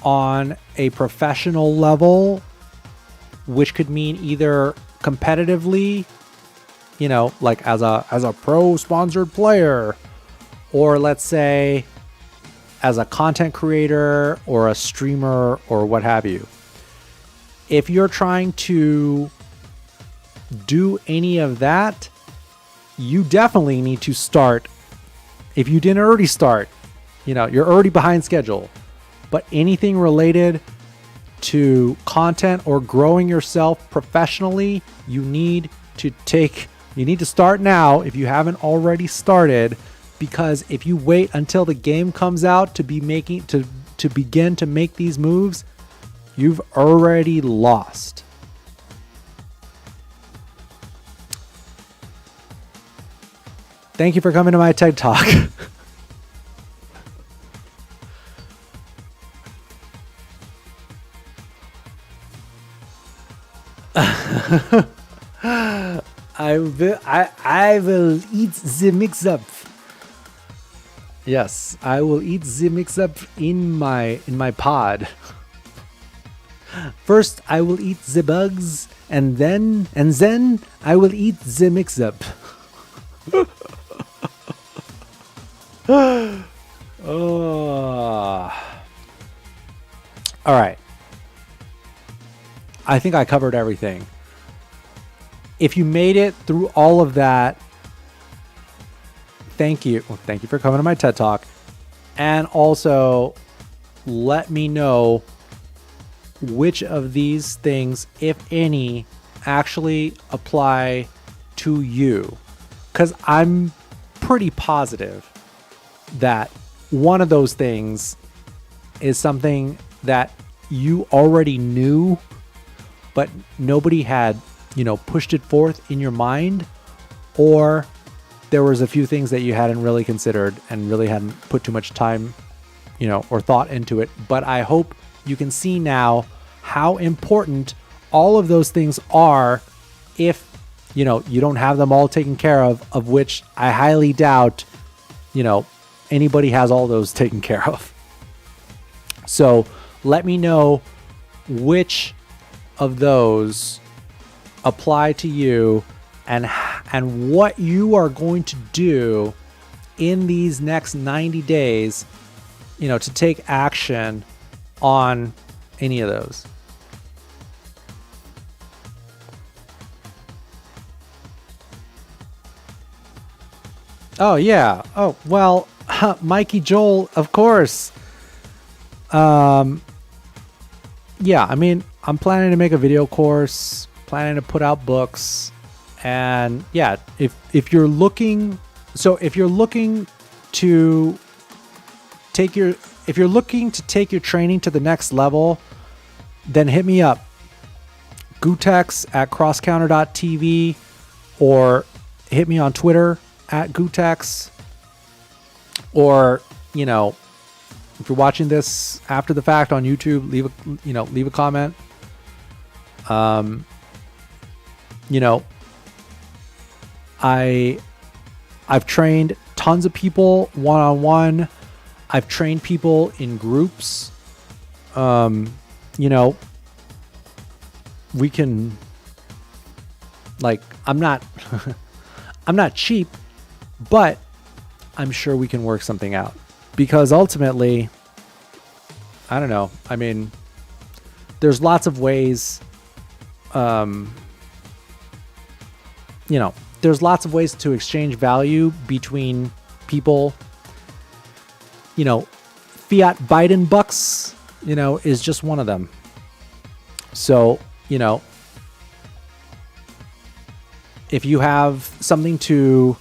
on a professional level, which could mean either competitively, like as a pro sponsored player, or let's say as a content creator or a streamer or what have you. If you're trying to do any of that, you definitely need to start. If you didn't already start, you're already behind schedule. But anything related to content or growing yourself professionally, you need to start now if you haven't already started. Because if you wait until the game comes out to begin to make these moves, you've already lost. Thank you for coming to my TED Talk. I will eat the mix-up. Yes, I will eat the mix-up in my pod. First, I will eat the bugs, and then I will eat the mix-up. Oh. All right. I think I covered everything. If you made it through all of that, thank you. Well, thank you for coming to my TED Talk. And also, let me know which of these things, if any, actually apply to you. Because I'm pretty positive that one of those things is something that you already knew, but nobody had, pushed it forth in your mind, or there was a few things that you hadn't really considered and really hadn't put too much time, or thought into it. But I hope you can see now how important all of those things are if, you don't have them all taken care of which I highly doubt, anybody has all those taken care of. So let me know which of those apply to you and what you are going to do in these next 90 days, to take action on any of those. Oh, yeah. Oh, well, Mikey Joel, of course. Yeah, I mean, I'm planning to make a video course, planning to put out books. And yeah, if you're looking to take your training to the next level, then hit me up. Gutex at crosscounter.tv, or hit me on Twitter at Gutex, or, if you're watching this after the fact on YouTube, leave a comment. I've trained tons of people one-on-one. I've trained people in groups. You know, we can, like, I'm not I'm not cheap, but I'm sure we can work something out, because ultimately, I don't know. I mean, there's lots of ways, you know, there's lots of ways to exchange value between people. You know, fiat Biden bucks, you know, is just one of them. So, you know, if you have something to,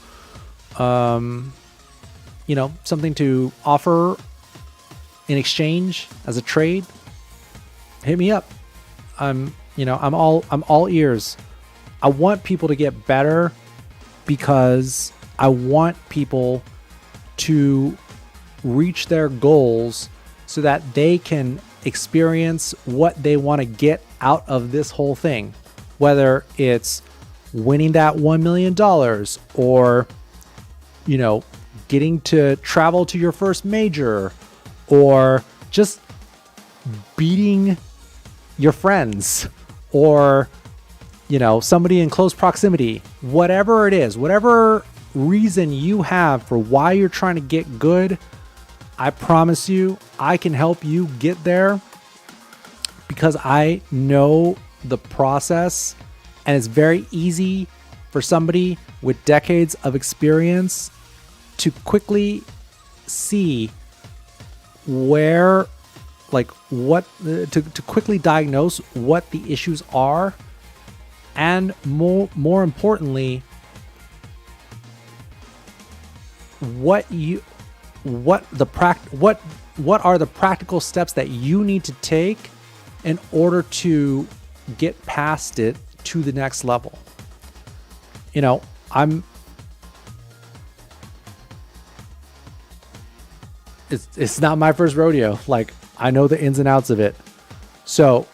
you know, something to offer in exchange as a trade, hit me up. You know, I'm all ears. I want people to get better because I want people to reach their goals so that they can experience what they want to get out of this whole thing, whether it's winning that $1 million or, you know, getting to travel to your first major, or just beating your friends, or, you know, somebody in close proximity. Whatever it is, whatever reason you have for why you're trying to get good, I promise you, I can help you get there, because I know the process, and it's very easy for somebody with decades of experience to quickly see where, like, what, to quickly diagnose what the issues are, and more importantly, what are the practical steps that you need to take in order to get past it to the next level. You know, it's not my first rodeo. Like, I know the ins and outs of it. So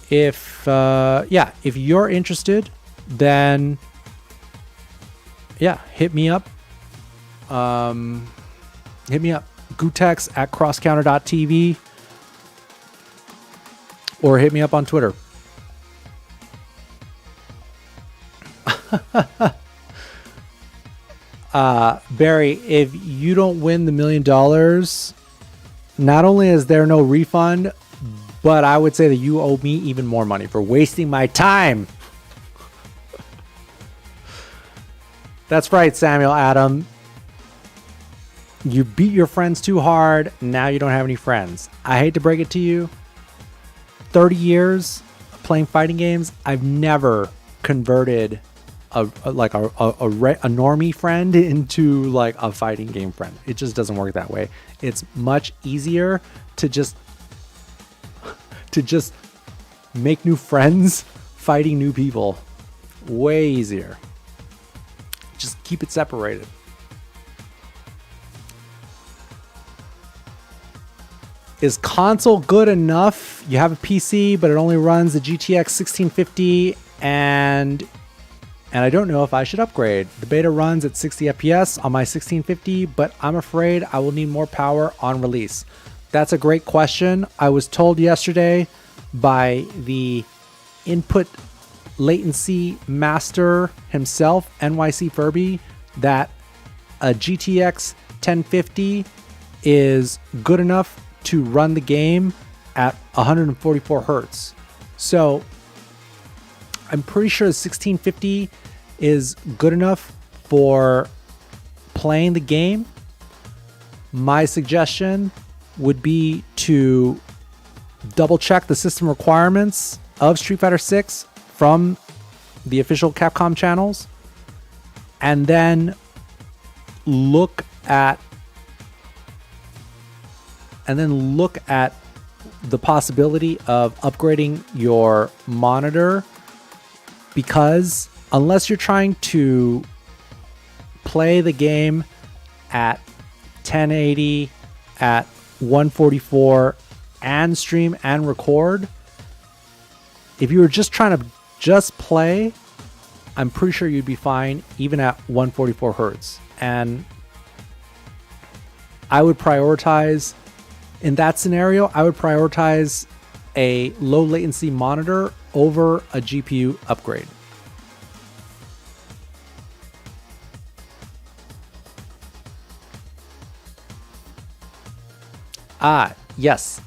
if you're interested, then yeah, hit me up. Hit me up, Gutex at crosscounter.tv, or hit me up on Twitter. Barry, if you don't win the $1 million, not only is there no refund, but I would say that you owe me even more money for wasting my time. That's right, Samuel Adam. You beat your friends too hard. Now you don't have any friends. I hate to break it to you. 30 years playing fighting games, I've never converted a normie friend into like a fighting game friend. It just doesn't work that way. It's much easier to just make new friends fighting new people. Way easier. Just keep it separated. Is console good enough? You have a PC, but it only runs the GTX 1650, and I don't know if I should upgrade. The beta runs at 60 FPS on my 1650, but I'm afraid I will need more power on release. That's a great question. I was told yesterday by the input latency master himself, NYC Furby, that a GTX 1050 is good enough to run the game at 144 hertz. So I'm pretty sure the 1650 is good enough for playing the game. My suggestion would be to double check the system requirements of Street Fighter 6 from the official Capcom channels, and then look at the possibility of upgrading your monitor, because unless you're trying to play the game at 1080 at 144 and stream and record, if you were just trying to just play, I'm pretty sure you'd be fine even at 144 hertz. And I would prioritize, in that scenario, I would prioritize a low latency monitor over a GPU upgrade. Yes.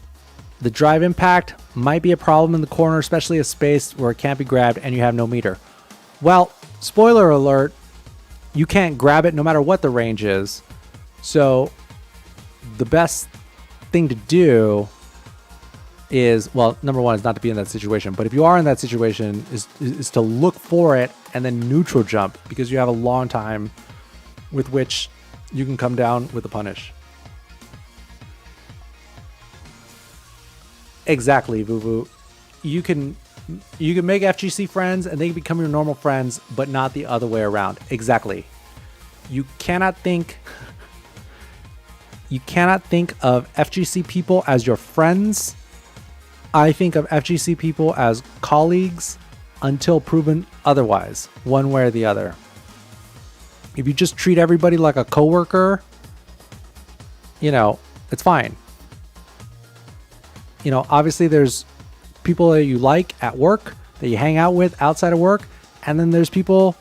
The drive impact might be a problem in the corner, especially a space where it can't be grabbed and you have no meter. Well, spoiler alert, you can't grab it no matter what the range is. So the best thing to do is, well, number one is not to be in that situation, but if you are in that situation, is to look for it and then neutral jump, because you have a long time with which you can come down with a punish. Exactly, Vuvu. You can make FGC friends and they can become your normal friends, but not the other way around. Exactly. You cannot think of FGC people as your friends. I think of FGC people as colleagues until proven otherwise, one way or the other. If you just treat everybody like a coworker, it's fine. Obviously there's people that you like at work, that you hang out with outside of work, and then there's people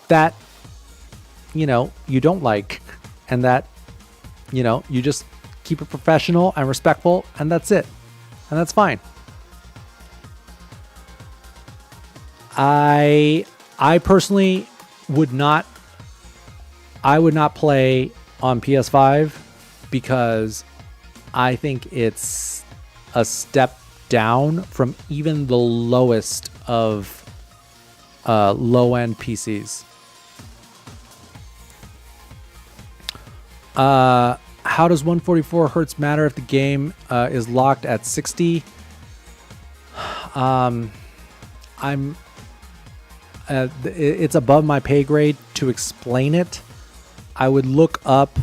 that, you don't like, and that, you just keep it professional and respectful, and that's it. And that's fine. I personally would not play on PS5 because I think it's a step down from even the lowest of low-end PCs. How does 144 hertz matter if the game is locked at 60? It's above my pay grade to explain it. I would look up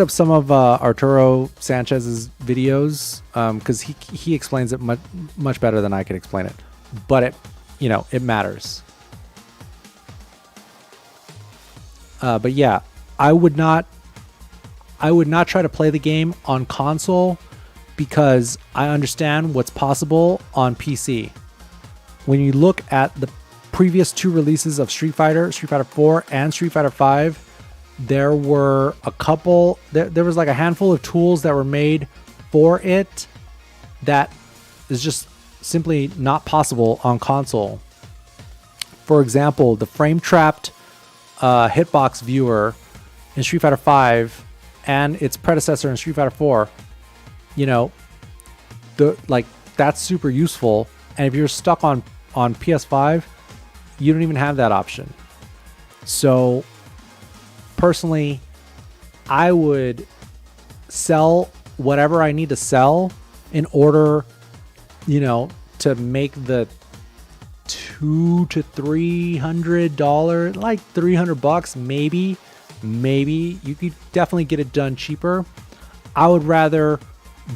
some of Arturo Sanchez's videos because he explains it much better than I can explain it. But it matters. But yeah, I would not try to play the game on console because I understand what's possible on PC. When you look at the previous two releases of Street Fighter 4 and Street Fighter 5, there were a couple, there was like a handful of tools that were made for it that is just simply not possible on console. For example, the frame-trapped hitbox viewer in Street Fighter 5 and its predecessor in Street Fighter 4, that's super useful. And if you're stuck on PS5, you don't even have that option. So personally, I would sell whatever I need to sell in order, to make the $200 to $300, like $300, maybe you could definitely get it done cheaper. I would rather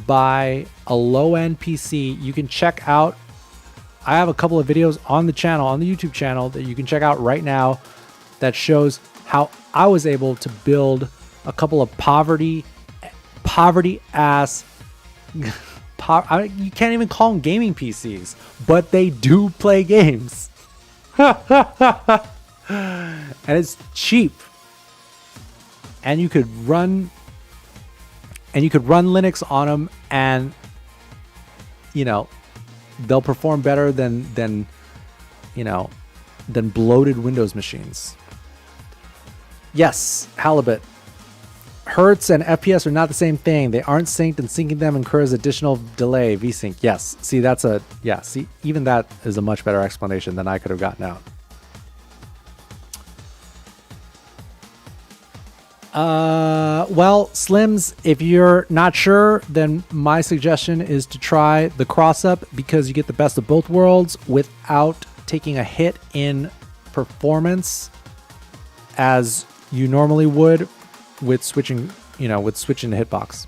buy a low-end PC. You can check out, I have a couple of videos on the channel, on the YouTube channel, that you can check out right now that shows how I was able to build a couple of poverty ass you can't even call them gaming PCs, but they do play games. And it's cheap. And you could run Linux on them, and they'll perform better than bloated Windows machines. Yes, Halibut. Hertz and FPS are not the same thing. They aren't synced, and syncing them incurs additional delay. VSync. Yes. See, even that is a much better explanation than I could have gotten out. Well, Slims, if you're not sure, then my suggestion is to try the cross-up, because you get the best of both worlds without taking a hit in performance as you normally would with switching to hitbox.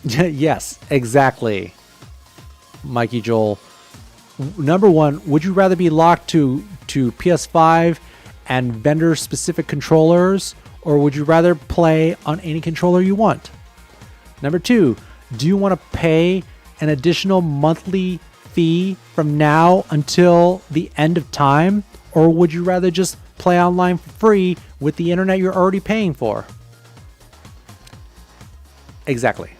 Yes, exactly, Mikey Joel. Number one, would you rather be locked to PS5 and vendor specific controllers, or would you rather play on any controller you want? Number two, do you want to pay an additional monthly fee from now until the end of time, or would you rather just play online for free with the internet you're already paying for? Exactly.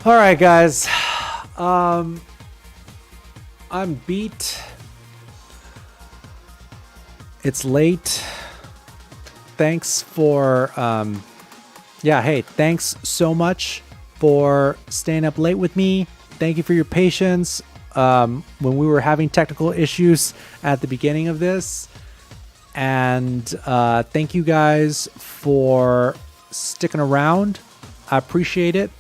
All right, guys. I'm beat. It's late. Thanks for, hey, thanks so much for staying up late with me. Thank you for your patience when we were having technical issues at the beginning of this. And thank you guys for sticking around. I appreciate it.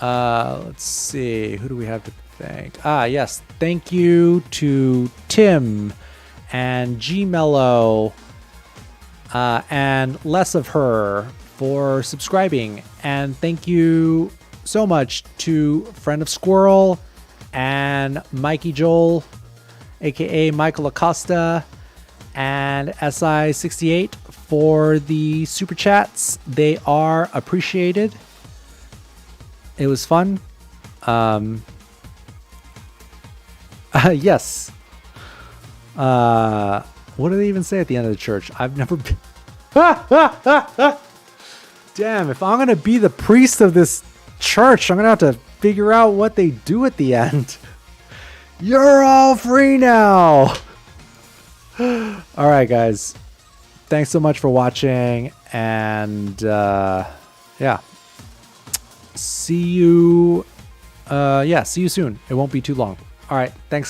Let's see. Who do we have to thank? Yes. Thank you to Tim and G-Mello and Less of Her for subscribing. And thank you so much to Friend of Squirrel and Mikey Joel, aka Michael Acosta, and SI68 for the super chats. They are appreciated. It was fun. Yes. What do they even say at the end of the church? I've never been. Damn, if I'm going to be the priest of this church, I'm going to have to figure out what they do at the end. You're all free now. All right, guys. Thanks so much for watching. And yeah. See you. See you soon. It won't be too long. All right. Thanks.